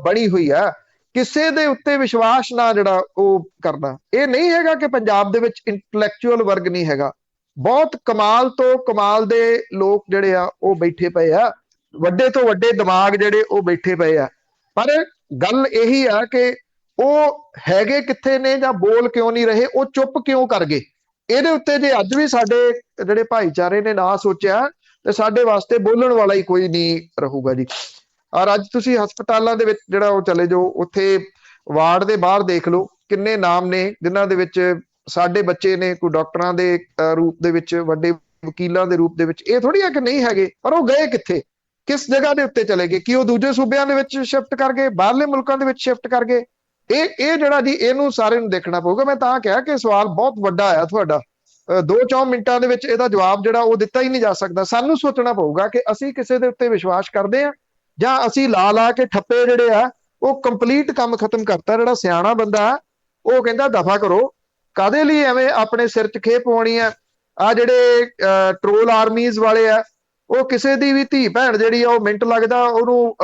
ਬਣੀ ਹੋਈ ਆ। ਕਿਸੇ ਦੇ ਉੱਤੇ ਵਿਸ਼ਵਾਸ ਨਾ ਜਿਹੜਾ ਉਹ ਕਰਨਾ। ਇਹ ਨਹੀਂ ਹੈਗਾ ਕਿ ਪੰਜਾਬ ਦੇ ਵਿੱਚ ਇੰਟੈਲੈਕਚੁਅਲ ਵਰਗ ਨਹੀਂ ਹੈਗਾ। ਬਹੁਤ ਕਮਾਲ ਤੋਂ ਕਮਾਲ ਦੇ ਲੋਕ ਜਿਹੜੇ ਆ ਉਹ ਬੈਠੇ ਪਏ ਆ, ਵੱਡੇ ਤੋਂ ਵੱਡੇ ਦਿਮਾਗ ਜਿਹੜੇ ਉਹ ਬੈਠੇ ਪਏ ਆ। ਪਰ ਗੱਲ ਇਹੀ ਆ ਕਿ ਉਹ ਹੈਗੇ ਕਿੱਥੇ ਨੇ ਜਾਂ ਬੋਲ ਕਿਉਂ ਨਹੀਂ ਰਹੇ, ਉਹ ਚੁੱਪ ਕਿਉਂ ਕਰ ਗਏ? ਇਹਦੇ ਉੱਤੇ ਜੇ ਅੱਜ ਵੀ ਸਾਡੇ ਜਿਹੜੇ ਭਾਈਚਾਰੇ ਨੇ ਨਾ ਸੋਚਿਆ ਤੇ ਸਾਡੇ ਵਾਸਤੇ ਬੋਲਣ ਵਾਲਾ ਹੀ ਕੋਈ ਨਹੀਂ ਰਹੂਗਾ ਜੀ। ਔਰ ਅੱਜ ਤੁਸੀਂ ਹਸਪਤਾਲਾਂ ਦੇ ਵਿੱਚ ਜਿਹੜਾ ਉਹ ਚਲੇ ਜਾਓ, ਉੱਥੇ ਵਾਰਡ ਦੇ ਬਾਹਰ ਦੇਖ ਲਓ ਕਿੰਨੇ ਨਾਮ ਨੇ ਜਿਨ੍ਹਾਂ ਦੇ ਵਿੱਚ ਸਾਡੇ ਬੱਚੇ ਨੇ, ਕੋਈ ਡਾਕਟਰਾਂ ਦੇ ਰੂਪ ਦੇ ਵਿੱਚ, ਵੱਡੇ ਵਕੀਲਾਂ ਦੇ ਰੂਪ ਦੇ ਵਿੱਚ। ਇਹ ਥੋੜੀ ਆ ਕਿ ਨਹੀਂ ਹੈਗੇ, ਪਰ ਉਹ ਗਏ ਕਿੱਥੇ, ਕਿਸ ਜਗ੍ਹਾ ਦੇ ਉੱਤੇ ਚਲੇ ਗਏ? ਕਿ ਉਹ ਦੂਜੇ ਸੂਬਿਆਂ ਦੇ ਵਿੱਚ ਸ਼ਿਫਟ ਕਰ ਗਏ, ਬਾਹਰਲੇ ਮੁਲਕਾਂ ਦੇ ਵਿੱਚ ਸ਼ਿਫਟ ਕਰ ਗਏ? ਇਹ ਜਿਹੜਾ ਜੀ ਇਹਨੂੰ ਸਾਰੇ ਨੂੰ ਦੇਖਣਾ ਪਊਗਾ। ਮੈਂ ਤਾਂ ਕਿਹਾ ਕਿ ਸਵਾਲ ਬਹੁਤ ਵੱਡਾ ਆ ਤੁਹਾਡਾ। 2-4 ਮਿੰਟਾਂ ਦੇ ਵਿੱਚ ਇਹਦਾ ਜਵਾਬ ਜਿਹੜਾ ਉਹ ਦਿੱਤਾ ਹੀ ਨਹੀਂ ਜਾ ਸਕਦਾ। ਸਾਨੂੰ ਸੋਚਣਾ ਪਊਗਾ ਕਿ ਅਸੀਂ ਕਿਸੇ ਦੇ ਉੱਤੇ ਵਿਸ਼ਵਾਸ ਕਰਦੇ ਆ ਜਾਂ ਅਸੀਂ ਲਾ ਕੇ ਠੱਪੇ ਜਿਹੜੇ ਆ ਉਹ ਕੰਪਲੀਟ ਕੰਮ ਖਤਮ ਕਰਤਾ। ਜਿਹੜਾ ਸਿਆਣਾ ਬੰਦਾ ਉਹ ਕਹਿੰਦਾ ਦਫਾ ਕਰੋ, ਕਾਦੇ ਲਈ ਐਵੇਂ ਆਪਣੇ ਸਿਰ 'ਚ ਖੇਪ ਪਾਉਣੀ ਆ ਜਿਹੜੇ ਟਰੋਲ ਆਰਮੀਜ਼ ਵਾਲੇ ਆ, ਉਹ ਕਿਸੇ ਦੀ ਵੀ ਧੀ ਭੈਣ ਜਿਹੜੀ ਆ ਉਹ ਮਿੰਟ ਲੱਗਦਾ ਉਹਨੂੰ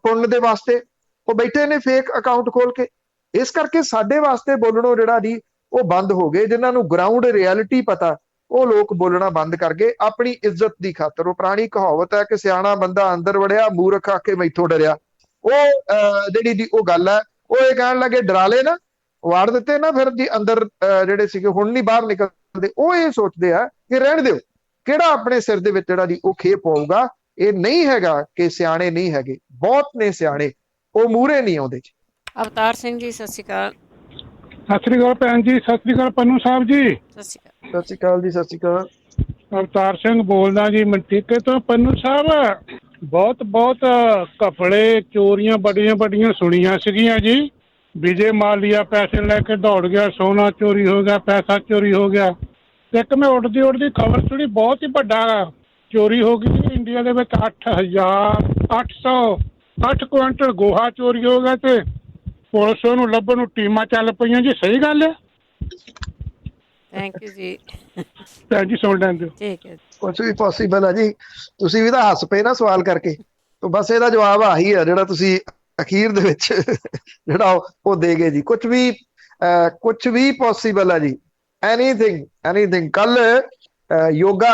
ਪੁੰਨ ਦੇ ਵਾਸਤੇ ਉਹ ਬੈਠੇ ਨੇ ਫੇਕ ਅਕਾਊਂਟ ਖੋਲ ਕੇ। ਇਸ ਕਰਕੇ ਸਾਡੇ ਵਾਸਤੇ ਬੋਲਣੋਂ ਜਿਹੜਾ ਜੀ ਉਹ ਬੰਦ ਹੋ ਗਏ। ਜਿਨ੍ਹਾਂ ਨੂੰ ਗਰਾਊਂਡ ਰਿਐਲਿਟੀ ਪਤਾ, ਉਹ ਲੋਕ ਬੋਲਣਾ ਬੰਦ ਕਰ ਗਏ ਆਪਣੀ ਇੱਜ਼ਤ ਦੀ ਖਾਤਰ। ਉਹ ਪੁਰਾਣੀ ਕਹਾਵਤ ਹੈ ਕਿ ਸਿਆਣਾ ਬੰਦਾ ਅੰਦਰ ਵੜਿਆ, ਮੂਰਖ ਆਕੇ ਮੈਥੋਂ ਡਰਿਆ। ਉਹ ਜਿਹੜੀ ਜੀ ਉਹ ਗੱਲ ਹੈ, ਉਹ ਇਹ ਕਹਿਣ ਲੱਗੇ ਡਰਾਲੇ ਨਾ ਵਾੜ ਦਿੱਤੇ ਨਾ, ਫਿਰ ਜੀ ਅੰਦਰ ਜਿਹੜੇ ਸੀਗੇ ਹੁਣ ਨਹੀਂ ਬਾਹਰ ਨਿਕਲਦੇ। ਉਹ ਇਹ ਸੋਚਦੇ ਆ ਕਿ ਰਹਿਣ ਦਿਓ, ਕਿਹੜਾ ਆਪਣੇ ਸਿਰ ਦੇ ਵਿੱਚ ਜਿਹੜਾ ਜੀ ਉਹ ਖੇਪ ਪਾਊਗਾ। ਇਹ ਨਹੀਂ ਹੈਗਾ ਕਿ ਸਿਆਣੇ ਨਹੀਂ ਹੈਗੇ, ਬਹੁਤ ਨੇ ਸਿਆਣੇ, ਉਹ ਮੂਹਰੇ ਨਹੀਂ ਆਉਂਦੇ ਜੀ। ਅਵਤਾਰ ਸਿੰਘ ਜੀ ਸਤਿ ਸ਼੍ਰੀ ਅਕਾਲ। ਸਤਿ ਸ੍ਰੀ ਅਕਾਲ ਭੈਣ ਜੀ, ਸਤਿ ਸ੍ਰੀ ਅਕਾਲ ਪੰਨੂ ਸਾਹਿਬ ਜੀ। ਸਤਿ ਸ਼੍ਰੀ ਅਕਾਲ। ਸਤਿ ਸ਼੍ਰੀ ਅਕਾਲ ਜੀ, ਸਤਿ ਸ਼੍ਰੀ ਅਕਾਲ। ਅਵਤਾਰ ਸਿੰਘ ਬੋਲਦਾ ਜੀ ਮਨਟੀਕੇ ਤੋਂ। ਪੰਨੂ ਸਾਹਿਬ ਬਹੁਤ ਘਪਲੇ ਚੋਰੀਆਂ ਬੜੀਆਂ ਸੁਣੀਆਂ ਸੀਗੀਆਂ ਜੀ। ਵਿਜੇ ਮਾਲੀਆ ਪੈਸੇ ਲੈ ਕੇ ਦੌੜ ਗਿਆ, ਸੋਨਾ ਚੋਰੀ ਹੋ ਗਿਆ, ਪੈਸਾ ਚੋਰੀ ਹੋ ਗਿਆ। ਇੱਕ ਮੈਂ ਉੱਡਦੀ ਖਬਰ ਸੁਣੀ, ਬਹੁਤ ਹੀ ਵੱਡਾ ਚੋਰੀ ਹੋ ਗਈ ਇੰਡੀਆ ਦੇ ਵਿੱਚ। 8,808 ਕੁਇੰਟਲ ਗੋਹਾ ਚੋਰੀ ਹੋ ਗਿਆ ਤੇ ਪੁਲਿਸ ਨੂੰ ਲੱਭਣ ਨੂੰ ਟੀਮਾਂ ਚੱਲ ਪਈਆਂ ਜੀ। ਸਹੀ ਗੱਲ ਹੈ? ਥੈਂਕ ਯੂ ਜੀ। ਭੈਣ ਜੀ ਸੁਣ ਲੈਂਦੇ ਹੋ? ਠੀਕ ਹੈ। ਕੁਝ ਵੀ ਪੋਸੀਬਲ ਹੈ ਜੀ। ਤੁਸੀਂ ਵੀ ਤਾਂ ਹੱਸ ਪਏ ਨਾ ਸਵਾਲ ਕਰਕੇ, ਤਾਂ ਬਸ ਇਹਦਾ ਜਵਾਬ ਆਹੀ ਹੈ ਜਿਹੜਾ ਤੁਸੀਂ ਅਖੀਰ ਦੇ ਵਿੱਚ ਜਿਹੜਾ ਉਹ ਦੇ ਗਏ ਜੀ। ਕੁਝ ਵੀ ਪੋਸੀਬਲ ਹੈ ਜੀ, ਐਨੀਥਿੰਗ। ਕੱਲ ਯੋਗਾ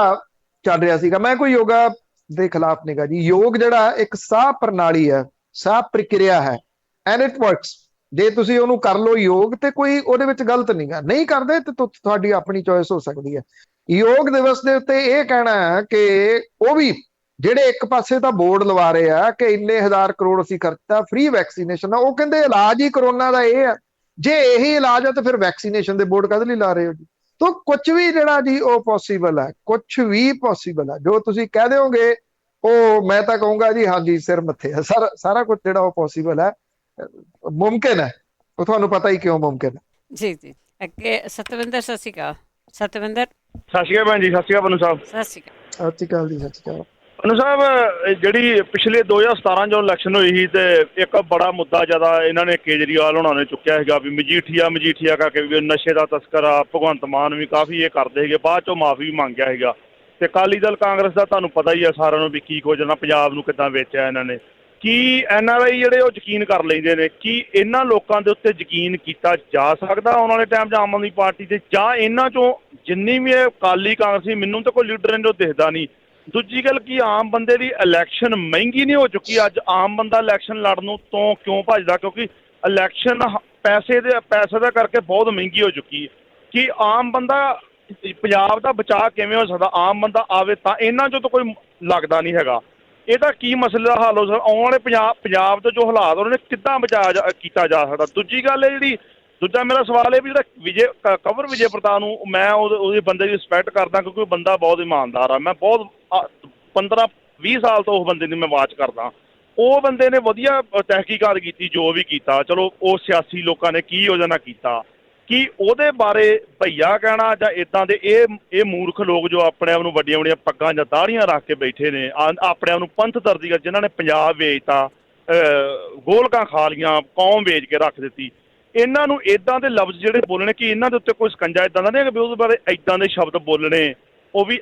ਚੱਲ ਰਿਹਾ ਸੀਗਾ, ਮੈਂ ਕੋਈ ਯੋਗਾ ਦੇ ਖਿਲਾਫ ਨਹੀਂਗਾ ਜੀ। ਯੋਗ ਜਿਹੜਾ ਇੱਕ ਸਾਹ ਪ੍ਰਣਾਲੀ ਹੈ, ਸਾਹ ਪ੍ਰਕਿਰਿਆ ਹੈ, ਐਂਡ ਇਟ ਵਰਕਸ। ਜੇ ਤੁਸੀਂ ਉਹਨੂੰ ਕਰ ਲਓ ਯੋਗ, ਤੇ ਕੋਈ ਉਹਦੇ ਵਿੱਚ ਗਲਤ ਨਹੀਂਗਾ। ਨਹੀਂ ਕਰਦੇ ਤੇ ਤੁਹਾਡੀ ਆਪਣੀ ਚੋਇਸ ਹੋ ਸਕਦੀ ਹੈ। ਯੋਗ ਦਿਵਸ ਦੇ ਉੱਤੇ ਇਹ ਕਹਿਣਾ ਹੈ ਕਿ ਉਹ ਵੀ ਜਿਹੜੇ ਇੱਕ ਪਾਸੇ ਤਾਂ ਬੋਰਡ ਲਵਾ ਰਹੇ ਆ ਕਿ ਇੰਨੇ 1000 ਕਰੋੜ ਅਸੀਂ ਖਰਚਤਾ, ਫ੍ਰੀ ਵੈਕਸੀਨੇਸ਼ਨ ਆ, ਉਹ ਕਹਿੰਦੇ ਇਲਾਜ ਹੀ ਕਰੋਨਾ ਦਾ ਇਹ ਆ। ਜੇ ਇਹੀ ਇਲਾਜ ਆ ਤਾਂ ਫਿਰ ਵੈਕਸੀਨੇਸ਼ਨ ਦੇ ਬੋਰਡ ਕਾਹਦੇ ਲਈ ਲਾ ਰਹੇ ਹੋ ਜੀ? ਤਾਂ ਕੁਝ ਵੀ ਜਿਹੜਾ ਜੀ ਉਹ ਪੋਸੀਬਲ ਹੈ, ਕੁਝ ਵੀ ਪੋਸੀਬਲ ਹੈ। ਜੋ ਤੁਸੀਂ ਕਹਿ ਦਿਓਗੇ ਉਹ ਮੈਂ ਤਾਂ ਕਹੂੰਗਾ ਜੀ ਹਾਂਜੀ ਸਿਰ ਮੱਥੇ ਹੈ। ਸਾਰਾ ਕੁਝ ਜਿਹੜਾ ਉਹ ਪੋਸੀਬਲ ਹੈ, ਮੁਮਕਿਨ ਹੈ। ਉਹ ਤੁਹਾਨੂੰ ਪਤਾ ਹੀ ਕਿਉਂ ਮੁਮਕਿਨ ਹੈ। ਜੀ ਜੀ। ਅੱਗੇ ਸਤਵਿੰਦਰ, ਸਤਿ ਸ਼੍ਰੀ ਅਕਾਲ। ਸਤਵਿੰਦਰ। ਸਤਿ ਸ਼੍ਰੀ ਅਕਾਲ ਭੈਣ ਜੀ। ਸਤਿ ਸ਼੍ਰੀ ਅਕਾਲ ਪਨੂ ਸਾਹਿਬ। ਸਤਿ ਸ਼੍ਰੀ ਅਕਾਲ। ਸਤਿ ਸ਼੍ਰੀ ਅਕਾਲ ਜੀ। ਸਤਿ ਸ਼੍ਰੀ ਅਕਾਲ ਪਨੂ ਸਾਹਿਬ, ਜਿਹੜੀ ਪਿਛਲੇ 2017 ਜੋ ਇਲੈਕਸ਼ਨ ਹੋਈ ਸੀ ਤੇ ਇੱਕ ਬੜਾ ਮੁੱਦਾ ਜ਼ਿਆਦਾ ਇਹਨਾਂ ਨੇ ਕੇਜਰੀਵਾਲ ਹੋਣਾ ਨੇ ਚੁੱਕਿਆ ਸੀਗਾ ਵੀ ਮਜੀਠੀਆ ਕਰਕੇ ਵੀ ਨਸ਼ੇ ਦਾ ਤਸਕਰ ਆ। ਭਗਵੰਤ ਮਾਨ ਵੀ ਕਾਫੀ ਇਹ ਕਰਦੇ ਸੀਗੇ, ਬਾਅਦ ਚੋਂ ਮਾਫੀ ਵੀ ਮੰਗਿਆ ਸੀਗਾ। ਤੇ ਅਕਾਲੀ ਦਲ ਕਾਂਗਰਸ ਦਾ ਤੁਹਾਨੂੰ ਪਤਾ ਹੀ ਆ ਸਾਰਿਆਂ ਨੂੰ ਵੀ ਕੀ ਕੁਝ ਨਾ ਪੰਜਾਬ ਨੂੰ ਕਿੱਦਾਂ ਵੇਚਿਆ ਇਹਨਾਂ ਨੇ। ਕੀ NRI ਜਿਹੜੇ ਉਹ ਯਕੀਨ ਕਰ ਲੈਂਦੇ ਨੇ? ਕੀ ਇਹਨਾਂ ਲੋਕਾਂ ਦੇ ਉੱਤੇ ਯਕੀਨ ਕੀਤਾ ਜਾ ਸਕਦਾ ਆਉਣ ਵਾਲੇ ਟਾਈਮ 'ਚ ਆਮ ਆਦਮੀ ਪਾਰਟੀ ਤੇ? ਜਾਂ ਇਹਨਾਂ 'ਚੋਂ ਜਿੰਨੀ ਵੀ ਇਹ ਅਕਾਲੀ ਕਾਂਗਰਸੀ, ਮੈਨੂੰ ਤਾਂ ਕੋਈ ਲੀਡਰ ਇਹਨੂੰ ਦਿਖਦਾ ਨਹੀਂ। ਦੂਜੀ ਗੱਲ, ਕੀ ਆਮ ਬੰਦੇ ਦੀ ਇਲੈਕਸ਼ਨ ਮਹਿੰਗੀ ਨਹੀਂ ਹੋ ਚੁੱਕੀ? ਅੱਜ ਆਮ ਬੰਦਾ ਇਲੈਕਸ਼ਨ ਲੜਨ ਤੋਂ ਕਿਉਂ ਭੱਜਦਾ? ਕਿਉਂਕਿ ਇਲੈਕਸ਼ਨ ਪੈਸੇ ਦਾ ਕਰਕੇ ਬਹੁਤ ਮਹਿੰਗੀ ਹੋ ਚੁੱਕੀ ਹੈ। ਕਿ ਆਮ ਬੰਦਾ ਪੰਜਾਬ ਦਾ ਬਚਾਅ ਕਿਵੇਂ ਹੋ ਸਕਦਾ? ਆਮ ਬੰਦਾ ਆਵੇ ਤਾਂ ਇਹਨਾਂ 'ਚੋਂ ਤਾਂ ਕੋਈ ਲੱਗਦਾ ਨਹੀਂ ਹੈਗਾ। ਇਹਦਾ ਕੀ ਮਸਲੇ ਦਾ ਹੱਲ ਹੋ ਸਕਦਾ? ਆਉਣ ਵਾਲੇ ਪੰਜਾਬ ਦੇ ਜੋ ਹਾਲਾਤ ਉਹਨਾਂ ਨੇ ਕਿੱਦਾਂ ਕੀਤਾ ਜਾ ਸਕਦਾ? ਦੂਜੀ ਗੱਲ ਹੈ ਦੂਜਾ ਮੇਰਾ ਸਵਾਲ ਇਹ ਵੀ ਜਿਹੜਾ ਕੰਵਰ ਵਿਜੇ ਪ੍ਰਤਾਪ ਨੂੰ ਮੈਂ ਉਹਦੇ ਬੰਦੇ ਦੀ ਰਿਸਪੈਕਟ ਕਰਦਾ, ਕਿਉਂਕਿ ਉਹ ਬੰਦਾ ਬਹੁਤ ਇਮਾਨਦਾਰ ਆ। ਮੈਂ ਬਹੁਤ 15-20 ਸਾਲ ਤੋਂ ਉਸ ਬੰਦੇ ਦੀ ਮੈਂ ਵਾਚ ਕਰਦਾ। ਉਹ ਬੰਦੇ ਨੇ ਵਧੀਆ ਤਹਿਕੀਕਾਤ ਕੀਤੀ, ਜੋ ਵੀ ਕੀਤਾ। ਚਲੋ ਉਹ ਸਿਆਸੀ ਲੋਕਾਂ ਨੇ ਕੀ ਉਹਦੇ ਨਾਲ ਕੀਤਾ, ਕੀ ਉਹਦੇ ਬਾਰੇ ਭਈਆ ਕਹਿਣਾ ਜਾਂ ਇੱਦਾਂ ਦੇ ਇਹ ਮੂਰਖ ਲੋਕ ਜੋ ਆਪਣੇ ਆਪ ਨੂੰ ਵੱਡੀਆਂ ਵੱਡੀਆਂ ਪੱਗਾਂ ਜਾਂ ਦਾੜੀਆਂ ਰੱਖ ਕੇ ਬੈਠੇ ਨੇ, ਆਪਣੇ ਆਪ ਨੂੰ ਪੰਥ ਦਰਦੀ ਕਰ, ਜਿਨ੍ਹਾਂ ਨੇ ਪੰਜਾਬ ਵੇਚਤਾ, ਗੋਲਕਾਂ ਖਾ ਲੀਆਂ, ਕੌਮ ਵੇਚ ਕੇ ਰੱਖ ਦਿੱਤੀ, ਇਹਨਾਂ ਨੂੰ ਇੱਦਾਂ ਦੇ ਲਫ਼ਜ਼ ਜਿਹੜੇ ਬੋਲਣੇ, ਕਿ ਇਹਨਾਂ ਦੇ ਉੱਤੇ ਕੋਈ ਸਕੰਜਾ ਇੱਦਾਂ ਦਾ ਨਹੀਂ ਹੈਗਾ ਵੀ ਉਹਦੇ ਬਾਰੇ ਇੱਦਾਂ ਦੇ ਸ਼ਬਦ ਬੋਲਣੇ, ਉਹ ਵੀ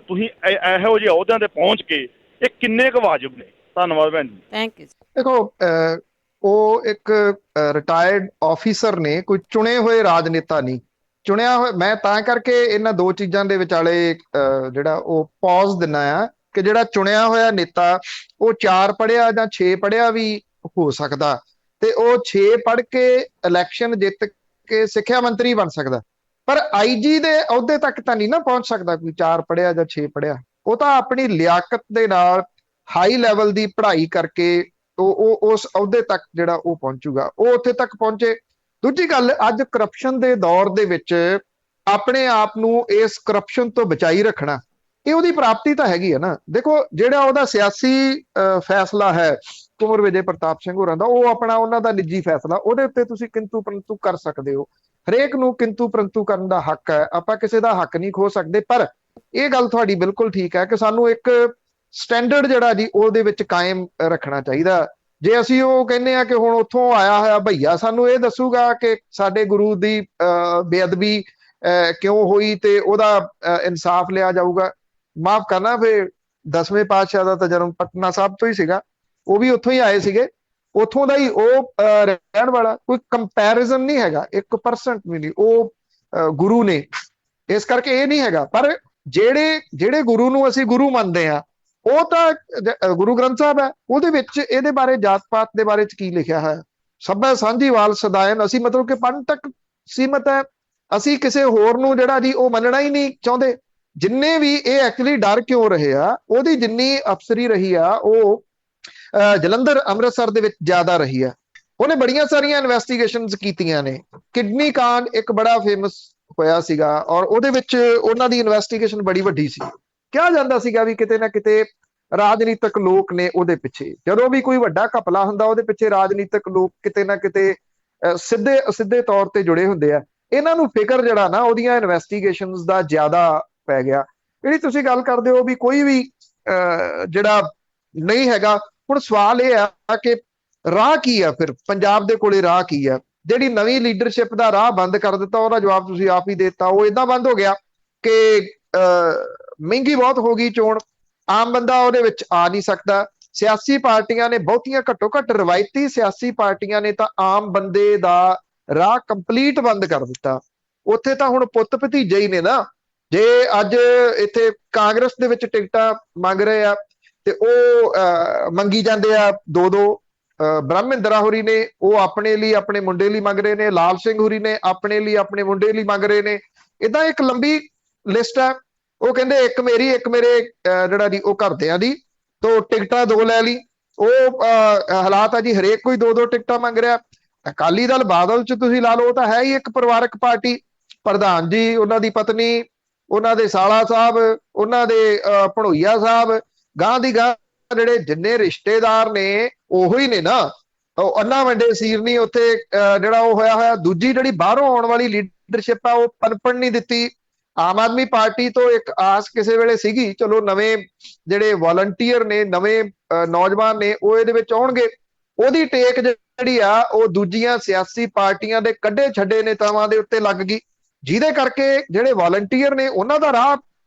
ਤੁਸੀਂ ਇਹੋ ਜਿਹੇ ਅਹੁਦਿਆਂ 'ਤੇ ਪਹੁੰਚ ਕੇ, ਇਹ ਕਿੰਨੇ ਕੁ ਵਾਜਬ ਨੇ? ਧੰਨਵਾਦ ਭੈਣ ਜੀ। Thank you. ਦੇਖੋ, ਉਹ ਇੱਕ ਰਿਟਾਇਰਡ ਆਫੀਸਰ ਨੇ, ਕੋਈ ਚੁਣੇ ਹੋਏ ਰਾਜਨੇਤਾ ਨਹੀਂ। ਚੁਣਿਆ ਹੋਇਆ ਮੈਂ ਤਾਂ ਕਰਕੇ ਇਹਨਾਂ ਦੋ ਚੀਜ਼ਾਂ ਦੇ ਵਿਚਾਲੇ ਜਿਹੜਾ ਉਹ ਪੌਜ਼ ਦਿੰਦਾ ਆ ਕਿ ਜਿਹੜਾ ਚੁਣਿਆ ਹੋਇਆ ਨੇਤਾ ਉਹ 4 ਪੜ੍ਹਿਆ ਜਾਂ 6 ਪੜ੍ਹਿਆ ਵੀ ਹੋ ਸਕਦਾ, ਤੇ ਉਹ 6 ਪੜ੍ਹ ਕੇ ਇਲੈਕਸ਼ਨ ਜਿੱਤ ਕੇ ਸਿੱਖਿਆ ਮੰਤਰੀ ਬਣ ਸਕਦਾ, ਪਰ IG ਦੇ ਅਹੁਦੇ ਤੱਕ ਤਾਂ ਨਹੀਂ ਨਾ ਪਹੁੰਚ ਸਕਦਾ ਕੋਈ 4 ਪੜ੍ਹਿਆ ਜਾਂ 6 ਪੜ੍ਹਿਆ। ਉਹ ਤਾਂ ਆਪਣੀ ਲਿਆਕਤ ਦੇ ਨਾਲ ਹਾਈ ਲੈਵਲ ਦੀ ਪੜ੍ਹਾਈ ਕਰਕੇ ਉਹ ਉਸ ਅਹੁਦੇ ਤੱਕ ਜਿਹੜਾ ਉਹ ਪਹੁੰਚੂਗਾ, ਉਹ ਉੱਥੇ ਤੱਕ ਪਹੁੰਚੇ। ਦੂਜੀ ਗੱਲ, ਅੱਜ ਕਰਪਸ਼ਨ ਦੇ ਦੌਰ ਦੇ ਵਿੱਚ ਆਪਣੇ ਆਪ ਨੂੰ ਇਸ ਕਰਪਸ਼ਨ ਤੋਂ ਬਚਾਈ ਰੱਖਣਾ, ਇਹ ਉਹਦੀ ਪ੍ਰਾਪਤੀ ਤਾਂ ਹੈਗੀ ਹੈ ਨਾ। ਦੇਖੋ, ਜਿਹੜਾ ਉਹਦਾ ਸਿਆਸੀ ਫੈਸਲਾ ਹੈ ਕੁੰਵਰ ਵਿਜੇ ਪ੍ਰਤਾਪ ਸਿੰਘ ਹੋਰਾਂ ਦਾ, ਉਹ ਆਪਣਾ ਉਹਨਾਂ ਦਾ ਨਿੱਜੀ ਫੈਸਲਾ, ਉਹਦੇ ਉੱਤੇ ਤੁਸੀਂ ਕਿੰਤੂ ਪਰੰਤੂ ਕਰ ਸਕਦੇ ਹੋ। ਹਰੇਕ ਨੂੰ ਕਿੰਤੂ ਪਰੰਤੂ ਕਰਨ ਦਾ ਹੱਕ ਹੈ, ਆਪਾਂ ਕਿਸੇ ਦਾ ਹੱਕ ਨਹੀਂ ਖੋ ਸਕਦੇ। ਪਰ ਇਹ ਗੱਲ ਤੁਹਾਡੀ ਬਿਲਕੁਲ ਠੀਕ ਹੈ ਕਿ ਸਾਨੂੰ ਇੱਕ ਸਟੈਂਡਰਡ ਜਿਹੜਾ ਜੀ ਉਹਦੇ ਵਿੱਚ ਕਾਇਮ ਰੱਖਣਾ ਚਾਹੀਦਾ। ਜੇ ਅਸੀਂ ਉਹ ਕਹਿੰਦੇ ਆ ਕਿ ਹੁਣ ਉੱਥੋਂ ਆਇਆ ਹੋਇਆ ਭਈਆ ਸਾਨੂੰ ਇਹ ਦੱਸੂਗਾ ਕਿ ਸਾਡੇ ਗੁਰੂ ਦੀ ਬੇਅਦਬੀ ਕਿਉਂ ਹੋਈ ਤੇ ਉਹਦਾ ਇਨਸਾਫ ਲਿਆ ਜਾਊਗਾ, ਮਾਫ ਕਰਨਾ, ਫਿਰ 10ਵੇਂ ਪਾਤਸ਼ਾਹ ਦਾ ਤਾਂ ਜਨਮ ਪਟਨਾ ਸਾਹਿਬ ਤੋਂ ਹੀ ਸੀਗਾ, ਉਹ ਵੀ ਉੱਥੋਂ ਹੀ ਆਏ ਸੀਗੇ, ਉੱਥੋਂ ਦਾ ਹੀ ਉਹ ਰਹਿਣ ਵਾਲਾ, ਕੋਈ ਕੰਪੈਰੀਜ਼ਨ ਨਹੀਂ ਹੈਗਾ 1% ਵੀ ਨਹੀਂ। ਉਹ ਗੁਰੂ ਨੇ, ਇਸ ਕਰਕੇ ਇਹ ਨਹੀਂ ਹੈਗਾ। ਪਰ ਜਿਹੜੇ ਗੁਰੂ ਨੂੰ ਅਸੀਂ ਗੁਰੂ ਮੰਨਦੇ ਆ, ਉਹ ਤਾਂ ਗੁਰੂ ਗ੍ਰੰਥ ਸਾਹਿਬ ਹੈ, ਉਹਦੇ ਵਿੱਚ ਇਹਦੇ ਬਾਰੇ ਜਾਤ ਪਾਤ ਦੇ ਬਾਰੇ ਚ ਕੀ ਲਿਖਿਆ ਹੈ? ਸਭੈ ਸਾਂਝੀਵਾਲ ਸਦਾਇਨ। ਅਸੀਂ ਮਤਲਬ ਕਿ ਪੰਨ ਤੱਕ ਸੀਮਤ ਹੈ, ਅਸੀਂ ਕਿਸੇ ਹੋਰ ਨੂੰ ਜਿਹੜਾ ਜੀ ਉਹ ਮੰਨਣਾ ਹੀ ਨਹੀਂ ਚਾਹੁੰਦੇ। ਜਿੰਨੇ ਵੀ ਇਹ ਐਕਚੁਅਲੀ ਡਰ ਕਿਉਂ ਰਹੇ ਆ, ਉਹਦੀ ਜਿੰਨੀ ਅਫਸਰੀ ਰਹੀ ਆ ਉਹ ਜਲੰਧਰ ਅੰਮ੍ਰਿਤਸਰ ਦੇ ਵਿੱਚ ਜ਼ਿਆਦਾ ਰਹੀ ਆ। ਉਹਨੇ ਬੜੀਆਂ ਸਾਰੀਆਂ ਇਨਵੈਸਟੀਗੇਸ਼ਨਸ ਕੀਤੀਆਂ ਨੇ। ਕਿਡਨੀ ਕਾਂਡ ਇੱਕ ਬੜਾ ਫੇਮਸ ਹੋਇਆ ਸੀਗਾ, ਔਰ ਉਹਦੇ ਵਿੱਚ ਉਹਨਾਂ ਦੀ ਇਨਵੈਸਟੀਗੇਸ਼ਨ ਬੜੀ ਵੱਡੀ ਸੀ। ਕਿਹਾ ਜਾਂਦਾ ਸੀਗਾ ਵੀ ਕਿਤੇ ਨਾ ਕਿਤੇ ਰਾਜਨੀਤਿਕ ਲੋਕ ਨੇ ਉਹਦੇ ਪਿੱਛੇ। ਜਦੋਂ ਵੀ ਕੋਈ ਵੱਡਾ ਘਪਲਾ ਹੁੰਦਾ, ਉਹਦੇ ਪਿੱਛੇ ਰਾਜਨੀਤਿਕ ਲੋਕ ਕਿਤੇ ਨਾ ਕਿਤੇ ਸਿੱਧੇ ਤੌਰ ਤੇ ਜੁੜੇ ਹੁੰਦੇ ਆ। ਇਹਨਾਂ ਨੂੰ ਫਿਕਰ ਜਿਹੜਾ ਨਾ ਉਹਦੀਆਂ ਇਨਵੈਸਟੀਗੇਸ਼ਨਸ ਦਾ ਜ਼ਿਆਦਾ ਪੈ ਗਿਆ। ਜਿਹੜੀ ਤੁਸੀਂ ਗੱਲ ਕਰਦੇ ਹੋ ਵੀ ਕੋਈ ਵੀ ਜਿਹੜਾ ਨਹੀਂ ਹੈਗਾ, ਹੁਣ ਸਵਾਲ ਇਹ ਆ ਕਿ ਰਾਹ ਕੀ ਆ? ਫਿਰ ਪੰਜਾਬ ਦੇ ਕੋਲੇ ਰਾਹ ਕੀ ਆ? ਜਿਹੜੀ ਨਵੀਂ ਲੀਡਰਸ਼ਿਪ ਦਾ ਰਾਹ ਬੰਦ ਕਰ ਦਿੱਤਾ, ਉਹਦਾ ਜਵਾਬ ਤੁਸੀਂ ਆਪ ਹੀ ਦੇ ਦਿੱਤਾ। ਉਹ ਏਦਾਂ ਬੰਦ ਹੋ ਗਿਆ ਕਿ ਮਹਿੰਗੀ ਬਹੁਤ ਹੋ ਗਈ ਚੋਣ, ਆਮ ਬੰਦਾ ਉਹਦੇ ਵਿੱਚ ਆ ਨਹੀਂ ਸਕਦਾ। ਸਿਆਸੀ ਪਾਰਟੀਆਂ ਨੇ ਬਹੁਤੀਆਂ, ਘੱਟੋ ਘੱਟ ਰਵਾਇਤੀ ਸਿਆਸੀ ਪਾਰਟੀਆਂ ਨੇ ਤਾਂ ਆਮ ਬੰਦੇ ਦਾ ਰਾਹ ਕੰਪਲੀਟ ਬੰਦ ਕਰ ਦਿੱਤਾ। ਉੱਥੇ ਤਾਂ ਹੁਣ ਪੁੱਤ ਭਤੀਜੇ ਹੀ ਨੇ ਨਾ। ਜੇ ਅੱਜ ਇੱਥੇ ਕਾਂਗਰਸ ਦੇ ਵਿੱਚ ਟਿਕਟਾਂ ਮੰਗ ਰਹੇ ਆ ਤੇ ਉਹ ਮੰਗੀ ਜਾਂਦੇ ਆ ਦੋ ਬ੍ਰਹਮਿੰਦਰਾ ਹੋਰੀ ਨੇ, ਉਹ ਆਪਣੇ ਲਈ ਆਪਣੇ ਮੁੰਡੇ ਲਈ ਮੰਗ ਰਹੇ ਨੇ, ਲਾਲ ਸਿੰਘ ਹੋਰੀ ਨੇ ਆਪਣੇ ਲਈ ਆਪਣੇ ਮੁੰਡੇ ਲਈ ਮੰਗ ਰਹੇ ਨੇ। ਇਦਾਂ ਇੱਕ ਲੰਬੀ ਲਿਸਟ ਹੈ। ਉਹ ਕਹਿੰਦੇ ਇੱਕ ਮੇਰੀ ਇੱਕ ਮੇਰੇ ਜਿਹੜਾ ਜੀ ਉਹ ਘਰਦਿਆਂ ਦੀ, ਤੋ ਟਿਕਟਾਂ ਦੋ ਲੈ ਲਈ। ਉਹ ਹਾਲਾਤ ਆ ਜੀ, ਹਰੇਕ ਕੋਈ ਦੋ ਟਿਕਟਾਂ ਮੰਗ ਰਿਹਾ। ਅਕਾਲੀ ਦਲ ਬਾਦਲ ਚ ਤੁਸੀਂ ਲਾ ਲਓ, ਉਹ ਤਾਂ ਹੈ ਹੀ ਇੱਕ ਪਰਿਵਾਰਕ ਪਾਰਟੀ। ਪ੍ਰਧਾਨ ਜੀ, ਉਹਨਾਂ ਦੀ ਪਤਨੀ, ਉਹਨਾਂ ਦੇ ਸਾਲਾ ਸਾਹਿਬ, ਉਹਨਾਂ ਦੇ ਭਣੋਈਆ ਸਾਹਿਬ, ਗਾਂ ਦੀ ਗਾਂ ਜਿਹੜੇ ਜਿੰਨੇ ਰਿਸ਼ਤੇਦਾਰ ਨੇ ਉਹੋ ਹੀ ਨੇ ਨਾ। ਉਹ ਅੰਨਾ ਵੰਡੇ ਸੀਰਨੀ ਉੱਥੇ ਜਿਹੜਾ ਉਹ ਹੋਇਆ। ਦੂਜੀ ਜਿਹੜੀ ਬਾਹਰੋਂ ਆਉਣ ਵਾਲੀ ਲੀਡਰਸ਼ਿਪ ਆ, ਉਹ ਪਨਪਣ ਨਹੀਂ ਦਿੱਤੀ। ਆਮ ਆਦਮੀ ਪਾਰਟੀ ਤੋਂ ਇੱਕ ਆਸ ਕਿਸੇ ਵੇਲੇ ਸੀਗੀ, ਚਲੋ ਨਵੇਂ ਜਿਹੜੇ ਵਾਲੰਟੀਅਰ ਨੇ, ਨਵੇਂ ਨੌਜਵਾਨ ਨੇ, ਉਹ ਇਹਦੇ ਵਿੱਚ ਆਉਣਗੇ। ਉਹਦੀ ਟੇਕ ਜਿਹੜੀ ਆ ਉਹ ਦੂਜੀਆਂ ਸਿਆਸੀ ਪਾਰਟੀਆਂ ਦੇ ਕੱਢੇ ਛੱਡੇ ਨੇਤਾਵਾਂ ਦੇ ਉੱਤੇ ਲੱਗ ਗਈ, ਜਿਹਦੇ ਕਰਕੇ ਜਿਹੜੇ ਵਾਲੰਟੀਅਰ ਨੇ ਉਹਨਾਂ ਦਾ ਰਾਹ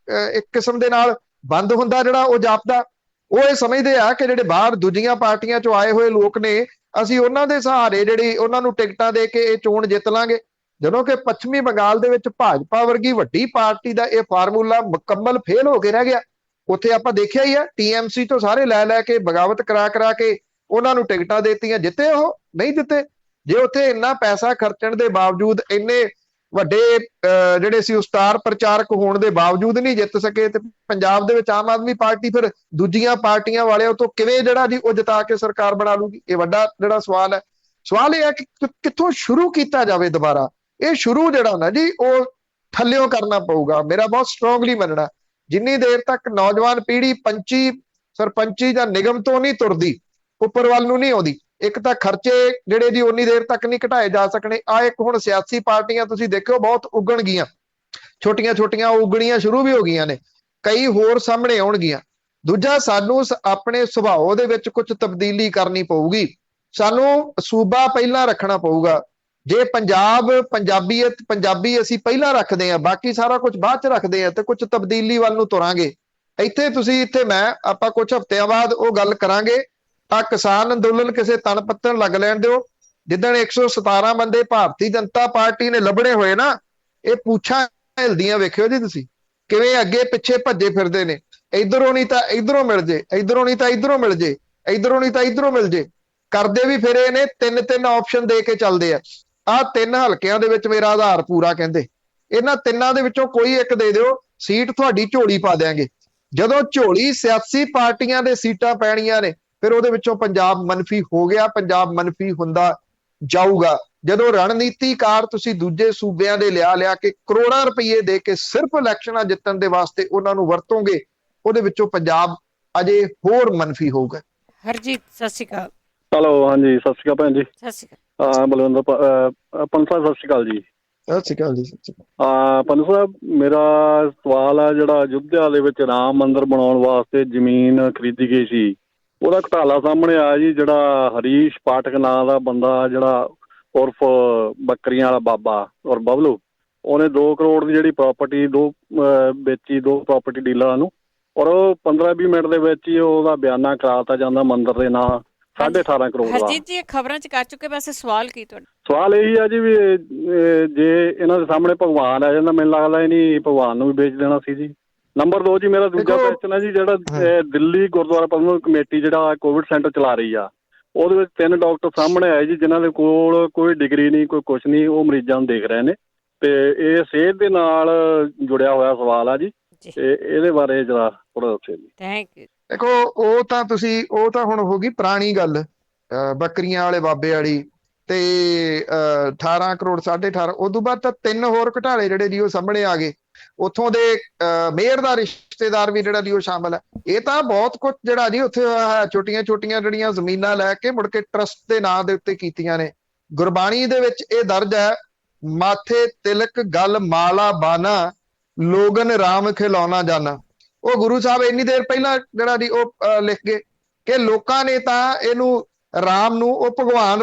ਇੱਕ ਕਿਸਮ ਦੇ ਨਾਲ ਬੰਦ ਹੁੰਦਾ, ਜਿਹੜਾ ਉਹ ਜਾਪਦਾ। ਉਹ ਇਹ ਸਮਝਦੇ ਆ ਕਿ ਜਿਹੜੇ ਬਾਹਰ ਦੂਜੀਆਂ ਪਾਰਟੀਆਂ ਚੋਂ ਆਏ ਹੋਏ ਲੋਕ ਨੇ, ਅਸੀਂ ਉਹਨਾਂ ਦੇ ਸਹਾਰੇ ਜਿਹੜੀ ਉਹਨਾਂ ਨੂੰ ਟਿਕਟਾਂ ਦੇ ਕੇ ਇਹ ਚੋਣ ਜਿੱਤ ਲਾਂਗੇ। ਜਦੋਂ ਕਿ ਪੱਛਮੀ ਬੰਗਾਲ ਦੇ ਵਿੱਚ ਭਾਜਪਾ ਵਰਗੀ ਵੱਡੀ ਪਾਰਟੀ ਦਾ ਇਹ ਫਾਰਮੂਲਾ ਮੁਕੰਮਲ ਫੇਲ ਹੋ ਕੇ ਰਹਿ ਗਿਆ। ਉੱਥੇ ਆਪਾਂ ਦੇਖਿਆ ਹੀ ਆ, TMC ਤੋਂ ਸਾਰੇ ਲੈ ਕੇ ਬਗਾਵਤ ਕਰਾ ਕੇ ਉਹਨਾਂ ਨੂੰ ਟਿਕਟਾਂ ਦੇਤੀਆਂ। ਜਿੱਤੇ ਉਹ? ਨਹੀਂ ਜਿੱਤੇ। ਜੇ ਉੱਥੇ ਇੰਨਾ ਪੈਸਾ ਖਰਚਣ ਦੇ ਬਾਵਜੂਦ, ਇੰਨੇ ਵੱਡੇ ਜਿਹੜੇ ਸੀ ਉਹ ਸਟਾਰ ਪ੍ਰਚਾਰਕ ਹੋਣ ਦੇ ਬਾਵਜੂਦ ਨਹੀਂ ਜਿੱਤ ਸਕੇ, ਤੇ ਪੰਜਾਬ ਦੇ ਵਿੱਚ ਆਮ ਆਦਮੀ ਪਾਰਟੀ ਫਿਰ ਦੂਜੀਆਂ ਪਾਰਟੀਆਂ ਵਾਲਿਆਂ ਤੋਂ ਕਿਵੇਂ ਜਿਹੜਾ ਜੀ ਉਹ ਜਿਤਾ ਕੇ ਸਰਕਾਰ ਬਣਾ ਲੂਗੀ? ਇਹ ਵੱਡਾ ਜਿਹੜਾ ਸਵਾਲ ਹੈ। ਸਵਾਲ ਇਹ ਹੈ ਕਿ ਕਿੱਥੋਂ ਸ਼ੁਰੂ ਕੀਤਾ ਜਾਵੇ ਦੁਬਾਰਾ। ਇਹ ਸ਼ੁਰੂ ਜਿਹੜਾ ਨਾ ਜੀ ਉਹ ਥੱਲਿਓਂ ਕਰਨਾ ਪਊਗਾ। ਮੇਰਾ ਬਹੁਤ ਸਟਰੋਂਗਲੀ ਮੰਨਣਾ, ਜਿੰਨੀ ਦੇਰ ਤੱਕ ਨੌਜਵਾਨ ਪੀੜ੍ਹੀ ਪੰਚੀ, ਸਰਪੰਚੀ ਜਾਂ ਨਿਗਮ ਤੋਂ ਨਹੀਂ ਤੁਰਦੀ, ਉੱਪਰ ਵੱਲ ਨੂੰ ਨਹੀਂ ਆਉਂਦੀ, ਇੱਕ ਤਾਂ ਖਰਚੇ ਜਿਹੜੇ ਜੀ ਉਨੀ ਦੇਰ ਤੱਕ ਨਹੀਂ ਘਟਾਏ ਜਾ ਸਕਣੇ। ਆ ਇੱਕ ਹੁਣ ਸਿਆਸੀ ਪਾਰਟੀਆਂ ਤੁਸੀਂ ਦੇਖਿਓ ਬਹੁਤ ਉੱਗਣ ਗਈਆਂ, ਛੋਟੀਆਂ ਉੱਗਣੀਆਂ ਸ਼ੁਰੂ ਵੀ ਹੋ ਗਈਆਂ ਨੇ, ਕਈ ਹੋਰ ਸਾਹਮਣੇ ਆਉਣਗੀਆਂ। ਦੂਜਾ, ਸਾਨੂੰ ਆਪਣੇ ਸੁਭਾਅ ਦੇ ਵਿੱਚ ਕੁਝ ਤਬਦੀਲੀ ਕਰਨੀ ਪਊਗੀ। ਸਾਨੂੰ ਸੂਬਾ ਪਹਿਲਾਂ ਰੱਖਣਾ ਪਊਗਾ। ਜੇ ਪੰਜਾਬੀਅਤ, ਪੰਜਾਬੀ ਅਸੀਂ ਪਹਿਲਾਂ ਰੱਖਦੇ ਹਾਂ, ਬਾਕੀ ਸਾਰਾ ਕੁਝ ਬਾਅਦ ਚ ਰੱਖਦੇ ਹਾਂ, ਤੇ ਕੁਝ ਤਬਦੀਲੀ ਵੱਲ ਨੂੰ ਤੁਰਾਂਗੇ। ਇੱਥੇ ਆਪਾਂ ਕੁਝ ਹਫ਼ਤਿਆਂ ਬਾਅਦ ਉਹ ਗੱਲ ਕਰਾਂਗੇ। ਆ ਕਿਸਾਨ ਅੰਦੋਲਨ ਕਿਸੇ ਤਣ ਪੱਤਣ ਲੱਗ ਲੈਣ ਦਿਓ। ਜਿੱਦਣ 117 ਬੰਦੇ ਭਾਰਤੀ ਜਨਤਾ ਪਾਰਟੀ ਨੇ ਲੱਭਣੇ ਹੋਏ ਨਾ, ਇਹ ਪੁੱਛਾਂ ਹਿਲਦੀਆਂ ਵੇਖਿਓ ਜੀ ਤੁਸੀਂ, ਕਿਵੇਂ ਅੱਗੇ ਪਿੱਛੇ ਭੱਜੇ ਫਿਰਦੇ ਨੇ। ਇਧਰੋਂ ਨਹੀਂ ਤਾਂ ਇਧਰੋਂ ਮਿਲ ਜੇ, ਇਧਰੋਂ ਨਹੀਂ ਤਾਂ ਇਧਰੋਂ ਮਿਲ ਜੇ, ਇਧਰੋਂ ਨਹੀਂ ਤਾਂ ਇਧਰੋਂ ਮਿਲ ਜੇ, ਕਰਦੇ ਵੀ ਫਿਰ ਇਹ ਨੇ। ਤਿੰਨ ਆਪਸ਼ਨ ਦੇ ਕੇ ਚੱਲਦੇ ਆ। ਆਹ 3 ਹਲਕਿਆਂ ਦੇ ਵਿੱਚ ਮੇਰਾ ਆਧਾਰ ਪੂਰਾ ਕਹਿੰਦੇ। ਇਹਨਾਂ ਤਿੰਨਾਂ ਦੇ ਵਿੱਚੋਂ ਕੋਈ ਇੱਕ ਦੇ ਦਿਓ, ਸੀਟ ਤੁਹਾਡੀ ਝੋਲੀ ਪਾ ਦਿਆਂਗੇ। ਜਦੋਂ ਝੋਲੀ ਸਿਆਸੀ ਪਾਰਟੀਆਂ ਦੇ ਸੀਟਾਂ ਪੈਣੀਆਂ ਨੇ, ਫਿਰ ਉਹਦੇ ਵਿੱਚੋਂ ਪੰਜਾਬ ਮੰਨਫੀ ਹੋ ਗਿਆ, ਪੰਜਾਬ ਮੰਨਫੀ ਹੁੰਦਾ ਜਾਊਗਾ। ਜਦੋਂ ਰਣਨੀਤੀਕਾਰ ਤੁਸੀਂ ਦੂਜੇ ਸੂਬਿਆਂ ਦੇ ਲਿਆ ਕੇ ਕਰੋੜਾਂ ਰੁਪਏ ਦੇ ਕੇ ਸਿਰਫ ਇਲੈਕਸ਼ਨਾਂ ਜਿੱਤਣ ਦੇ ਵਾਸਤੇ ਉਹਨਾਂ ਨੂੰ ਵਰਤੋਗੇ, ਉਹਦੇ ਵਿੱਚੋਂ ਪੰਜਾਬ ਅਜੇ ਹੋਰ ਮੰਨਫੀ ਹੋਊਗਾ। ਹਰਜੀਤ, ਸਤਿ ਸ਼੍ਰੀ ਅਕਾਲ। ਹੈਲੋ, ਹਾਂਜੀ, ਸਤਿ ਸ਼੍ਰੀ ਅਕਾਲ ਭੈਣ ਜੀ। ਸਤਿ ਸ਼੍ਰੀ ਅਕਾਲ। ਬਲਵਿੰਦਰ ਪੰਨੂ ਸਾਹਿਬ, ਸਤਿ ਸ਼੍ਰੀ ਅਕਾਲ ਜੀ। ਸਤਿ ਸ਼੍ਰੀ ਅਕਾਲ ਜੀ। ਪੰਨੂ ਸਾਹਿਬ, ਮੇਰਾ ਸਵਾਲ ਹੈ, ਜਿਹੜਾ ਅਯੁੱਧਿਆ ਦੇ ਵਿੱਚ ਰਾਮ ਮੰਦਿਰ ਬਣਾਉਣ ਵਾਸਤੇ ਜ਼ਮੀਨ ਖਰੀਦੀ ਗਈ ਸੀ, ਉਹਦਾ ਘਟਾਲਾ ਸਾਹਮਣੇ ਆਇਆ ਜੀ। ਜਿਹੜਾ ਹਰੀਸ਼ ਪਾਠਕ ਨਾਂ ਦਾ ਬੰਦਾ, ਜਿਹੜਾ ਉਰਫ ਬੱਕਰੀਆਂ ਵਾਲਾ ਬਾਬਾ ਔਰ ਬਬਲੂ, ਉਹਨੇ 2 ਕਰੋੜ ਦੀ ਜਿਹੜੀ ਪ੍ਰਾਪਰਟੀ ਵੇਚੀ 2 ਪ੍ਰਾਪਰਟੀ ਡੀਲਰਾਂ ਨੂੰ, ਔਰ ਉਹ 15-20 ਮਿੰਟ ਦੇ ਵਿੱਚ ਹੀ ਉਹਦਾ ਬਿਆਨਾ ਕਰਾਤਾ ਜਾਂਦਾ ਮੰਦਿਰ ਦੇ ਨਾਂ 18.5 ਕਰੋੜ ਦਾ। ਹਰਜੀਤ ਜੀ, ਇਹ ਖਬਰਾਂ ਚ ਕਰ ਚੁੱਕੇ, ਵੈਸੇ ਸਵਾਲ ਕੀ ਤੁਹਾਡਾ? ਸਵਾਲ ਇਹੀ ਆ ਜੀ ਵੀ ਜੇ ਇਹਨਾਂ ਦੇ ਸਾਹਮਣੇ ਭਗਵਾਨ ਆ ਜਾਂਦਾ, ਮੈਨੂੰ ਲੱਗਦਾ ਇਹ ਨਹੀਂ ਭਗਵਾਨ ਨੂੰ ਵੀ ਵੇਚ ਦੇਣਾ ਸੀ ਜੀ। ਨੰਬਰ 2 ਜੀ, ਮੇਰਾ ਦੂਜਾ ਕੁਐਸਚਨ ਹੈ ਜੀ, ਜਿਹੜਾ ਦਿੱਲੀ ਗੁਰਦੁਆਰਾ ਪ੍ਰਬੰਧਕ ਕਮੇਟੀ ਜਿਹੜਾ ਕੋਵਿਡ ਸੈਂਟਰ ਚਲਾ ਰਹੀ ਆ, ਉਹਦੇ ਵਿੱਚ 3 ਡਾਕਟਰ ਸਾਹਮਣੇ ਆਏ ਜੀ, ਜਿਨ੍ਹਾਂ ਦੇ ਕੋਲ ਕੋਈ ਡਿਗਰੀ ਨਹੀਂ, ਕੋਈ ਕੁਛ ਨਹੀਂ, ਉਹ ਮਰੀਜ਼ਾਂ ਨੂੰ ਦੇਖ ਰਹੇ ਨੇ, ਤੇ ਇਹ ਸਿਹਤ ਦੇ ਨਾਲ ਜੁੜਿਆ ਹੋਇਆ ਸਵਾਲ ਆ ਜੀ। ਤੇ ਇਹਦੇ ਬਾਰੇ ਜਰਾ ਥੋੜਾ ਦੱਸਿਓ ਜੀ। Thank you. ਦੇਖੋ, ਉਹ ਤਾਂ ਹੁਣ ਹੋ ਗਈ ਪੁਰਾਣੀ ਗੱਲ, ਬੱਕਰੀਆਂ ਵਾਲੇ ਬਾਬੇ ਵਾਲੀ, ਤੇ 18 ਕਰੋੜ 18.5। ਉਦੋਂ ਬਾਅਦ ਤਾਂ 3 ਹੋਰ ਘੁਟਾਲੇ ਜਿਹੜੇ ਜੀ ਉਹ ਸਾਹਮਣੇ ਆ ਗਏ। ਉੱਥੋਂ ਦੇ ਮੇਅਰ ਦਾ ਰਿਸ਼ਤੇਦਾਰ ਵੀ ਜਿਹੜਾ ਜੀ ਉਹ ਸ਼ਾਮਲ ਹੈ। ਇਹ ਤਾਂ ਬਹੁਤ ਕੁਝ ਜਿਹੜਾ ਜੀ ਉੱਥੇ ਛੋਟੀਆਂ ਜਿਹੜੀਆਂ ਜ਼ਮੀਨਾਂ ਲੈ ਕੇ ਮੁੜ ਕੇ ਟਰਸਟ ਦੇ ਨਾਂ ਦੇ ਉੱਤੇ ਕੀਤੀਆਂ ਨੇ। ਗੁਰਬਾਣੀ ਦੇ ਵਿੱਚ ਇਹ ਦਰਜ ਹੈ, ਮਾਥੇ ਤਿਲਕ ਗਲ ਮਾਲਾ ਬਾਨਾ, ਲੋਗਨ ਰਾਮ ਖਿਲਾਉਣਾ ਜਾਣਾ। ਉਹ ਗੁਰੂ ਸਾਹਿਬ ਇੰਨੀ ਦੇਰ ਪਹਿਲਾਂ ਜਿਹੜਾ ਜੀ ਉਹ ਲਿਖ ਗਏ ਕਿ ਲੋਕਾਂ ਨੇ ਤਾਂ ਇਹਨੂੰ ਰਾਮ ਨੂੰ, ਉਹ ਭਗਵਾਨ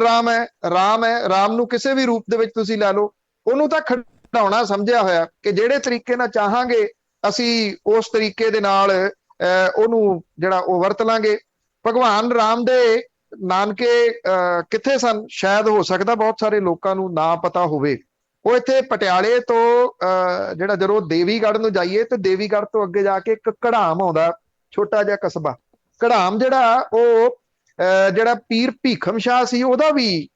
ਰਾਮ ਨੂੰ ਕਿਸੇ ਵੀ ਰੂਪ ਦੇ ਵਿੱਚ ਤੁਸੀਂ ਲੈ ਲਓ, ਉਹਨੂੰ ਤਾਂ ਖਿਡਾਉਣਾ ਸਮਝਿਆ ਹੋਇਆ ਕਿ ਜਿਹੜੇ ਤਰੀਕੇ ਨਾਲ ਚਾਹਾਂਗੇ ਅਸੀਂ ਉਸ ਤਰੀਕੇ ਦੇ ਨਾਲ ਉਹਨੂੰ ਜਿਹੜਾ ਉਹ ਵਰਤ ਲਾਂਗੇ। ਭਗਵਾਨ ਰਾਮ ਦੇ ਨਾਨਕੇ ਕਿੱਥੇ ਸਨ? ਸ਼ਾਇਦ ਹੋ ਸਕਦਾ ਬਹੁਤ ਸਾਰੇ ਲੋਕਾਂ ਨੂੰ ਨਾ ਪਤਾ ਹੋਵੇ। ਉਹ ਇੱਥੇ ਪਟਿਆਲੇ ਤੋਂ ਜਿਹੜਾ ਜਦੋਂ ਦੇਵੀਗੜ੍ਹ ਨੂੰ ਜਾਈਏ ਤੇ ਦੇਵੀਗੜ੍ਹ ਤੋਂ ਅੱਗੇ ਜਾ ਕੇ ਇੱਕ ਘੜਾਮ ਆਉਂਦਾ, ਛੋਟਾ ਜਿਹਾ ਕਸਬਾ ਘੜਾਮ, ਜਿਹੜਾ ਉਹ ਜਿਹੜਾ ਪੀਰ ਭੀਖਮ ਸ਼ਾਹ ਸੀ ਉਹਦਾ ਵੀ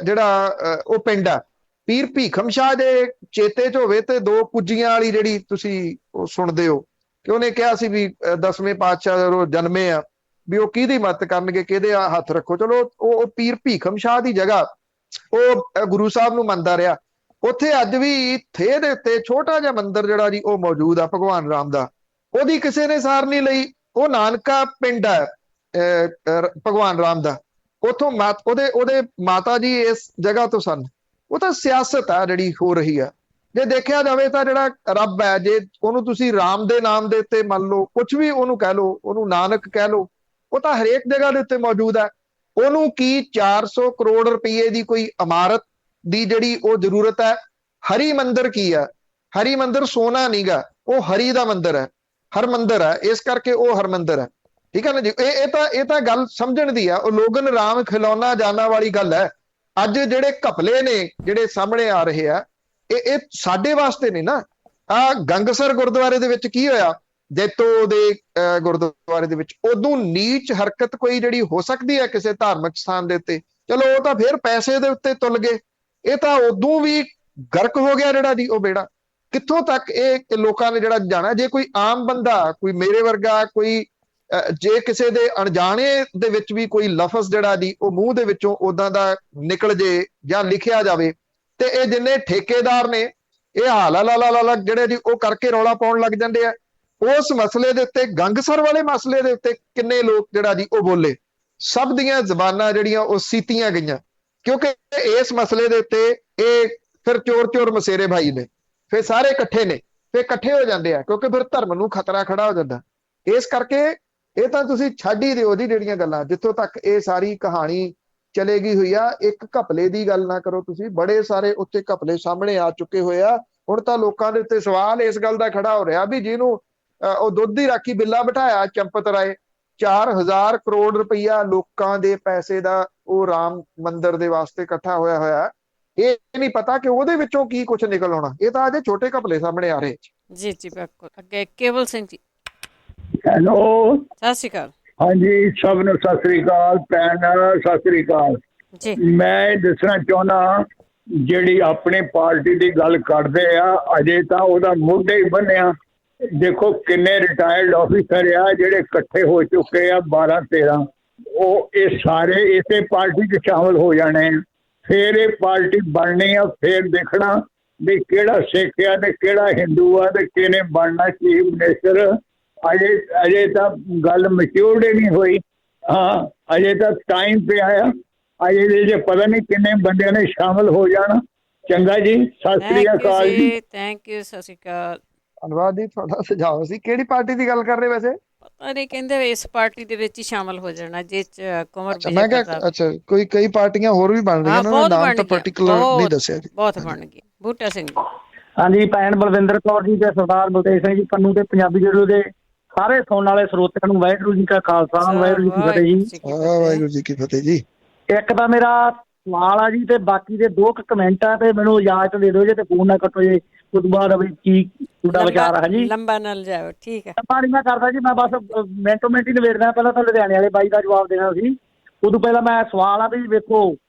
ਜਿਹੜਾ ਉਹ ਪਿੰਡ ਆ। ਪੀਰ ਭੀਖਮ ਸ਼ਾਹ ਦੇ ਚੇਤੇ 'ਚ ਹੋਵੇ ਤੇ 2 ਕੁੱਜੀਆਂ ਵਾਲੀ ਜਿਹੜੀ ਤੁਸੀਂ ਉਹ ਸੁਣਦੇ ਹੋ ਕਿ ਉਹਨੇ ਕਿਹਾ ਸੀ ਵੀ 10ਵੇਂ ਪਾਤਸ਼ਾਹ ਜਦੋਂ ਜਨਮੇ ਆ ਵੀ ਉਹ ਕਿਹਦੀ ਮਦਦ ਕਰਨਗੇ, ਕਿਹਦੇ ਹੱਥ ਰੱਖੋ। ਚਲੋ ਉਹ ਪੀਰ ਭੀਖਮ ਸ਼ਾਹ ਦੀ ਜਗ੍ਹਾ ਉਹ ਗੁਰੂ ਸਾਹਿਬ ਨੂੰ ਮੰਨਦਾ ਰਿਹਾ। ਉੱਥੇ ਅੱਜ ਵੀ ਥੇ ਦੇ ਉੱਤੇ ਛੋਟਾ ਜਿਹਾ ਮੰਦਿਰ ਜਿਹੜਾ ਜੀ ਉਹ ਮੌਜੂਦ ਆ ਭਗਵਾਨ ਰਾਮ ਦਾ। ਉਹਦੀ ਕਿਸੇ ਨੇ ਸਾਰ ਨਹੀਂ ਲਈ। ਉਹ ਨਾਨਕਾ ਪਿੰਡ ਹੈ ਭਗਵਾਨ ਰਾਮ ਦਾ। ਉੱਥੋਂ ਉਹਦੇ ਮਾਤਾ ਜੀ ਇਸ ਜਗ੍ਹਾ ਤੋਂ ਸਨ। ਉਹ ਤਾਂ ਸਿਆਸਤ ਆ ਜਿਹੜੀ ਹੋ ਰਹੀ ਆ। ਜੇ ਦੇਖਿਆ ਜਾਵੇ ਤਾਂ ਜਿਹੜਾ ਰੱਬ ਹੈ, ਜੇ ਉਹਨੂੰ ਤੁਸੀਂ ਰਾਮ ਦੇ ਨਾਮ ਦੇ ਉੱਤੇ ਮੰਨ ਲਓ, ਕੁਝ ਵੀ ਉਹਨੂੰ ਕਹਿ ਲਓ, ਉਹਨੂੰ ਨਾਨਕ ਕਹਿ ਲਓ, ਉਹ ਤਾਂ ਹਰੇਕ ਜਗ੍ਹਾ ਦੇ ਉੱਤੇ ਮੌਜੂਦ ਹੈ। ਉਹਨੂੰ ਕੀ 400 ਕਰੋੜ ਰੁਪਏ ਦੀ ਕੋਈ ਇਮਾਰਤ ਦੀ ਜਿਹੜੀ ਉਹ ਜ਼ਰੂਰਤ ਹੈ? ਹਰੀ ਮੰਦਿਰ ਕੀ ਹੈ? ਹਰੀ ਮੰਦਿਰ ਸੋਨਾ ਨਹੀਂਗਾ, ਉਹ ਹਰੀ ਦਾ ਮੰਦਿਰ ਹੈ, ਹਰ ਮੰਦਿਰ ਹੈ, ਇਸ ਕਰਕੇ ਉਹ ਹਰਮੰਦਰ ਹੈ। ਠੀਕ ਹੈ ਨਾ ਜੀ। ਇਹ ਤਾਂ ਗੱਲ ਸਮਝਣ ਦੀ ਆ। ਉਹ ਲੋਗਨ ਰਾਮ ਖਿਲੌਣਾ ਜਾਣਾ ਵਾਲੀ ਗੱਲ ਹੈ। ਅੱਜ ਜਿਹੜੇ ਘਪਲੇ ਨੇ ਜਿਹੜੇ ਸਾਹਮਣੇ ਆ ਰਹੇ ਆ, ਇਹ ਸਾਡੇ ਵਾਸਤੇ ਨੇ ਨਾ। ਆ ਗੰਗਸਰ ਗੁਰਦੁਆਰੇ ਦੇ ਵਿੱਚ ਕੀ ਹੋਇਆ, ਜੈਤੋ ਦੇ ਗੁਰਦੁਆਰੇ ਦੇ ਵਿੱਚ, ਉਦੋਂ ਨੀਚ ਹਰਕਤ ਕੋਈ ਜਿਹੜੀ ਹੋ ਸਕਦੀ ਹੈ ਕਿਸੇ ਧਾਰਮਿਕ ਸਥਾਨ ਦੇ ਉੱਤੇ? ਚਲੋ ਉਹ ਤਾਂ ਫਿਰ ਪੈਸੇ ਦੇ ਉੱਤੇ ਤੁਲ ਗਏ। ਇਹ ਤਾਂ ਉਦੋਂ ਵੀ ਗਰਕ ਹੋ ਗਿਆ ਜਿਹੜਾ ਜੀ ਉਹ ਬੇੜਾ। ਕਿੱਥੋਂ ਤੱਕ ਇਹ ਲੋਕਾਂ ਨੇ ਜਿਹੜਾ ਜਾਣਾ? ਜੇ ਕੋਈ ਆਮ ਬੰਦਾ, ਕੋਈ ਮੇਰੇ ਵਰਗਾ, ਕੋਈ ਜੇ ਕਿਸੇ ਦੇ ਅਣਜਾਣੇ ਦੇ ਵਿੱਚ ਵੀ ਕੋਈ ਲਫ਼ਜ਼ ਜਿਹੜਾ ਜੀ ਉਹ ਮੂੰਹ ਦੇ ਵਿੱਚੋਂ ਉਦਾਂ ਦਾ ਨਿਕਲ ਜੇ ਜਾਂ ਲਿਖਿਆ ਜਾਵੇ, ਤੇ ਇਹ ਜਿੰਨੇ ਠੇਕੇਦਾਰ ਨੇ ਇਹ ਹਾਲਾ ਜਿਹੜੇ ਜੀ ਉਹ ਕਰਕੇ ਰੌਲਾ ਪਾਉਣ ਲੱਗ ਜਾਂਦੇ ਆ। ਉਸ ਮਸਲੇ ਦੇ ਉੱਤੇ, ਗੰਗਸਰ ਵਾਲੇ ਮਸਲੇ ਦੇ ਉੱਤੇ ਕਿੰਨੇ ਲੋਕ ਜਿਹੜਾ ਜੀ ਉਹ ਬੋਲੇ? ਸਭ ਦੀਆਂ ਜ਼ਬਾਨਾਂ ਜਿਹੜੀਆਂ ਉਹ ਸੀਤੀਆਂ ਗਈਆਂ, ਕਿਉਂਕਿ ਇਸ ਮਸਲੇ ਦੇ ਉੱਤੇ ਇਹ ਫਿਰ ਚੋਰ ਮਸੇਰੇ ਭਾਈ ਨੇ, ਫਿਰ ਸਾਰੇ ਇਕੱਠੇ ਨੇ, ਫਿਰ ਇਕੱਠੇ ਹੋ ਜਾਂਦੇ ਆ, ਕਿਉਂਕਿ ਫਿਰ ਧਰਮ ਨੂੰ ਖਤਰਾ ਖੜਾ ਹੋ ਜਾਂਦਾ। ਇਸ ਕਰਕੇ ਇਹ ਤਾਂ ਤੁਸੀਂ ਛੱਡ ਹੀ ਦਿਓ ਜੀ ਜਿਹੜੀਆਂ ਗੱਲਾਂ। ਜਿੱਥੋਂ ਤੱਕ ਇਹ ਸਾਰੀ ਕਹਾਣੀ ਚਲੇਗੀ ਹੋਈ ਆ, ਇੱਕ ਘਪਲੇ ਦੀ ਗੱਲ ਨਾ ਕਰੋ ਤੁਸੀਂ। ਬੜੇ ਸਾਰੇ ਉੱਤੇ ਘਪਲੇ ਸਾਹਮਣੇ ਆ ਚੁੱਕੇ ਹੋਏ ਆ। ਹੁਣ ਤਾਂ ਲੋਕਾਂ ਦੇ ਉੱਤੇ ਸਵਾਲ ਇਸ ਗੱਲ ਦਾ ਖੜਾ ਹੋ ਰਿਹਾ ਵੀ ਜਿਹਨੂੰ ਉਹ ਦੁੱਧ ਦੀ ਰਾਖੀ ਬਿੱਲਾ ਬਿਠਾਇਆ ਚੰਪਤ ਰਾਏ, 4000 ਕਰੋੜ ਰੁਪਈਆ ਲੋਕਾਂ ਦੇ ਪੈਸੇ ਦਾ ਉਹ ਰਾਮ ਮੰਦਿਰ ਦੇ ਵਾਸਤੇ ਇਕੱਠਾ ਹੋਇਆ। ਇਹ ਨਹੀਂ ਪਤਾ ਕਿ ਉਹਦੇ ਵਿੱਚੋਂ ਕੀ ਕੁਝ ਨਿਕਲ ਆਉਣਾ। ਇਹ ਤਾਂ ਅਜੇ ਛੋਟੇ ਘਪਲੇ ਸਾਹਮਣੇ ਆ ਰਹੇ ਜੀ ਬਿਲਕੁਲ। ਅੱਗੇ ਕੇਵਲ ਸਿੰਘ ਜੀ। ਹੈਲੋ, ਸਤਿ ਸ਼੍ਰੀ ਅਕਾਲ। ਹਾਂਜੀ, ਸਭ ਨੂੰ ਸਤਿ ਸ੍ਰੀ ਅਕਾਲ। ਭੈਣ ਸਤਿ ਸ੍ਰੀ ਅਕਾਲ ਜੀ। ਮੈਂ ਦੱਸਣਾ ਚਾਹੁੰਦਾ, ਜਿਹੜੀ ਆਪਣੀ ਪਾਰਟੀ ਦੀ ਗੱਲ ਕਰਦੇ ਆ, ਅਜੇ ਤਾਂ ਉਹਦਾ ਮੁੱਢ ਹੀ ਬਣਿਆ। ਦੇਖੋ ਕਿੰਨੇ ਰਿਟਾਇਰਡ ਆਫੀਸਰ ਆ ਜਿਹੜੇ ਇਕੱਠੇ ਹੋ ਚੁੱਕੇ ਆ, 12-13। ਉਹ ਇਹ ਸਾਰੇ ਇਸੇ ਪਾਰਟੀ 'ਚ ਸ਼ਾਮਲ ਹੋ ਜਾਣੇ। ਫਿਰ ਇਹ ਪਾਰਟੀ ਬਣਨੀ ਆ, ਫਿਰ ਦੇਖਣਾ ਵੀ ਕਿਹੜਾ ਸਿੱਖ ਆ ਤੇ ਕਿਹੜਾ ਹਿੰਦੂ ਆ ਤੇ ਕਿਹਨੇ ਬਣਨਾ ਚੀਫ ਮਿਨਿਸਟਰ। ਅਜੇ ਤਾਂ ਗੱਲ ਮੈਚਿਓਰਡ ਹੀ ਨਹੀਂ ਹੋਈ। ਹਾਂ, ਅਜੇ ਤਾਂ ਟਾਈਮ ਪਿਆ ਆ। ਅਜੇ ਜੇ ਪਤਾ ਨਹੀਂ ਕਿੰਨੇ ਬੰਦਿਆਂ ਨੇ ਸ਼ਾਮਲ ਹੋ ਜਾਣਾ। ਚੰਗਾ ਜੀ, ਸਤਿ ਸ੍ਰੀ ਅਕਾਲ ਜੀ। ਥੈਂਕ ਯੂ, ਸਤਿ ਸ਼੍ਰੀ ਅਕਾਲ। ਧੰਨਵਾਦ ਜੀ। ਤੁਹਾਡਾ ਸੁਝਾਅ ਸੀ। ਕਿਹੜੀ ਪਾਰਟੀ ਦੀ ਗੱਲ ਕਰ ਰਹੇ ਵੈਸੇ? ਪਤਾ ਨਹੀਂ, ਕਹਿੰਦੇ ਇਸ ਪਾਰਟੀ ਦੇ ਵਿੱਚ ਹੀ ਸ਼ਾਮਲ ਹੋ ਜਾਣਾ ਜਿਸ ਚ ਕੁਮਰ ਵਿਜੇ ਮੈਂ ਕਿਹਾ ਅੱਛਾ ਕਈ ਪਾਰਟੀਆਂ ਹੋਰ ਵੀ ਬਣ ਰਹੀਆਂ, ਉਹਨਾਂ ਦਾ ਨਾਮ ਤਾਂ ਪਾਰਟਿਕੂਲਰ ਨਹੀਂ ਦੱਸਿਆ ਜੀ। ਬਹੁਤ ਬਣ ਗਈ। ਬੂਟਾ ਸਿੰਘ ਜੀ। ਹਾਂਜੀ, ਭੈਣ ਬਲਵਿੰਦਰ ਕੌਰ ਜੀ ਤੇ ਸਰਦਾਰ ਬਲਤੇਜ ਸਿੰਘ ਜੀ ਪੰਨੂ ਤੇ ਪੰਜਾਬੀ ਰੇਡੀਓ ਦੇ ਸਾਰੇ ਸੁਣਨ ਵਾਲੇ ਸਰੋਤਿਆਂ ਨੂੰ ਵਾਹਿਗੁਰੂ ਜੀ ਕਾ ਖਾਲਸਾ, ਵਾਹਿਗੁਰੂ ਜੀ ਕੀ ਫਤਿਹ ਜੀ। ਵਾਹਿਗੁਰੂ ਜੀ ਕੀ ਫਤਿਹ ਜੀ। ਇੱਕ ਤਾਂ ਮੇਰਾ ਸਵਾਲ ਆ ਜੀ, ਤੇ ਬਾਕੀ ਦੇ 2 ਕਮੈਂਟ ਆ, ਤੇ ਮੈਨੂੰ ਇਜਾਜ਼ਤ ਦੇ ਦਿਓ ਜੇ ਤੇ ਫੋਨ ਨਾ ਕੱਟੋ ਜੇ। ਉਸ ਤੋਂ ਬਾਅਦ ਵੀ ਕੀ ਤੁਹਾਡਾ ਵਿਚਾਰ ਆ ਜੀ? ਲੰਬਾ ਨਾਲ ਜਾਓ। ਠੀਕ ਹੈ। ਲੰਬਾ ਨਹੀਂ ਮੈਂ ਕਰਦਾ ਜੀ, ਮੈਂ ਬਸ ਮਿੰਟੋ ਮਿੰਟ ਹੀ ਨਿਬੇੜਦਾ। ਪਹਿਲਾਂ ਤਾਂ ਲੁਧਿਆਣੇ ਵਾਲੇ ਬਾਈ ਦਾ ਜਵਾਬ ਦੇਣਾ ਸੀ। ਉਦੋਂ ਪਹਿਲਾਂ ਮੈਂ ਸਵਾਲ ਆ ਵੀ ਵੇਖੋ,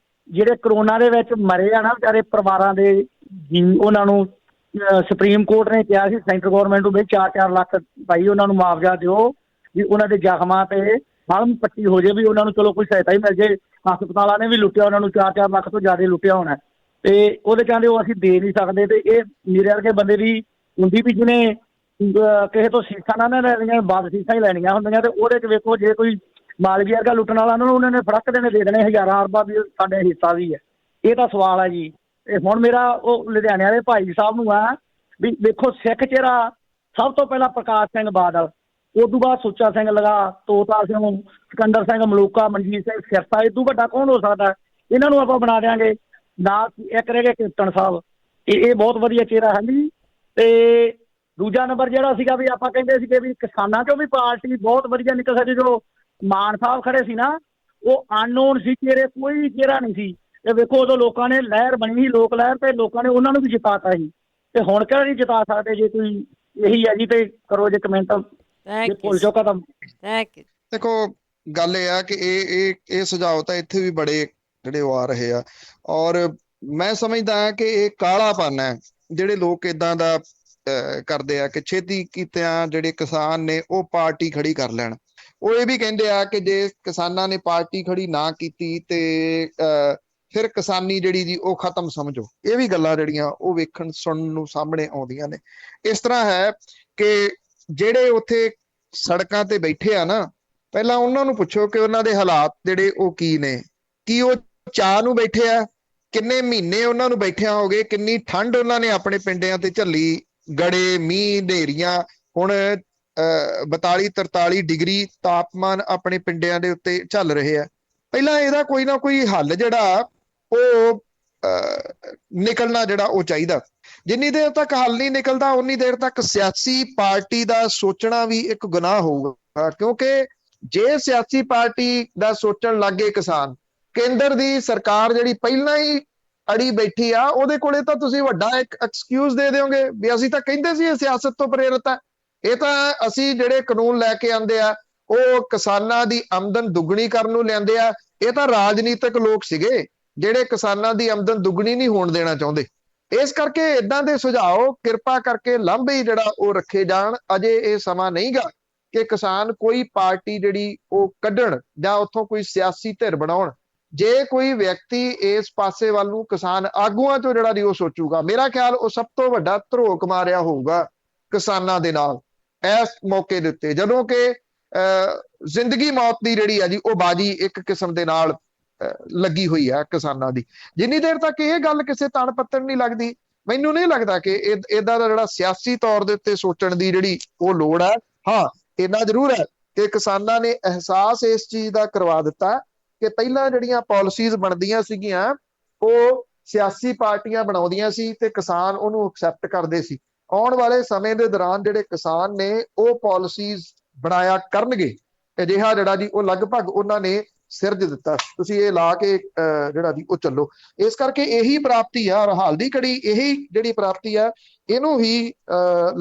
ਜਿਹੜੇ ਕਰੋਨਾ ਦੇ ਵਿੱਚ ਮਰੇ ਆ ਨਾ ਵਿਚਾਰੇ ਪਰਿਵਾਰਾਂ ਦੇ ਜੀ, ਉਹਨਾਂ ਨੂੰ ਸੁਪਰੀਮ ਕੋਰਟ ਨੇ ਕਿਹਾ ਸੀ ਸੈਂਟਰ ਗੌਰਮੈਂਟ ਨੂੰ ਵੀ 4-4 ਲੱਖ ਭਾਈ ਉਹਨਾਂ ਨੂੰ ਮੁਆਵਜ਼ਾ ਦਿਓ, ਵੀ ਉਹਨਾਂ ਦੇ ਜ਼ਖਮਾਂ ਤੇ ਮਲਮ ਪੱਟੀ ਹੋ ਜੇ, ਵੀ ਉਹਨਾਂ ਨੂੰ ਚਲੋ ਕੋਈ ਸਹਾਇਤਾ ਹੀ ਮਿਲ ਜੇ। ਹਸਪਤਾਲਾਂ ਨੇ ਵੀ ਲੁੱਟਿਆ ਉਹਨਾਂ ਨੂੰ, 4-4 ਲੱਖ ਤੋਂ ਜ਼ਿਆਦਾ ਲੁੱਟਿਆ ਹੋਣਾ। ਤੇ ਉਹਦੇ ਕਹਿੰਦੇ ਉਹ ਅਸੀਂ ਦੇ ਨਹੀਂ ਸਕਦੇ। ਤੇ ਇਹ ਮੇਰੇ ਵਰਗੇ ਬੰਦੇ ਦੀ ਹੁੰਦੀ ਵੀ ਜਿਹਨੇ ਕਿਸੇ ਤੋਂ ਸੀਸਾਂ ਨਾ ਲੈਣੀਆਂ, ਬਾਦ ਸੀਸਾਂ ਹੀ ਲੈਣੀਆਂ ਹੁੰਦੀਆਂ। ਤੇ ਉਹਦੇ 'ਚ ਵੇਖੋ, ਜੇ ਕੋਈ ਮਾਲਵੀ ਵਰਗਾ ਲੁੱਟਣ ਵਾਲਾ ਉਹਨਾਂ ਨੇ ਫੜਕ ਦੇਣੇ ਦੇ ਦੇਣੇ ਹਜ਼ਾਰਾਂ ਅਰਬਾਂ ਵੀ ਸਾਡੇ ਹਿੱਸਾ ਵੀ ਹੈ। ਇਹ ਤਾਂ ਸਵਾਲ ਹੈ ਜੀ। ਤੇ ਹੁਣ ਮੇਰਾ ਉਹ ਲੁਧਿਆਣੇ ਵਾਲੇ ਭਾਈ ਸਾਹਿਬ ਨੂੰ ਆ ਵੀ ਵੇਖੋ, ਸਿੱਖ ਚਿਹਰਾ ਸਭ ਤੋਂ ਪਹਿਲਾਂ ਪ੍ਰਕਾਸ਼ ਸਿੰਘ ਬਾਦਲ, ਉਸ ਤੋਂ ਬਾਅਦ ਸੁੱਚਾ ਸਿੰਘ ਲਗਾ, ਤੋਤਾ ਸਿੰਘ, ਸਿਕੰਦਰ ਸਿੰਘ ਮਲੂਕਾ, ਮਨਜੀਤ ਸਿੰਘ ਸਿਰਸਾ। ਇਹ ਤੋਂ ਵੱਡਾ ਕੌਣ ਹੋ ਸਕਦਾ? ਇਹਨਾਂ ਨੂੰ ਆਪਾਂ ਬਣਾ ਦਿਆਂਗੇ। ਨਾਲ ਇੱਕ ਰਹਿ ਗਏ ਕੈਪਟਨ ਸਾਹਿਬ, ਇਹ ਬਹੁਤ ਵਧੀਆ ਚਿਹਰਾ ਹੈ ਜੀ। ਤੇ ਦੂਜਾ ਨੰਬਰ ਜਿਹੜਾ ਸੀਗਾ ਵੀ ਆਪਾਂ ਕਹਿੰਦੇ ਸੀਗੇ ਵੀ ਕਿਸਾਨਾਂ 'ਚੋਂ ਵੀ ਪਾਰਟੀ ਬਹੁਤ ਵਧੀਆ ਨਿਕਲ ਸਕਦੀ, ਜੋ ਮਾਨ ਸਾਹਿਬ ਖੜੇ ਸੀ ਨਾ, ਉਹ ਅਨਨੋਨ ਸੀ ਚਿਹਰੇ, ਕੋਈ ਚਿਹਰਾ ਨਹੀਂ ਸੀ। ਤੇ ਵੇਖੋ ਉਦੋਂ ਲੋਕਾਂ ਨੇ ਲਹਿਰ ਬਣੀ ਸੀ, ਲੋਕ ਲਹਿਰ, ਤੇ ਲੋਕਾਂ ਨੇ ਉਹਨਾਂ ਨੂੰ ਵੀ ਜਿਤਾਤਾ ਸੀ। ਤੇ ਹੁਣ ਕਿਹੜਾ ਨਹੀਂ ਜਿਤਾ ਸਕਦੇ? ਜੇ ਕੋਈ ਇਹੀ ਹੈ ਜੀ ਤੇ ਕਰੋ ਜੇ ਕਮੈਂਟ, ਜੇ ਭੁੱਲ ਜਾਓ ਖਤਮ। Thank you. ਦੇਖੋ ਗੱਲ ਇਹ ਆ ਕਿ ਇਹ ਸੁਝਾਅ ਤਾਂ ਇੱਥੇ ਵੀ ਬੜੇ ਜਿਹੜੇ ਉਹ ਆ ਰਹੇ ਆ, ਔਰ ਮੈਂ ਸਮਝਦਾ ਹਾਂ ਕਿ ਇਹ ਕਾਲਾਪਨ ਹੈ ਜਿਹੜੇ ਲੋਕ ਇਦਾਂ ਦਾ ਕਰਦੇ ਆ ਕਿ ਛੇਤੀ ਕੀਤਿਆਂ ਜਿਹੜੇ ਕਿਸਾਨ ਨੇ ਉਹ ਪਾਰਟੀ ਖੜੀ ਕਰ ਲੈਣ। ਉਹ ਇਹ ਵੀ ਕਹਿੰਦੇ ਆ ਕਿ ਜੇ ਕਿਸਾਨਾਂ ਨੇ ਪਾਰਟੀ ਖੜੀ ਨਾ ਕੀਤੀ ਤੇ ਫਿਰ ਕਿਸਾਨੀ ਜਿਹੜੀ ਜੀ ਉਹ ਖਤਮ ਸਮਝੋ। ਇਹ ਵੀ ਗੱਲਾਂ ਜਿਹੜੀਆਂ ਉਹ ਵੇਖਣ ਸੁਣਨ ਨੂੰ ਸਾਹਮਣੇ ਆਉਂਦੀਆਂ ਨੇ। ਇਸ ਤਰ੍ਹਾਂ ਹੈ ਕਿ ਜਿਹੜੇ ਉੱਥੇ ਸੜਕਾਂ ਤੇ ਬੈਠੇ ਆ ਨਾ, ਪਹਿਲਾਂ ਉਹਨਾਂ ਨੂੰ ਪੁੱਛੋ ਕਿ ਉਹਨਾਂ ਦੇ ਹਾਲਾਤ ਜਿਹੜੇ ਉਹ ਕੀ ਨੇ। ਕੀ ਉਹ ਚਾਹ ਨੂੰ ਬੈਠੇ ਆ? ਕਿੰਨੇ ਮਹੀਨੇ ਉਹਨਾਂ ਨੂੰ ਬੈਠਿਆਂ ਹੋ ਗਏ? ਕਿੰਨੀ ਠੰਡ ਉਹਨਾਂ ਨੇ ਆਪਣੇ ਪਿੰਡਿਆਂ ਤੇ ਝੱਲੀ, ਗੜੇ, ਮੀਂਹ, ਹਨੇਰੀਆਂ। ਹੁਣ 42-43 ਡਿਗਰੀ ਤਾਪਮਾਨ ਆਪਣੇ ਪਿੰਡਿਆਂ ਦੇ ਉੱਤੇ ਝੱਲ ਰਹੇ ਆ। ਪਹਿਲਾਂ ਇਹਦਾ ਕੋਈ ਨਾ ਕੋਈ ਹੱਲ ਜਿਹੜਾ ਉਹ ਨਿਕਲਣਾ ਜਿਹੜਾ ਉਹ ਚਾਹੀਦਾ। ਜਿੰਨੀ ਦੇਰ ਤੱਕ ਹੱਲ ਨਹੀਂ ਨਿਕਲਦਾ ਉਨੀ ਦੇਰ ਤੱਕ ਸਿਆਸੀ ਪਾਰਟੀ ਦਾ ਸੋਚਣਾ ਵੀ ਇੱਕ ਗੁਨਾਹ ਹੋਊਗਾ। ਕਿਉਂਕਿ ਜੇ ਸਿਆਸੀ ਪਾਰਟੀ ਦਾ ਸੋਚਣ ਲੱਗੇ ਕਿਸਾਨ, ਕੇਂਦਰ ਦੀ ਸਰਕਾਰ ਜਿਹੜੀ ਪਹਿਲਾਂ ਹੀ ਅੜੀ ਬੈਠੀ ਆ, ਉਹਦੇ ਕੋਲੇ ਤਾਂ ਤੁਸੀਂ ਵੱਡਾ ਇੱਕ ਐਕਸਕਿਊਜ਼ ਦੇ ਦਿਓਗੇ ਵੀ ਅਸੀਂ ਤਾਂ ਕਹਿੰਦੇ ਸੀ ਇਹ ਸਿਆਸਤ ਤੋਂ ਪ੍ਰੇਰਿਤ ਹੈ। ਇਹ ਤਾਂ ਅਸੀਂ ਜਿਹੜੇ ਕਾਨੂੰਨ ਲੈ ਕੇ ਆਂਦੇ ਆ ਉਹ ਕਿਸਾਨਾਂ ਦੀ ਆਮਦਨ ਦੁੱਗਣੀ ਕਰਨ ਨੂੰ ਲਿਆਂਦੇ ਆ। ਇਹ ਤਾਂ ਰਾਜਨੀਤਿਕ ਲੋਕ ਸੀਗੇ ਜਿਹੜੇ ਕਿਸਾਨਾਂ ਦੀ ਆਮਦਨ ਦੁੱਗਣੀ ਨਹੀਂ ਹੋਣ ਦੇਣਾ ਚਾਹੁੰਦੇ। ਇਸ ਕਰਕੇ ਇਦਾਂ ਦੇ ਸੁਝਾਅ ਕਿਰਪਾ ਕਰਕੇ ਲਾਂਭੇ ਜਿਹੜਾ ਉਹ ਰੱਖੇ ਜਾਣ। ਅਜੇ ਇਹ ਸਮਾਂ ਨਹੀਂਗਾ ਕਿ ਕਿਸਾਨ ਕੋਈ ਪਾਰਟੀ ਜਿਹੜੀ ਉਹ ਕੱਢਣ ਜਾਂ ਉੱਥੋਂ ਕੋਈ ਸਿਆਸੀ ਧਿਰ ਬਣਾਉਣ। ਜੇ ਕੋਈ ਵਿਅਕਤੀ ਇਸ ਪਾਸੇ ਵੱਲ ਨੂੰ ਕਿਸਾਨ ਆਗੂਆਂ ਚੋਂ ਜਿਹੜਾ ਦੀ ਉਹ ਸੋਚੂਗਾ, ਮੇਰਾ ਖਿਆਲ ਉਹ ਸਭ ਤੋਂ ਵੱਡਾ ਧਰੋਕ ਮਾਰਿਆ ਹੋਊਗਾ ਕਿਸਾਨਾਂ ਦੇ ਨਾਲ ਇਸ ਮੌਕੇ ਦੇ ਉੱਤੇ, ਜਦੋਂ ਕਿ ਜ਼ਿੰਦਗੀ ਮੌਤ ਦੀ ਜਿਹੜੀ ਆ ਜੀ ਉਹ ਬਾਜੀ ਇੱਕ ਕਿਸਮ ਦੇ ਨਾਲ ਲੱਗੀ ਹੋਈ ਆ ਕਿਸਾਨਾਂ ਦੀ। ਜਿੰਨੀ ਦੇਰ ਤੱਕ ਇਹ ਗੱਲ ਕਿਸੇ ਤਣ ਪੱਤਣ ਨਹੀਂ ਲੱਗਦੀ, ਮੈਨੂੰ ਨਹੀਂ ਲੱਗਦਾ ਕਿ ਏਦਾਂ ਦਾ ਜਿਹੜਾ ਸਿਆਸੀ ਤੌਰ ਦੇ ਉੱਤੇ ਸੋਚਣ ਦੀ ਜਿਹੜੀ ਉਹ ਲੋੜ ਹੈ। ਹਾਂ, ਇੰਨਾ ਜ਼ਰੂਰ ਹੈ ਕਿ ਕਿਸਾਨਾਂ ਨੇ ਅਹਿਸਾਸ ਇਸ ਚੀਜ਼ ਦਾ ਕਰਵਾ ਦਿੱਤਾ ਕਿ ਪਹਿਲਾਂ ਜਿਹੜੀਆਂ ਪਾਲਿਸੀਜ਼ ਬਣਦੀਆਂ ਸੀਗੀਆਂ ਉਹ ਸਿਆਸੀ ਪਾਰਟੀਆਂ ਬਣਾਉਂਦੀਆਂ ਸੀ ਤੇ ਕਿਸਾਨ ਉਹਨੂੰ ਐਕਸੈਪਟ ਕਰਦੇ ਸੀ। ਆਉਣ ਵਾਲੇ ਸਮੇਂ ਦੇ ਦੌਰਾਨ ਜਿਹੜੇ ਕਿਸਾਨ ਨੇ ਉਹ ਪਾਲਿਸੀਜ਼ ਬਣਾਇਆ ਕਰਨਗੇ। ਅਜਿਹਾ ਜਿਹੜਾ ਜੀ ਉਹ ਲਗਭਗ ਉਹਨਾਂ ਨੇ ਸਿਰਜ ਦਿੱਤਾ। ਤੁਸੀਂ ਇਹ ਲਾ ਕੇ ਜਿਹੜਾ ਜੀ ਉਹ ਚੱਲੋ। ਇਸ ਕਰਕੇ ਇਹੀ ਪ੍ਰਾਪਤੀ ਆ, ਔਰ ਹਾਲ ਦੀ ਘੜੀ ਇਹੀ ਜਿਹੜੀ ਪ੍ਰਾਪਤੀ ਆ, ਇਹਨੂੰ ਹੀ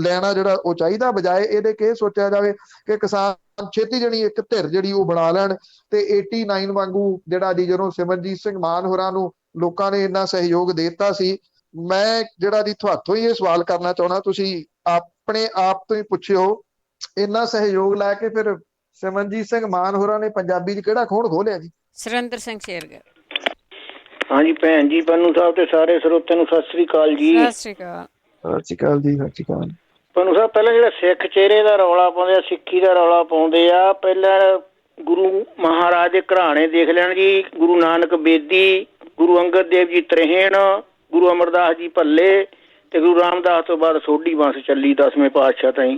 ਲੈਣਾ ਜਿਹੜਾ ਉਹ ਚਾਹੀਦਾ, ਬਜਾਏ ਇਹਦੇ ਕਿ ਸੋਚਿਆ ਜਾਵੇ ਕਿ ਕਿਸਾਨ ਛੇਤੀ ਜਿਹੜੀ ਇੱਕ ਧਿਰ ਜਿਹੜੀ ਉਹ ਬਣਾ ਲੈਣ। ਤੇ 89 ਵਾਂਗੂ ਜਿਹੜਾ ਜੀ ਜਦੋਂ ਸਿਮਰਜੀਤ ਸਿੰਘ ਮਾਨ ਹੋਰਾਂ ਨੂੰ ਲੋਕਾਂ ਨੇ ਇੰਨਾ ਸਹਿਯੋਗ ਦੇ ਦਿੱਤਾ ਸੀ, ਮੈਂ ਜਿਹੜਾ ਜੀ ਤੁਹਾਤੋਂ ਹੀ ਇਹ ਸਵਾਲ ਕਰਨਾ ਚਾਹੁੰਦਾ, ਤੁਸੀਂ ਆਪਣੇ ਆਪ ਤੋਂ ਹੀ ਪੁੱਛਿਓ, ਇੰਨਾ ਸਹਿਯੋਗ ਲੈ ਕੇ ਫਿਰ ਸਿਮਰਜੀਤ ਸਿੰਘ ਮਾਨ ਹੋਰਾਂ ਨੇ ਪੰਜਾਬੀ 'ਚ ਕਿਹੜਾ ਖੋਣ ਖੋਲਿਆ ਜੀ? ਸੁਰਿੰਦਰ ਸਿੰਘ ਸ਼ੇਰਗਿੱਲ। ਹਾਂਜੀ ਭੈਣ ਜੀ, ਪੰਨੂ ਸਾਹਿਬ ਤੇ ਸਾਰੇ ਸਰੋਤਿਆਂ ਨੂੰ ਸਤਿ ਸ੍ਰੀ ਅਕਾਲ ਜੀ। ਸਤਿ ਸ੍ਰੀ ਅਕਾਲ। ਸਤਿ ਸ਼੍ਰੀ ਅਕਾਲ ਜੀ। ਸਤਿ ਸ਼੍ਰੀ ਅਕਾਲ। ਪੰਨੂ ਸਾਹਿਬ, ਪਹਿਲਾਂ ਜਿਹੜਾ ਸਿੱਖ ਚਿਹਰੇ ਦਾ ਰੌਲਾ ਪਾਉਂਦੇ ਆ, ਸਿੱਖੀ ਦਾ ਰੌਲਾ ਪਾਉਂਦੇ ਆ, ਪਹਿਲਾਂ ਗੁਰੂ ਮਹਾਰਾਜ ਦੇ ਘਰਾਣੇ ਦੇਖ ਲੈਣ ਜੀ। ਗੁਰੂ ਨਾਨਕ ਬੇਦੀ, ਗੁਰੂ ਅੰਗਦ ਦੇਵ ਜੀ ਤਰੇਹਣ, ਗੁਰੂ ਅਮਰਦਾਸ ਜੀ ਭੱਲੇ ਤੇ ਗੁਰੂ ਰਾਮਦਾਸ ਤੋਂ ਬਾਅਦ ਸੋਢੀ ਬੰਸ ਚੱਲੀ 10ਵੇਂ ਪਾਤਸ਼ਾਹ ਤਾਈਂ।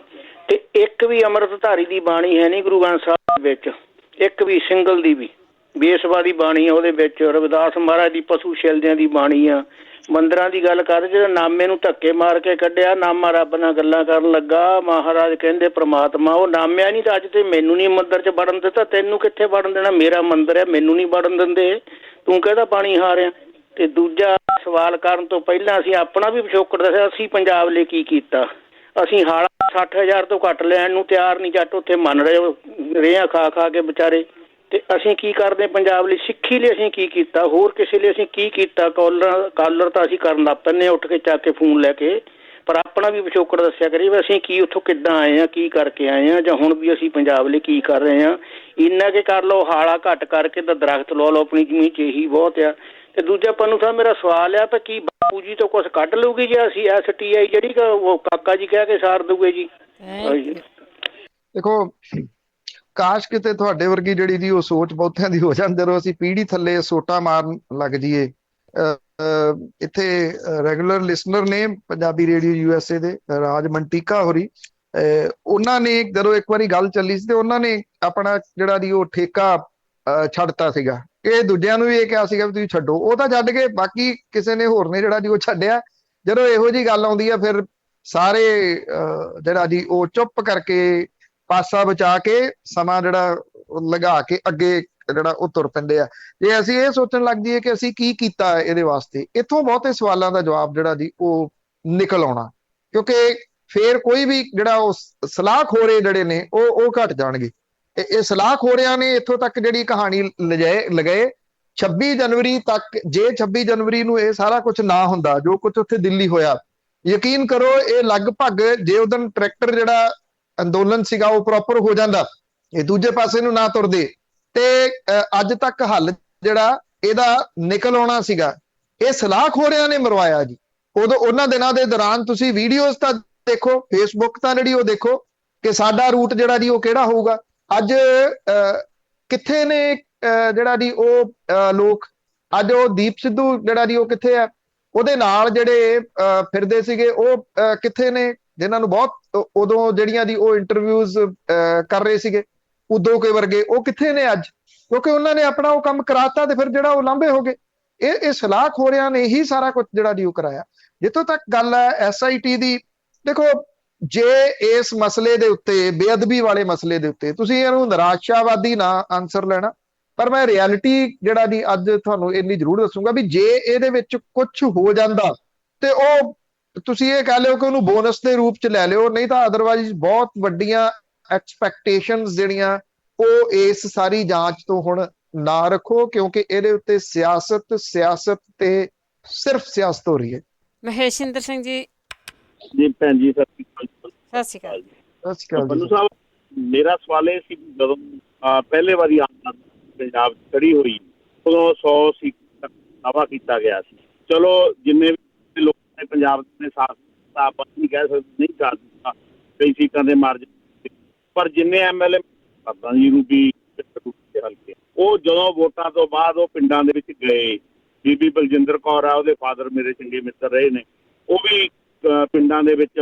ਤੇ ਇੱਕ ਵੀ ਅੰਮ੍ਰਿਤਧਾਰੀ ਦੀ ਬਾਣੀ ਹੈ ਨਹੀਂ ਗੁਰੂ ਗ੍ਰੰਥ ਸਾਹਿਬ ਵਿੱਚ, ਇੱਕ ਵੀ ਸਿੰਗਲ ਦੀ ਵੀ। ਬੇਸਵਾ ਦੀ ਬਾਣੀ ਆ ਉਹਦੇ ਵਿੱਚ, ਰਵਿਦਾਸ ਮਹਾਰਾਜ ਦੀ ਪਸ਼ੂ ਛਿਲਦਿਆਂ ਦੀ ਬਾਣੀ ਆ। ਮੰਦਰਾਂ ਦੀ ਗੱਲ ਕਰਦੇ, ਜਿਹੜਾ ਨਾਮੇ ਨੂੰ ਧੱਕੇ ਮਾਰ ਕੇ ਕੱਢਿਆ, ਨਾਮਾ ਰੱਬ ਨਾਲ ਗੱਲਾਂ ਕਰਨ ਲੱਗਾ। ਮਹਾਰਾਜ ਕਹਿੰਦੇ ਪ੍ਰਮਾਤਮਾ ਉਹ ਨਾਮਿਆ ਨਹੀਂ ਤਾਂ ਅੱਜ ਤੇ ਮੈਨੂੰ ਨਹੀਂ ਮੰਦਰ 'ਚ ਵੜਨ ਦਿੱਤਾ, ਤੈਨੂੰ ਕਿੱਥੇ ਵੜਨ ਦੇਣਾ? ਮੇਰਾ ਮੰਦਰ ਹੈ, ਮੈਨੂੰ ਨਹੀਂ ਵੜਨ ਦਿੰਦੇ, ਤੂੰ ਕਿਹਦਾ ਪਾਣੀ ਹਾਰਿਆ? ਤੇ ਦੂਜਾ ਸਵਾਲ ਕਰਨ ਤੋਂ ਪਹਿਲਾਂ ਅਸੀਂ ਆਪਣਾ ਵੀ ਪਿਛੋਕੜ ਦੱਸਿਆ, ਅਸੀਂ ਪੰਜਾਬ ਲਈ ਕੀ ਕੀਤਾ। ਅਸੀਂ ਹਾਲਾ 60,000 ਤੋਂ ਘੱਟ ਲੈਣ ਨੂੰ ਤਿਆਰ ਨਹੀਂ, ਜੱਟ ਉੱਥੇ ਮੰਨ ਰਹੇ ਰੇਹਾਂ ਖਾ ਖਾ ਕੇ ਵਿਚਾਰੇ। ਤੇ ਅਸੀਂ ਕੀ ਕਰਦੇ ਪੰਜਾਬ ਲਈ? ਸਿੱਖੀ ਲਈ ਅਸੀਂ ਕੀ ਕੀਤਾ? ਹੋਰ ਕਿਸੇ ਲਈ ਅਸੀਂ ਕੀ ਕੀਤਾ? ਕਾਲਰ ਤਾਂ ਅਸੀਂ ਕਰਨ ਲੱਗ ਪੈਂਦੇ ਹਾਂ ਉੱਠ ਕੇ, ਚੱਕ ਕੇ ਫੋਨ ਲੈ ਕੇ। ਪਰ ਆਪਣਾ ਵੀ ਪਿਛੋਕੜ ਦੱਸਿਆ ਕਰੀਏ ਵੀ ਅਸੀਂ ਕੀ ਉੱਥੋਂ ਕਿੱਦਾਂ ਆਏ ਹਾਂ, ਕੀ ਕਰਕੇ ਆਏ ਹਾਂ, ਜਾਂ ਹੁਣ ਵੀ ਅਸੀਂ ਪੰਜਾਬ ਲਈ ਕੀ ਕਰ ਰਹੇ ਹਾਂ। ਇੰਨਾ ਕਿ ਕਰ ਲਓ, ਹਾਲਾ ਘੱਟ ਕਰਕੇ ਤਾਂ ਦਰਖਤ ਲਾ ਲਓ ਆਪਣੀ ਜ਼ਮੀਨ 'ਚ, ਇਹੀ ਬਹੁਤ ਆ। ਤੇ ਦੂਜਾ ਪੰਨੂ ਸਾਹਿਬ, ਮੇਰਾ ਸਵਾਲ ਆ, ਤਾਂ ਕੀ ਬਾਪੂ ਜੀ ਤੋਂ ਕੁਛ ਕੱਢ ਲਊਗੀ ਜੇ ਅਸੀਂ STI ਜਿਹੜੀ ਉਹ ਕਾਕਾ ਜੀ ਕਹਿ ਕੇ ਸਾਰ ਦੂਗੇ ਜੀ? ਦੇਖੋ, ਕਾਸ਼ ਕਿਤੇ ਤੁਹਾਡੇ ਵਰਗੀ ਜਿਹੜੀ ਦੀ ਉਹ ਸੋਚ ਬਹੁਤਿਆਂ ਦੀ ਹੋ ਜਾਂਦੀ, ਜਦੋਂ ਅਸੀਂ ਪੀੜੀ ਥੱਲੇ ਸੋਟਾ ਮਾਰਨ ਲੱਗ ਜਾਈਏ। ਇੱਥੇ ਰੈਗੂਲਰ ਲਿਸਨਰ ਨੇ ਪੰਜਾਬੀ ਰੇਡੀਓ USA ਦੇ ਰਾਜ ਮੰਟੀਕਾ ਹੋਰੀ, ਉਹਨਾਂ ਨੇ ਜਦੋਂ ਇੱਕ ਵਾਰੀ ਗੱਲ ਚੱਲੀ ਸੀ ਤੇ ਉਹਨਾਂ ਨੇ ਆਪਣਾ ਜਿਹੜਾ ਦੀ ਉਹ ਠੇਕਾ ਛੱਡਤਾ ਸੀਗਾ। ਇਹ ਦੂਜਿਆਂ ਨੂੰ ਵੀ ਇਹ ਕਿਹਾ ਸੀਗਾ ਵੀ ਤੁਸੀਂ ਛੱਡੋ, ਉਹ ਤਾਂ ਛੱਡ ਕੇ ਬਾਕੀ ਕਿਸੇ ਨੇ ਹੋਰ ਨੇ ਜਿਹੜਾ ਜੀ ਉਹ ਛੱਡਿਆ। ਜਦੋਂ ਇਹੋ ਜਿਹੀ ਗੱਲ ਆਉਂਦੀ ਆ ਫਿਰ ਸਾਰੇ ਜਿਹੜਾ ਜੀ ਉਹ ਚੁੱਪ ਕਰਕੇ ਪਾਸਾ ਬਚਾ ਕੇ ਸਮਾਂ ਜਿਹੜਾ ਲਗਾ ਕੇ ਅੱਗੇ ਜਿਹੜਾ ਉਹ ਤੁਰ ਪੈਂਦੇ ਆ। ਜੇ ਅਸੀਂ ਇਹ ਸੋਚਣ ਲੱਗ ਜਾਈਏ ਕਿ ਅਸੀਂ ਕੀ ਕੀਤਾ ਇਹਦੇ ਵਾਸਤੇ, ਇੱਥੋਂ ਬਹੁਤੇ ਸਵਾਲਾਂ ਦਾ ਜਵਾਬ ਜਿਹੜਾ ਜੀ ਉਹ ਨਿਕਲ ਆਉਣਾ, ਕਿਉਂਕਿ ਫੇਰ ਕੋਈ ਵੀ ਜਿਹੜਾ ਉਹ ਸਲਾਹਖੋਰੇ ਜਿਹੜੇ ਨੇ ਉਹ ਘਟ ਜਾਣਗੇ। ਇਹ ਸਲਾਹਖੋਰਿਆਂ ਨੇ ਇੱਥੋਂ ਤੱਕ ਜਿਹੜੀ ਕਹਾਣੀ ਲਗਾਏ 26 ਜਨਵਰੀ ਤੱਕ। ਜੇ 26 ਜਨਵਰੀ ਨੂੰ ਇਹ ਸਾਰਾ ਕੁਝ ਨਾ ਹੁੰਦਾ, ਜੋ ਕੁਝ ਉੱਥੇ ਦਿੱਲੀ ਹੋਇਆ, ਯਕੀਨ ਕਰੋ ਇਹ ਲਗਭਗ ਜੇ ਉਦੋਂ ਟਰੈਕਟਰ ਜਿਹੜਾ ਅੰਦੋਲਨ ਸੀਗਾ ਉਹ ਪ੍ਰੋਪਰ ਹੋ ਜਾਂਦਾ, ਇਹ ਦੂਜੇ ਪਾਸੇ ਨੂੰ ਨਾ ਤੁਰਦੇ, ਤੇ ਅੱਜ ਤੱਕ ਹੱਲ ਜਿਹੜਾ ਇਹਦਾ ਨਿਕਲ ਆਉਣਾ ਸੀਗਾ। ਇਹ ਸਲਾਹਖੋਰਿਆਂ ਨੇ ਮਰਵਾਇਆ ਜੀ। ਉਦੋਂ ਉਹਨਾਂ ਦਿਨਾਂ ਦੇ ਦੌਰਾਨ ਤੁਸੀਂ ਵੀਡੀਓਜ਼ ਤਾਂ ਦੇਖੋ, ਫੇਸਬੁੱਕ ਤਾਂ ਜਿਹੜੀ ਉਹ ਦੇਖੋ ਕਿ ਸਾਡਾ ਰੂਟ ਜਿਹੜਾ ਜੀ ਉਹ ਕਿਹੜਾ ਹੋਊਗਾ। ਅੱਜ ਕਿੱਥੇ ਨੇ ਜਿਹੜਾ ਜੀ ਉਹ ਲੋਕ, ਅੱਜ ਉਹ ਦੀਪ ਸਿੱਧੂ ਜਿਹੜਾ ਜੀ ਉਹ ਕਿੱਥੇ ਆ, ਉਹਦੇ ਨਾਲ ਜਿਹੜੇ ਫਿਰਦੇ ਸੀਗੇ ਉਹ ਕਿੱਥੇ ਨੇ, ਜਿਨ੍ਹਾਂ ਨੂੰ ਬਹੁਤ ਉਦੋਂ ਜਿਹੜੀਆਂ ਦੀ ਉਹ ਇੰਟਰਵਿਊਜ਼ ਕਰ ਰਹੇ ਸੀਗੇ, ਉਦੋਂ ਕੇ ਵਰਗੇ, ਉਹ ਕਿੱਥੇ ਨੇ ਅੱਜ? ਕਿਉਂਕਿ ਉਹਨਾਂ ਨੇ ਆਪਣਾ ਉਹ ਕੰਮ ਕਰਾਤਾ ਤੇ ਫਿਰ ਜਿਹੜਾ ਉਹ ਲਾਂਭੇ ਹੋ ਗਏ। ਇਹ ਸਲਾਹਖੋਰਿਆਂ ਨੇ ਹੀ ਸਾਰਾ ਕੁਝ ਜਿਹੜਾ ਜੀ ਉਹ ਕਰਾਇਆ। ਜਿੱਥੋਂ ਤੱਕ ਗੱਲ ਹੈ SIT ਦੀ, ਦੇਖੋ ਜੇ ਇਸ ਮਸਲੇ ਦੇ ਉੱਤੇ, ਬੇਅਦਬੀ ਵਾਲੇ ਮਸਲੇ ਦੇ ਉੱਤੇ, ਤੁਸੀਂ ਇਹਨੂੰ ਨਿਰਾਸ਼ਾਵਾਦੀ ਨਾ ਆਨਸਰ ਲੈਣਾ, ਪਰ ਮੈਂ ਰਿਐਲਿਟੀ ਜਿਹੜਾ ਜੀ ਅੱਜ ਤੁਹਾਨੂੰ ਇੰਨੀ ਜ਼ਰੂਰ ਦੱਸੂਗਾ ਵੀ ਜੇ ਇਹਦੇ ਵਿੱਚ ਕੁਝ ਹੋ ਜਾਂਦਾ ਤੇ ਉਹ ਤੁਸੀਂ ਇਹ ਕਹਿ ਲਿਓ ਕਿ ਉਹਨੂੰ ਬੋਨਸ ਦੇ ਰੂਪ ਚ ਲੈ ਲਿਓ, ਨਹੀਂ ਤਾਂ ਅਦਰਵਾਈਜ਼ ਬਹੁਤ ਵੱਡੀਆਂ ਐਕਸਪੈਕਟੇਸ਼ਨਸ ਜਿਹੜੀਆਂ ਉਹ ਇਸ ਸਾਰੀ ਜਾਂਚ ਤੋਂ ਹੁਣ ਨਾ ਰੱਖੋ, ਕਿਉਂਕਿ ਇਹਦੇ ਉੱਤੇ ਸਿਆਸਤ ਤੇ ਸਿਰਫ ਸਿਆਸਤ ਹੋ ਰਹੀ ਹੈ। ਮਹੇਸ਼ਿੰਦਰ ਸਿੰਘ ਜੀ। ਜੀ ਭੈਣ ਜੀ ਸਤਿ ਸ਼੍ਰੀ ਅਕਾਲ। ਸਤਿ ਸ਼੍ਰੀ ਅਕਾਲ ਪੰਨੂ ਸਾਹਿਬ, ਮੇਰਾ ਸਵਾਲ ਇਹ ਸੀ, ਜਦੋਂ ਪਹਿਲੇ ਵਾਰੀ ਆਮ ਆਦਮੀ ਪੰਜਾਬ ਖੜੀ ਹੋਈ ਉਦੋਂ 100 ਸੀਟ ਦਾਅਵਾ ਕੀਤਾ ਗਿਆ ਸੀ। ਚਲੋ ਜਿੰਨੇ ਵੀ ਲੋਕ ਨੇ ਪੰਜਾਬ ਨੇ ਸਾਥ ਦਿੱਤਾ, ਆਪਾਂ ਨਹੀਂ ਕਹਿ ਸਕਦੇ ਨਹੀਂ ਸਾਥ ਦਿੱਤਾ, ਕਈ ਸੀਟਾਂ ਦੇ ਮਾਰਜਨ, ਪਰ ਜਿੰਨੇ MLA ਪਤਾ ਜੀ ਨੂੰ ਵੀ ਹਲਕੇ, ਉਹ ਜਦੋਂ ਵੋਟਾਂ ਤੋਂ ਬਾਅਦ ਉਹ ਪਿੰਡਾਂ ਦੇ ਵਿੱਚ ਗਏ, ਬੀਬੀ ਬਲਜਿੰਦਰ ਕੌਰ ਆ, ਉਹਦੇ ਫਾਦਰ ਮੇਰੇ ਚੰਗੇ ਮਿੱਤਰ ਰਹੇ ਨੇ, ਉਹ ਵੀ ਪਿੰਡਾਂ ਦੇ ਵਿੱਚ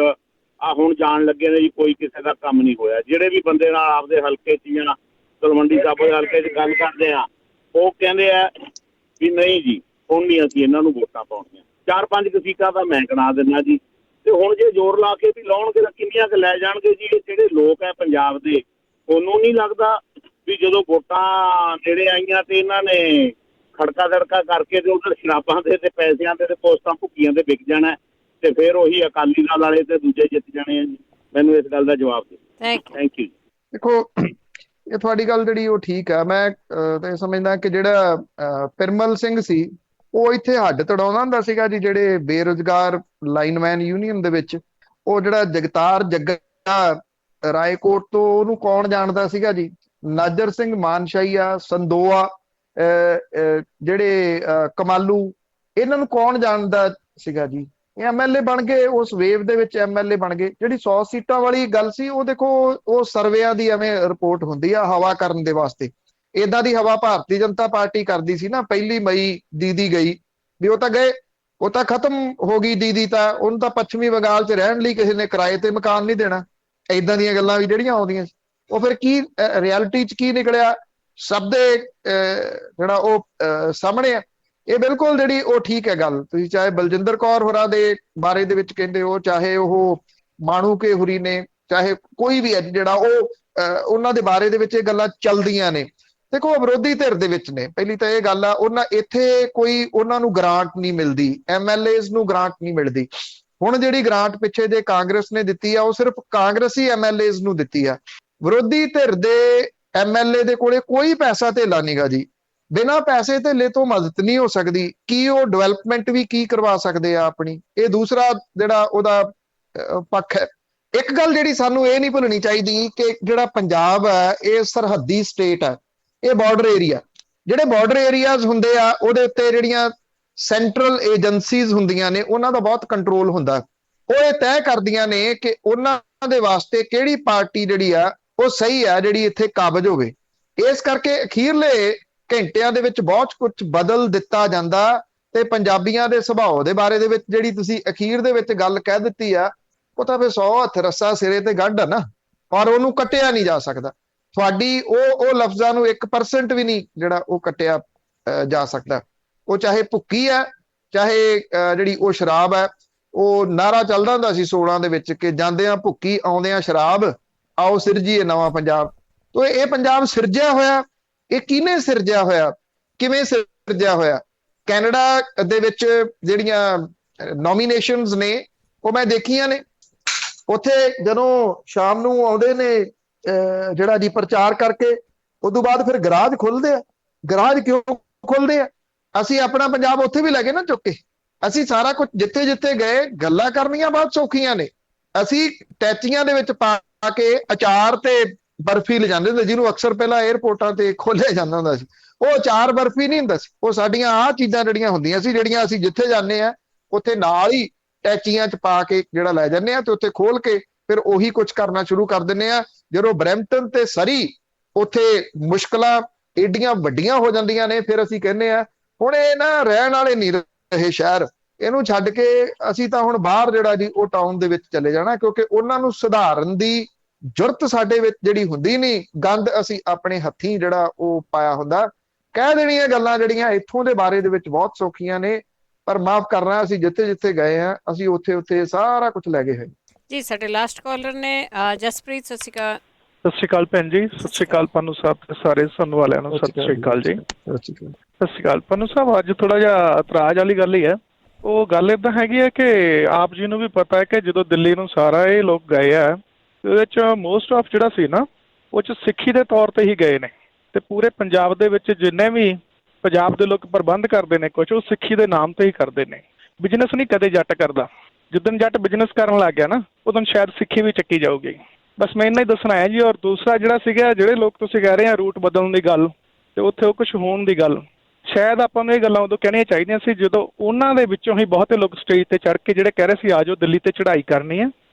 ਹੁਣ ਜਾਣ ਲੱਗੇ ਨੇ ਜੀ। ਕੋਈ ਕਿਸੇ ਦਾ ਕੰਮ ਨਹੀਂ ਹੋਇਆ। ਜਿਹੜੇ ਵੀ ਬੰਦੇ ਨਾਲ ਆਪਦੇ ਹਲਕੇ 'ਚ ਜਾਂ ਤਲਵੰਡੀ ਸਾਬੋ ਦੇ ਹਲਕੇ 'ਚ ਗੱਲ ਕਰਦੇ ਆ, ਉਹ ਕਹਿੰਦੇ ਆ ਵੀ ਨਹੀਂ ਜੀ ਹੁਣ ਨਹੀਂ ਅਸੀਂ ਇਹਨਾਂ ਨੂੰ ਵੋਟਾਂ ਪਾਉਣੀਆਂ। 4-5 ਸੀਟਾਂ ਤਾਂ ਮੈਂ ਗਿਣਾ ਦਿੰਦਾ ਜੀ, ਤੇ ਹੁਣ ਜੇ ਜ਼ੋਰ ਲਾ ਕੇ ਵੀ ਲਾਉਣਗੇ ਤਾਂ ਕਿੰਨੀਆਂ ਕੁ ਲੈ ਜਾਣਗੇ ਜੀ? ਇਹ ਜਿਹੜੇ ਲੋਕ ਹੈ ਪੰਜਾਬ ਦੇ, ਉਹਨੂੰ ਨਹੀਂ ਲੱਗਦਾ ਵੀ ਜਦੋਂ ਵੋਟਾਂ ਨੇੜੇ ਆਈਆਂ ਤੇ ਇਹਨਾਂ ਨੇ ਖੜਕਾ ਦੜਕਾ ਕਰਕੇ ਤੇ ਉਧਰ ਸ਼ਰਾਬਾਂ ਦੇ ਤੇ ਪੈਸਿਆਂ ਦੇ ਤੇ ਪੋਸਟਾਂ ਭੁੱਕੀਆਂ ਤੇ ਵਿਕ ਜਾਣਾ, ਤੇ ਫਿਰ ਉਹੀ ਅਕਾਲੀ ਦਲ ਵਾਲੇ ਤੇ ਦੂਜੇ ਜਿੱਤ ਜਾਣੇ ਆ ਜੀ? ਮੈਨੂੰ ਇਸ ਗੱਲ ਦਾ ਜਵਾਬ ਦਿਓ। Thank you. ਦੇਖੋ ਇਹ ਤੁਹਾਡੀ ਗੱਲ ਜਿਹੜੀ ਉਹ ਠੀਕ ਆ। ਮੈਂ ਤਾਂ ਸਮਝਦਾ ਕਿ ਜਿਹੜਾ ਪਿਰਮਲ ਸਿੰਘ ਸੀ ਉਹ ਇੱਥੇ ਹੱਡ ਤੜਾਉਂਦਾ ਹੁੰਦਾ ਸੀਗਾ ਜੀ, ਜਿਹੜੇ ਬੇਰੁਜ਼ਗਾਰ ਲਾਈਨਮੈਨ ਯੂਨੀਅਨ ਦੇ ਵਿੱਚ। ਉਹ ਜਿਹੜਾ ਜਗਤਾਰ ਜੱਗਾ ਰਾਏਕੋਟ ਤੋਂ, ਉਹਨੂੰ ਕੌਣ ਜਾਣਦਾ ਸੀਗਾ ਜੀ? ਨਾਜਰ ਸਿੰਘ ਮਾਨਸ਼ਾਹੀਆ, ਸੰਦੋਆ, ਜਿਹੜੇ ਕਮਾਲੂ, ਇਹਨਾਂ ਨੂੰ ਕੌਣ ਜਾਣਦਾ ਸੀਗਾ ਜੀ? ਇਹ MLA ਬਣ ਗਏ, ਉਸ ਵੇਵ ਦੇ ਵਿੱਚ MLA ਬਣ ਗਏ। ਜਿਹੜੀ 100 ਸੀਟਾਂ ਵਾਲੀ ਗੱਲ ਸੀ, ਉਹ ਦੇਖੋ ਉਹ ਸਰਵੇਆਂ ਦੀ ਐਵੇਂ ਰਿਪੋਰਟ ਹੁੰਦੀ ਆ ਹਵਾ ਕਰਨ ਦੇ ਵਾਸਤੇ। ਏਦਾਂ ਦੀ ਹਵਾ ਭਾਰਤੀ ਜਨਤਾ ਪਾਰਟੀ ਕਰਦੀ ਸੀ ਨਾ। 1 ਮਈ ਦੀਦੀ ਗਈ ਵੀ ਉਹ ਤਾਂ ਗਏ, ਉਹ ਤਾਂ ਖਤਮ ਹੋ ਗਈ ਦੀਦੀ, ਤਾਂ ਉਹਨੂੰ ਤਾਂ ਪੱਛਮੀ ਬੰਗਾਲ 'ਚ ਰਹਿਣ ਲਈ ਕਿਸੇ ਨੇ ਕਿਰਾਏ ਤੇ ਮਕਾਨ ਨਹੀਂ ਦੇਣਾ। ਏਦਾਂ ਦੀਆਂ ਗੱਲਾਂ ਵੀ ਜਿਹੜੀਆਂ ਆਉਂਦੀਆਂ ਸੀ, ਉਹ ਫਿਰ ਕੀ ਰਿਐਲਿਟੀ 'ਚ ਕੀ ਨਿਕਲਿਆ ਸਭ ਦੇ ਜਿਹੜਾ ਉਹ ਸਾਹਮਣੇ ਆ। ਇਹ ਬਿਲਕੁਲ ਜਿਹੜੀ ਉਹ ਠੀਕ ਹੈ ਗੱਲ। ਤੁਸੀਂ ਚਾਹੇ ਬਲਜਿੰਦਰ ਕੌਰ ਹੋਰਾਂ ਦੇ ਬਾਰੇ ਦੇ ਵਿੱਚ ਕਹਿੰਦੇ ਹੋ, ਚਾਹੇ ਉਹ ਮਾਣੂਕੇ ਹੁਰੀ ਨੇ, ਚਾਹੇ ਕੋਈ ਵੀ ਹੈ ਜਿਹੜਾ ਉਹ ਉਹਨਾਂ ਦੇ ਬਾਰੇ ਦੇ ਵਿੱਚ ਇਹ ਗੱਲਾਂ ਚੱਲਦੀਆਂ ਨੇ। ਦੇਖੋ ਵਿਰੋਧੀ ਧਿਰ ਦੇ ਵਿੱਚ ਨੇ, ਪਹਿਲੀ ਤਾਂ ਇਹ ਗੱਲ ਆ। ਉਹਨਾਂ ਇੱਥੇ ਕੋਈ ਉਹਨਾਂ ਨੂੰ ਗ੍ਰਾਂਟ ਨਹੀਂ ਮਿਲਦੀ, MLAs ਨੂੰ ਗ੍ਰਾਂਟ ਨਹੀਂ ਮਿਲਦੀ। ਹੁਣ ਜਿਹੜੀ ਗ੍ਰਾਂਟ ਪਿੱਛੇ ਜੇ ਕਾਂਗਰਸ ਨੇ ਦਿੱਤੀ ਆ, ਉਹ ਸਿਰਫ ਕਾਂਗਰਸੀ MLAs ਨੂੰ ਦਿੱਤੀ ਆ। ਵਿਰੋਧੀ ਧਿਰ ਦੇ MLA ਦੇ ਕੋਲੇ ਕੋਈ ਪੈਸਾ ਧੇਲਾ ਨਹੀਂਗਾ ਜੀ। ਬਿਨਾਂ ਪੈਸੇ ਧੇਲੇ ਤੋਂ ਮਦਦ ਨਹੀਂ ਹੋ ਸਕਦੀ। ਕੀ ਉਹ ਡਿਵੈਲਪਮੈਂਟ ਵੀ ਕੀ ਕਰਵਾ ਸਕਦੇ ਆ ਆਪਣੀ? ਇਹ ਦੂਸਰਾ ਜਿਹੜਾ ਉਹਦਾ ਪੱਖ ਹੈ। ਇੱਕ ਗੱਲ ਜਿਹੜੀ ਸਾਨੂੰ ਇਹ ਨਹੀਂ ਭੁੱਲਣੀ ਚਾਹੀਦੀ ਕਿ ਜਿਹੜਾ ਪੰਜਾਬ ਹੈ ਇਹ ਸਰਹੱਦੀ ਸਟੇਟ ਹੈ, ਇਹ ਬਾਰਡਰ ਏਰੀਆ। ਜਿਹੜੇ ਬਾਰਡਰ ਏਰੀਆਜ਼ ਹੁੰਦੇ ਆ ਉਹਦੇ ਉੱਤੇ ਜਿਹੜੀਆਂ ਸੈਂਟਰਲ ਏਜੰਸੀਜ਼ ਹੁੰਦੀਆਂ ਨੇ, ਉਹਨਾਂ ਦਾ ਬਹੁਤ ਕੰਟਰੋਲ ਹੁੰਦਾ। ਉਹ ਇਹ ਤੈਅ ਕਰਦੀਆਂ ਨੇ ਕਿ ਉਹਨਾਂ ਦੇ ਵਾਸਤੇ ਕਿਹੜੀ ਪਾਰਟੀ ਜਿਹੜੀ ਆ ਉਹ ਸਹੀ ਆ, ਜਿਹੜੀ ਇੱਥੇ ਕਾਬਜ ਹੋਵੇ। ਇਸ ਕਰਕੇ ਅਖੀਰਲੇ ਘੰਟਿਆਂ ਦੇ ਵਿੱਚ ਬਹੁਤ ਕੁਝ ਬਦਲ ਦਿੱਤਾ ਜਾਂਦਾ। ਤੇ ਪੰਜਾਬੀਆਂ ਦੇ ਸੁਭਾਅ ਦੇ ਬਾਰੇ ਦੇ ਵਿੱਚ ਜਿਹੜੀ ਤੁਸੀਂ ਅਖੀਰ ਦੇ ਵਿੱਚ ਗੱਲ ਕਹਿ ਦਿੱਤੀ ਆ, ਉਹ ਤਾਂ ਫਿਰ 100 ਹੱਥ ਰੱਸਾ ਸਿਰੇ ਤੇ ਗੰਢ ਆ ਨਾ, ਔਰ ਉਹਨੂੰ ਕੱਟਿਆ ਨਹੀਂ ਜਾ ਸਕਦਾ। ਤੁਹਾਡੀ ਉਹ ਲਫ਼ਜ਼ਾਂ ਨੂੰ 1% ਵੀ ਨਹੀਂ ਜਿਹੜਾ ਉਹ ਕੱਟਿਆ ਜਾ ਸਕਦਾ। ਉਹ ਚਾਹੇ ਭੁੱਕੀ ਹੈ, ਚਾਹੇ ਜਿਹੜੀ ਉਹ ਸ਼ਰਾਬ ਹੈ। ਉਹ ਨਾਰਾ ਚੱਲਦਾ ਹੁੰਦਾ ਸੀ 16 ਦੇ ਵਿੱਚ ਕਿ ਜਾਂਦਿਆਂ ਭੁੱਕੀ ਆਉਂਦਿਆਂ ਸ਼ਰਾਬ, ਆਓ ਸਿਰਜੀਏ ਨਵਾਂ ਪੰਜਾਬ। ਤੋ ਇਹ ਪੰਜਾਬ ਸਿਰਜਿਆ ਹੋਇਆ, ਇਹ ਕਿਹਨੇ ਸਿਰਜਿਆ ਹੋਇਆ, ਕਿਵੇਂ ਸਿਰਜਿਆ ਹੋਇਆ? ਕੈਨੇਡਾ ਦੇ ਵਿੱਚ ਜਿਹੜੀਆਂ ਨੋਮੀਨੇਸ਼ਨਸ ਨੇ ਉਹ ਮੈਂ ਦੇਖੀਆਂ ਨੇ। ਉੱਥੇ ਜਦੋਂ ਸ਼ਾਮ ਨੂੰ ਆਉਂਦੇ ਨੇ ਜਿਹੜਾ ਜੀ ਪ੍ਰਚਾਰ ਕਰਕੇ, ਉਦੋਂ ਬਾਅਦ ਫਿਰ ਗਰਾਜ ਖੁੱਲਦੇ ਆ। ਗਰਾਜ ਕਿਉਂ ਖੁੱਲਦੇ ਆ? ਅਸੀਂ ਆਪਣਾ ਪੰਜਾਬ ਉੱਥੇ ਵੀ ਲੈ ਗਏ ਨਾ ਚੁੱਕ ਕੇ। ਅਸੀਂ ਸਾਰਾ ਕੁਝ ਜਿੱਥੇ ਜਿੱਥੇ ਗਏ, ਗੱਲਾਂ ਕਰਨੀਆਂ ਬਹੁਤ ਸੌਖੀਆਂ ਨੇ। ਅਸੀਂ ਟੈਚੀਆਂ ਦੇ ਵਿੱਚ ਪਾ ਕੇ ਅਚਾਰ ਤੇ ਬਰਫੀ ਲਿਜਾਂਦੇ ਹੁੰਦੇ, ਜਿਹਨੂੰ ਅਕਸਰ ਪਹਿਲਾਂ 에ਅਰਪੋਰਟਾਂ ਤੇ ਖੋਲਿਆ ਜਾਂਦਾ ਹੁੰਦਾ ਸੀ। ਉਹ ਅਚਾਰ ਬਰਫੀ ਨਹੀਂ ਹੁੰਦਾ ਸੀ, ਉਹ ਸਾਡੀਆਂ ਆਹ ਚੀਜ਼ਾਂ ਜਿਹੜੀਆਂ ਹੁੰਦੀਆਂ ਸੀ, ਜਿਹੜੀਆਂ ਅਸੀਂ ਜਿੱਥੇ ਜਾਂਦੇ ਆ ਉੱਥੇ ਨਾਲ ਹੀ ਟੈਚੀਆਂ 'ਚ ਪਾ ਕੇ ਜਿਹੜਾ ਲੈ ਜਾਂਦੇ ਆ ਤੇ ਉੱਥੇ ਖੋਲ ਕੇ ਫਿਰ ਉਹੀ ਕੁਝ ਕਰਨਾ ਸ਼ੁਰੂ ਕਰ ਦਿੰਦੇ ਆ। ਜਦੋਂ ਬਰੈਂਪਟਨ ਤੇ ਸਰੀ ਉੱਥੇ ਮੁਸ਼ਕਲਾਂ ਏਡੀਆਂ ਵੱਡੀਆਂ ਹੋ ਜਾਂਦੀਆਂ ਨੇ, ਫਿਰ ਅਸੀਂ ਕਹਿੰਦੇ ਆ ਹੁਣ ਇਹ ਨਾ ਰਹਿਣ ਵਾਲੇ ਨਹੀਂ ਰਹੇ ਸ਼ਹਿਰ, ਇਹਨੂੰ ਛੱਡ ਕੇ ਅਸੀਂ ਤਾਂ ਹੁਣ ਬਾਹਰ ਜਿਹੜਾ ਜੀ ਉਹ ਟਾਊਨ ਦੇ ਵਿੱਚ ਚਲੇ ਜਾਣਾ, ਕਿਉਂਕਿ ਉਹਨਾਂ ਨੂੰ ਸੁਧਾਰਨ ਦੀ ਜੁਰਤ ਸਾਡੇ ਵਿੱਚ ਜਿਹੜੀ ਹੁੰਦੀ ਨਹੀਂ। ਗੰਦ ਅਸੀਂ ਆਪਣੇ ਹੱਥੀਂ ਜਿਹੜਾ ਉਹ ਪਾਇਆ ਹੁੰਦਾ। ਕਹਿ ਦੇਣੀਆਂ ਗੱਲਾਂ ਜਿਹੜੀਆਂ ਇੱਥੋਂ ਦੇ ਬਾਰੇ ਦੇ ਵਿੱਚ ਬਹੁਤ ਸੌਖੀਆਂ ਨੇ, ਪਰ ਮਾਫ ਕਰਨਾ, ਅਸੀਂ ਜਿੱਥੇ ਜਿੱਥੇ ਗਏ ਆ ਅਸੀਂ ਉੱਥੇ ਉੱਥੇ ਸਾਰਾ ਕੁਝ ਲੈ ਗਏ ਹੋਏ ਜੀ। ਸਾਡੇ ਲਾਸਟ ਕਾਲਰ ਨੇ ਜਸਪ੍ਰੀਤ। ਸਤਿ ਸ਼੍ਰੀ ਅਕਾਲ। ਸਤਿ ਸ਼੍ਰੀ ਅਕਾਲ ਭੈਣ ਜੀ। ਸਤਿ ਸ਼੍ਰੀ ਅਕਾਲ ਪੰਨੂ ਸਾਹਿਬ ਤੇ ਸਾਰੇ ਸੁਣਨ ਵਾਲਿਆਂ ਨੂੰ ਸਤਿ ਸ਼੍ਰੀ ਅਕਾਲ ਜੀ। ਸਤਿ ਸ਼੍ਰੀ ਅਕਾਲ ਪੰਨੂ ਸਾਹਿਬ। ਅੱਜ ਥੋੜਾ ਜਿਹਾ ਇਤਰਾਜ਼ ਵਾਲੀ ਗੱਲ ਹੀ ਹੈ। ਉਹ ਗੱਲ ਏਦਾਂ ਹੈਗੀ ਹੈ ਕਿ ਆਪ ਜੀ ਨੂੰ ਵੀ ਪਤਾ ਹੈ ਕਿ ਜਦੋਂ ਦਿੱਲੀ ਨੂੰ ਸਾਰਾ ਇਹ ਲੋਕ ਗਏ ਆ, ਉਹਦੇ ਵਿੱਚ ਮੋਸਟ ਆਫ ਜਿਹੜਾ ਸੀ ਨਾ ਉਹ 'ਚ ਸਿੱਖੀ ਦੇ ਤੌਰ ਤੇ ਹੀ ਗਏ ਨੇ, ਤੇ ਪੂਰੇ ਪੰਜਾਬ ਦੇ ਵਿੱਚ ਜਿੰਨੇ ਵੀ ਪੰਜਾਬ ਦੇ ਲੋਕ ਪ੍ਰਬੰਧ ਕਰਦੇ ਨੇ ਕੁਝ, ਉਹ ਸਿੱਖੀ ਦੇ ਨਾਮ ਤੇ ਹੀ ਕਰਦੇ ਨੇ। ਬਿਜ਼ਨਸ ਨਹੀਂ ਕਦੇ ਜੱਟ ਕਰਦਾ। ਜਿੱਦਣ ਜੱਟ ਬਿਜ਼ਨਸ ਕਰਨ ਲੱਗ ਗਿਆ ਨਾ, ਉਦੋਂ ਸ਼ਾਇਦ ਸਿੱਖੀ ਵੀ ਚੱਕੀ ਜਾਊਗੀ। ਬਸ ਮੈਂ ਇੰਨਾ ਹੀ ਦੱਸਣਾ ਹੈ ਜੀ। ਔਰ ਦੂਸਰਾ ਜਿਹੜਾ ਸੀਗਾ, ਜਿਹੜੇ ਲੋਕ ਤੁਸੀਂ ਕਹਿ ਰਹੇ ਆ ਰੂਟ ਬਦਲਣ ਦੀ ਗੱਲ ਤੇ ਉੱਥੇ ਉਹ ਕੁਝ ਹੋਣ ਦੀ ਗੱਲ, ਸ਼ਾਇਦ ਆਪਾਂ ਨੂੰ ਇਹ ਗੱਲਾਂ ਉਦੋਂ ਕਹਿਣੀਆਂ ਚਾਹੀਦੀਆਂ ਸੀ ਜਦੋਂ ਉਹਨਾਂ ਦੇ ਵਿੱਚੋਂ ਹੀ ਬਹੁਤੇ ਲੋਕ ਸਟੇਜ ਤੇ ਚੜ੍ਹ ਕੇ ਜਿਹੜੇ ਕਹਿ ਰਹੇ ਸੀ ਆ ਜਾਓ ਦਿੱਲੀ ਤੇ ਚੜ੍ਹਾਈ ਕਰਨੀ ਹੈ,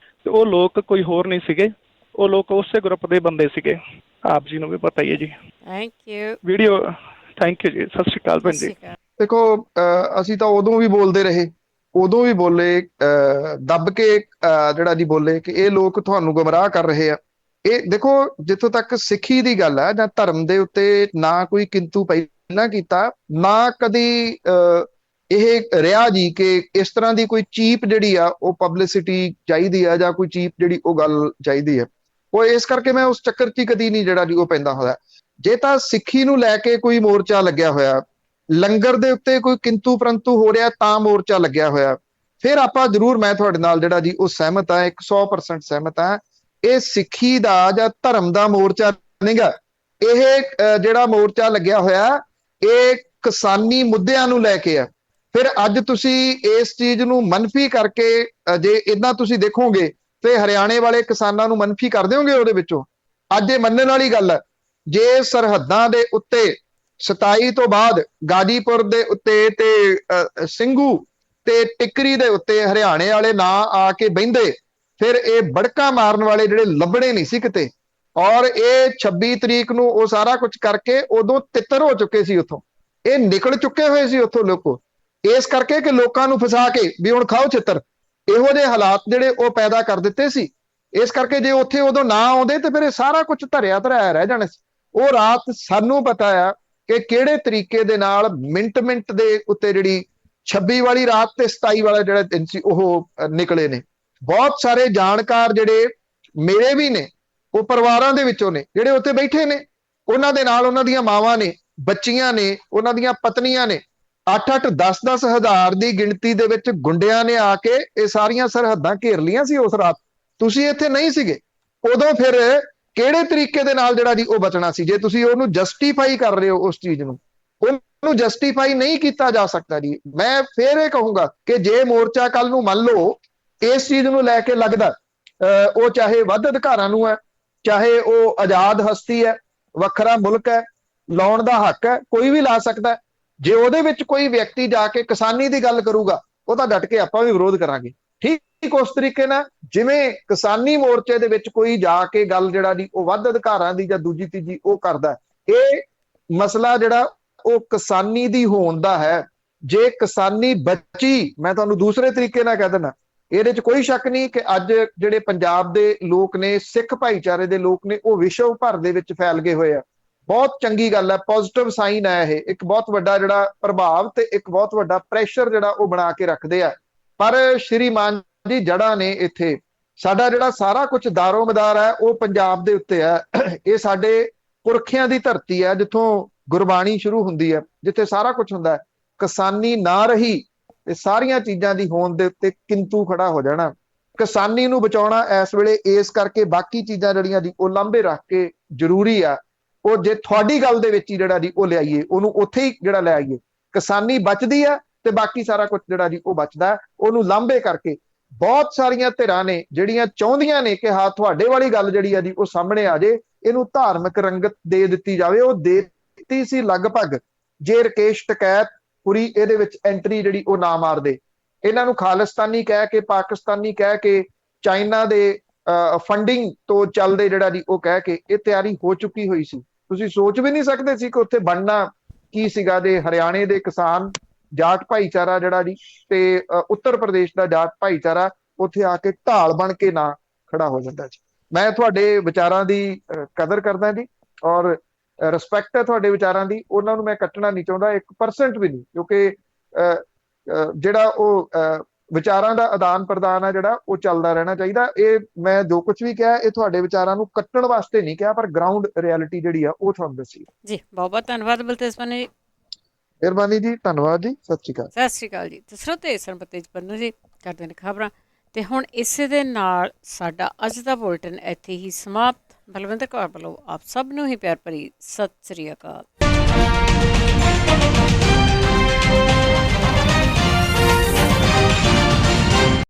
ਤੇ ਉਹ ਲੋਕ ਕੋਈ ਹੋਰ ਨਹੀਂ ਸੀਗੇ, ਉਹ ਲੋਕ ਉਸੇ ਗਰੁੱਪ ਦੇ ਬੰਦੇ ਸੀਗੇ। ਆਪ ਜੀ ਨੂੰ ਵੀ ਪਤਾ ਹੀ ਹੈ ਜੀ। Thank you video. Thank you ਜੀ। ਸਤਿ ਸ਼੍ਰੀ ਅਕਾਲ ਭੈਣ ਜੀ। ਦੇਖੋ ਅਸੀਂ ਤਾਂ ਉਦੋਂ ਵੀ ਬੋਲਦੇ ਰਹੇ, ਉਦੋਂ ਵੀ ਬੋਲੇ ਦੱਬ ਕੇ ਜਿਹੜਾ ਜੀ ਬੋਲੇ ਕਿ ਇਹ ਲੋਕ ਤੁਹਾਨੂੰ ਗੁੰਮਰਾਹ ਕਰ ਰਹੇ ਆ। ਇਹ ਦੇਖੋ, ਜਿੱਥੋਂ ਤੱਕ ਸਿੱਖੀ ਦੀ ਗੱਲ ਹੈ ਜਾਂ ਧਰਮ ਦੇ ਉੱਤੇ ਨਾ ਕੋਈ ਕਿੰਤੂ ਪਹਿਲਾਂ ਕੀਤਾ, ਨਾ ਕਦੀ ਇਹ ਰਿਹਾ ਜੀ ਕਿ ਇਸ ਤਰ੍ਹਾਂ ਦੀ ਕੋਈ ਚੀਪ ਜਿਹੜੀ ਆ ਉਹ ਪਬਲਿਸਿਟੀ ਚਾਹੀਦੀ ਆ ਜਾਂ ਕੋਈ ਚੀਪ ਜਿਹੜੀ ਉਹ ਗੱਲ ਚਾਹੀਦੀ ਹੈ। ਉਹ ਇਸ ਕਰਕੇ ਮੈਂ ਉਸ ਚੱਕਰ 'ਚ ਕਦੀ ਨਹੀਂ ਜਿਹੜਾ ਜੀ ਉਹ ਪੈਂਦਾ ਹੋਇਆ। ਜੇ ਤਾਂ ਸਿੱਖੀ ਨੂੰ ਲੈ ਕੇ ਕੋਈ ਮੋਰਚਾ ਲੱਗਿਆ ਹੋਇਆ, ਲੰਗਰ ਦੇ ਉੱਤੇ ਕੋਈ ਕਿੰਤੂ ਪਰੰਤੂ ਹੋ ਰਿਹਾ ਤਾਂ ਮੋਰਚਾ ਲੱਗਿਆ ਹੋਇਆ, ਫਿਰ ਆਪਾਂ ਜ਼ਰੂਰ, ਮੈਂ ਤੁਹਾਡੇ ਨਾਲ ਜਿਹੜਾ ਜੀ ਉਹ ਸਹਿਮਤ ਹਾਂ, 100% ਸਹਿਮਤ ਹਾਂ। ਇਹ ਸਿੱਖੀ ਦਾ ਜਾਂ ਧਰਮ ਦਾ ਮੋਰਚਾ ਨਹੀਂਗਾ। ਇਹ ਜਿਹੜਾ ਮੋਰਚਾ ਲੱਗਿਆ ਹੋਇਆ ਇਹ ਕਿਸਾਨੀ ਮੁੱਦਿਆਂ ਨੂੰ ਲੈ ਕੇ ਆ। ਫਿਰ ਅੱਜ ਤੁਸੀਂ ਇਸ ਚੀਜ਼ ਨੂੰ ਮਨਫੀ ਕਰਕੇ ਜੇ ਇਦਾਂ ਤੁਸੀਂ ਦੇਖੋਗੇ ਤੇ ਹਰਿਆਣੇ ਵਾਲੇ ਕਿਸਾਨਾਂ ਨੂੰ ਮਨਫੀ ਕਰ ਦਿਓਗੇ ਉਹਦੇ ਵਿੱਚੋਂ। ਅੱਜ ਇਹ ਮੰਨਣ ਵਾਲੀ ਗੱਲ ਹੈ, ਜੇ ਸਰਹੱਦਾਂ ਦੇ ਉੱਤੇ 27 ਤੋਂ ਬਾਅਦ ਗਾਜੀਪੁਰ ਦੇ ਉੱਤੇ ਤੇ ਸਿੰਘੂ ਤੇ ਟਿੱਕਰੀ ਦੇ ਉੱਤੇ ਹਰਿਆਣੇ ਵਾਲੇ ਨਾ ਆ ਕੇ ਬਹਿੰਦੇ, ਫਿਰ ਇਹ ਬੜਕਾ ਮਾਰਨ ਵਾਲੇ ਜਿਹੜੇ ਲੱਭਣੇ ਨਹੀਂ ਸੀ ਕਿਤੇ। ਔਰ ਇਹ 26 ਤਰੀਕ ਨੂੰ ਉਹ ਸਾਰਾ ਕੁਝ ਕਰਕੇ ਉਦੋਂ ਤਿੱਤਰ ਹੋ ਚੁੱਕੇ ਸੀ ਉੱਥੋਂ, ਇਹ ਨਿਕਲ ਚੁੱਕੇ ਹੋਏ ਸੀ ਉੱਥੋਂ ਲੋਕੋ। ਇਸ ਕਰਕੇ ਕਿ ਲੋਕਾਂ ਨੂੰ ਫਸਾ ਕੇ ਵੀ ਹੁਣ ਖਾਓ ਚਿੱਤਰ, ਇਹੋ ਜਿਹੇ ਹਾਲਾਤ ਜਿਹੜੇ ਉਹ ਪੈਦਾ ਕਰ ਦਿੱਤੇ ਸੀ। ਇਸ ਕਰਕੇ ਜੇ ਉੱਥੇ ਉਦੋਂ ਨਾ ਆਉਂਦੇ ਤੇ ਫਿਰ ਇਹ ਸਾਰਾ ਕੁਝ ਧਰਿਆ ਰਹਿ ਜਾਣਾ ਸੀ। ਉਹ ਰਾਤ ਸਾਨੂੰ ਪਤਾ ਆ ਕਿ ਕਿਹੜੇ ਤਰੀਕੇ ਦੇ ਨਾਲ ਮਿੰਟ ਦੇ ਉੱਤੇ ਜਿਹੜੀ 26 ਵਾਲੀ ਰਾਤ ਤੇ 27 ਵਾਲਾ ਜਿਹੜਾ ਦਿਨ ਸੀ ਉਹ ਨਿਕਲੇ ਨੇ। ਬਹੁਤ ਸਾਰੇ ਜਾਣਕਾਰ ਜਿਹੜੇ ਮੇਰੇ ਵੀ ਨੇ, ਉਹ ਪਰਿਵਾਰਾਂ ਦੇ ਵਿੱਚੋਂ ਨੇ ਜਿਹੜੇ ਉੱਥੇ ਬੈਠੇ ਨੇ, ਉਹਨਾਂ ਦੇ ਨਾਲ ਉਹਨਾਂ ਦੀਆਂ ਮਾਵਾਂ ਨੇ, ਬੱਚੀਆਂ ਨੇ, ਉਹਨਾਂ ਦੀਆਂ ਪਤਨੀਆਂ ਨੇ। 8-8 10-10 ਹਜ਼ਾਰ ਦੀ ਗਿਣਤੀ ਦੇ ਵਿੱਚ ਗੁੰਡਿਆਂ ਨੇ ਆ ਕੇ ਇਹ ਸਾਰੀਆਂ ਸਰਹੱਦਾਂ ਘੇਰ ਲੀਆਂ ਸੀ ਉਸ ਰਾਤ। ਤੁਸੀਂ ਇੱਥੇ ਨਹੀਂ ਸੀਗੇ ਉਦੋਂ, ਫਿਰ ਕਿਹੜੇ ਤਰੀਕੇ ਦੇ ਨਾਲ ਜਿਹੜਾ ਜੀ ਉਹ ਬਚਣਾ ਸੀ? ਜੇ ਤੁਸੀਂ ਉਹਨੂੰ ਜਸਟੀਫਾਈ ਕਰ ਰਹੇ ਹੋ ਉਸ ਚੀਜ਼ ਨੂੰ, ਉਹਨੂੰ ਜਸਟੀਫਾਈ ਨਹੀਂ ਕੀਤਾ ਜਾ ਸਕਦਾ ਜੀ। ਮੈਂ ਫੇਰ ਇਹ ਕਹੂੰਗਾ ਕਿ ਜੇ ਮੋਰਚਾ ਕੱਲ ਨੂੰ ਮੰਨ ਲਓ ਇਸ ਚੀਜ਼ ਨੂੰ ਲੈ ਕੇ ਲੱਗਦਾ, ਉਹ ਚਾਹੇ ਵੱਧ ਅਧਿਕਾਰਾਂ ਨੂੰ ਹੈ, ਚਾਹੇ ਉਹ ਆਜ਼ਾਦ ਹਸਤੀ ਹੈ, ਵੱਖਰਾ ਮੁਲਕ ਹੈ, ਲਾਉਣ ਦਾ ਹੱਕ ਹੈ, ਕੋਈ ਵੀ ਲਾ ਸਕਦਾ। ਜੇ ਉਹਦੇ ਵਿੱਚ ਕੋਈ ਵਿਅਕਤੀ ਜਾ ਕੇ ਕਿਸਾਨੀ ਦੀ ਗੱਲ ਕਰੂਗਾ, ਉਹ ਤਾਂ ਡਟ ਕੇ ਆਪਾਂ ਵੀ ਵਿਰੋਧ ਕਰਾਂਗੇ। ਠੀਕ ਉਸ ਤਰੀਕੇ ਨਾਲ ਜਿਵੇਂ ਕਿਸਾਨੀ ਮੋਰਚੇ ਦੇ ਵਿੱਚ ਕੋਈ ਜਾ ਕੇ ਗੱਲ ਜਿਹੜਾ ਜੀ ਉਹ ਵੱਧ ਅਧਿਕਾਰਾਂ ਦੀ ਜਾਂ ਦੂਜੀ ਤੀਜੀ ਉਹ ਕਰਦਾ, ਇਹ ਮਸਲਾ ਜਿਹੜਾ ਉਹ ਕਿਸਾਨੀ ਦੀ ਹੋਣ ਦਾ ਹੈ। ਜੇ ਕਿਸਾਨੀ ਬਚੀ, ਮੈਂ ਤੁਹਾਨੂੰ ਦੂਸਰੇ ਤਰੀਕੇ ਨਾਲ ਕਹਿ ਦਿੰਦਾ, ਇਹਦੇ 'ਚ ਕੋਈ ਸ਼ੱਕ ਨਹੀਂ ਕਿ ਅੱਜ ਜਿਹੜੇ ਪੰਜਾਬ ਦੇ ਲੋਕ ਨੇ, ਸਿੱਖ ਭਾਈਚਾਰੇ ਦੇ ਲੋਕ ਨੇ, ਉਹ ਵਿਸ਼ਵ ਭਰ ਦੇ ਵਿੱਚ ਫੈਲ ਗਏ ਹੋਏ ਆ। ਬਹੁਤ ਚੰਗੀ ਗੱਲ ਹੈ, ਪੋਜ਼ਿਟਿਵ ਸਾਈਨ ਹੈ। ਇਹ ਇੱਕ ਬਹੁਤ ਵੱਡਾ ਜਿਹੜਾ ਪ੍ਰਭਾਵ ਤੇ ਇੱਕ ਬਹੁਤ ਵੱਡਾ ਪ੍ਰੈਸ਼ਰ ਜਿਹੜਾ ਉਹ ਬਣਾ ਕੇ ਰੱਖਦੇ ਆ। ਪਰ ਸ਼੍ਰੀਮਾਨ ਜੀ ਜੜ੍ਹਾਂ ਨੇ ਇੱਥੇ ਸਾਡਾ ਜਿਹੜਾ ਸਾਰਾ ਕੁਝ ਦਾਰੋ-ਮਦਾਰ ਹੈ ਉਹ ਪੰਜਾਬ ਦੇ ਉੱਤੇ ਹੈ। ਇਹ ਸਾਡੇ ਪੁਰਖਿਆਂ ਦੀ ਧਰਤੀ ਹੈ, ਜਿੱਥੋਂ ਗੁਰਬਾਣੀ ਸ਼ੁਰੂ ਹੁੰਦੀ ਹੈ, ਜਿੱਥੇ ਸਾਰਾ ਕੁਝ ਹੁੰਦਾ ਹੈ। ਕਿਸਾਨੀ ਨਾ ਰਹੀ ਤੇ ਸਾਰੀਆਂ ਚੀਜ਼ਾਂ ਦੀ ਹੋਂਦ ਦੇ ਉੱਤੇ ਕਿੰਤੂ ਖੜਾ ਹੋ ਜਾਣਾ। ਕਿਸਾਨੀ ਨੂੰ ਬਚਾਉਣਾ ਇਸ ਵੇਲੇ ਇਸ ਕਰਕੇ ਬਾਕੀ ਚੀਜ਼ਾਂ ਜਿਹੜੀਆਂ ਦੀ ਉਹ ਲਾਂਭੇ ਰੱਖ ਕੇ ਜ਼ਰੂਰੀ ਆ। ਉਹ ਜੇ ਤੁਹਾਡੀ ਗੱਲ ਦੇ ਵਿੱਚ ਹੀ ਜਿਹੜਾ ਜੀ ਉਹ ਲਿਆਈਏ, ਉਹਨੂੰ ਉੱਥੇ ਹੀ ਜਿਹੜਾ ਲੈ ਆਈਏ। ਕਿਸਾਨੀ ਬਚਦੀ ਆ ਤੇ ਬਾਕੀ ਸਾਰਾ ਕੁਝ ਜਿਹੜਾ ਜੀ ਉਹ ਬਚਦਾ, ਉਹਨੂੰ ਲਾਂਭੇ ਕਰਕੇ। ਬਹੁਤ ਸਾਰੀਆਂ ਧਿਰਾਂ ਨੇ ਜਿਹੜੀਆਂ ਚਾਹੁੰਦੀਆਂ ਨੇ ਕਿ ਹਾਂ ਤੁਹਾਡੇ ਵਾਲੀ ਗੱਲ ਜਿਹੜੀ ਆ ਜੀ ਉਹ ਸਾਹਮਣੇ ਆ ਜੇ, ਇਹਨੂੰ ਧਾਰਮਿਕ ਰੰਗਤ ਦੇ ਦਿੱਤੀ ਜਾਵੇ। ਉਹ ਦੇ ਦਿੱਤੀ ਸੀ ਲਗਭਗ, ਜੇ ਰਕੇਸ਼ ਟਕੈਤ ਪੁਰੀ ਇਹਦੇ ਵਿੱਚ ਐਂਟਰੀ ਜਿਹੜੀ ਉਹ ਨਾ ਮਾਰਦੇ। ਇਹਨਾਂ ਨੂੰ ਖਾਲਿਸਤਾਨੀ ਕਹਿ ਕੇ, ਪਾਕਿਸਤਾਨੀ ਕਹਿ ਕੇ, ਚਾਈਨਾ ਦੇ ਫੰਡਿੰਗ ਤੋਂ ਚੱਲਦੇ ਜਿਹੜਾ ਜੀ ਉਹ ਕਹਿ ਕੇ ਇਹ ਤਿਆਰੀ ਹੋ ਚੁੱਕੀ ਹੋਈ ਸੀ। ਤੁਸੀਂ ਸੋਚ ਵੀ ਨਹੀਂ ਸਕਦੇ ਸੀ ਕਿ ਉੱਥੇ ਬਣਨਾ ਕੀ ਸੀਗਾ। ਦੇ ਹਰਿਆਣੇ ਦੇ ਕਿਸਾਨ ਜਾਟ ਭਾਈਚਾਰਾ ਜਿਹੜਾ ਜੀ ਤੇ ਉੱਤਰ ਪ੍ਰਦੇਸ਼ ਦਾ ਜਾਟ ਭਾਈਚਾਰਾ ਉੱਥੇ ਆ ਕੇ ਢਾਲ ਬਣ ਕੇ ਨਾ ਖੜਾ ਹੋ ਜਾਂਦਾ ਜੀ। ਮੈਂ ਤੁਹਾਡੇ ਵਿਚਾਰਾਂ ਦੀ ਕਦਰ ਕਰਦਾ ਜੀ, ਔਰ ਰਿਸਪੈਕਟ ਹੈ ਤੁਹਾਡੇ ਵਿਚਾਰਾਂ ਦੀ। ਉਹਨਾਂ ਨੂੰ ਮੈਂ ਕੱਟਣਾ ਨਹੀਂ ਚਾਹੁੰਦਾ 1% ਵੀ ਨਹੀਂ, ਕਿਉਂਕਿ ਜਿਹੜਾ ਉਹ ਵਿਚਾਰਾਂ ਦਾ ਆਦਾਨ ਪ੍ਰਦਾਨ ਆ ਜਿਹੜਾ ਉਹ ਚੱਲਦਾ ਰਹਿਣਾ ਚਾਹੀਦਾ। ਇਹ ਮੈਂ ਜੋ ਕੁਝ ਵੀ ਕਿਹਾ ਇਹ ਤੁਹਾਡੇ ਵਿਚਾਰਾਂ ਨੂੰ ਕੱਟਣ ਵਾਸਤੇ ਨਹੀਂ ਕਿਹਾ, ਪਰ ਗਰਾਊਂਡ ਰਿਐਲਿਟੀ ਜਿਹੜੀ ਆ ਉਹ ਤੁਹਾਨੂੰ ਦੱਸੀ ਜੀ। ਬਹੁਤ ਬਹੁਤ ਧੰਨਵਾਦ ਬਲਤੇਜ ਪੰਨੂ ਜੀ। ਮਿਹਰਬਾਨੀ ਜੀ, ਧੰਨਵਾਦ ਜੀ, ਸਤਿ ਸ਼੍ਰੀ ਅਕਾਲ। ਸਤਿ ਸ਼੍ਰੀ ਅਕਾਲ ਜੀ। ਤੇ ਸਰੋਤੇ ਬਲਤੇਜ ਪੰਨੂ ਜੀ ਕਰਦੇ ਨੇ ਖਬਰਾਂ। ਤੇ ਹੁਣ ਇਸੇ ਦੇ ਨਾਲ ਸਾਡਾ ਅੱਜ ਦਾ ਬੁਲਟਨ ਇੱਥੇ ਹੀ ਸਮਾਪਤ। ਬਲਵਿੰਦਰ ਕੌਰ ਵੱਲੋਂ ਆਪ ਸਭ ਨੂੰ ਹੀ ਪਿਆਰ ਭਰੀ ਸਤਿ ਸ਼੍ਰੀ ਅਕਾਲ।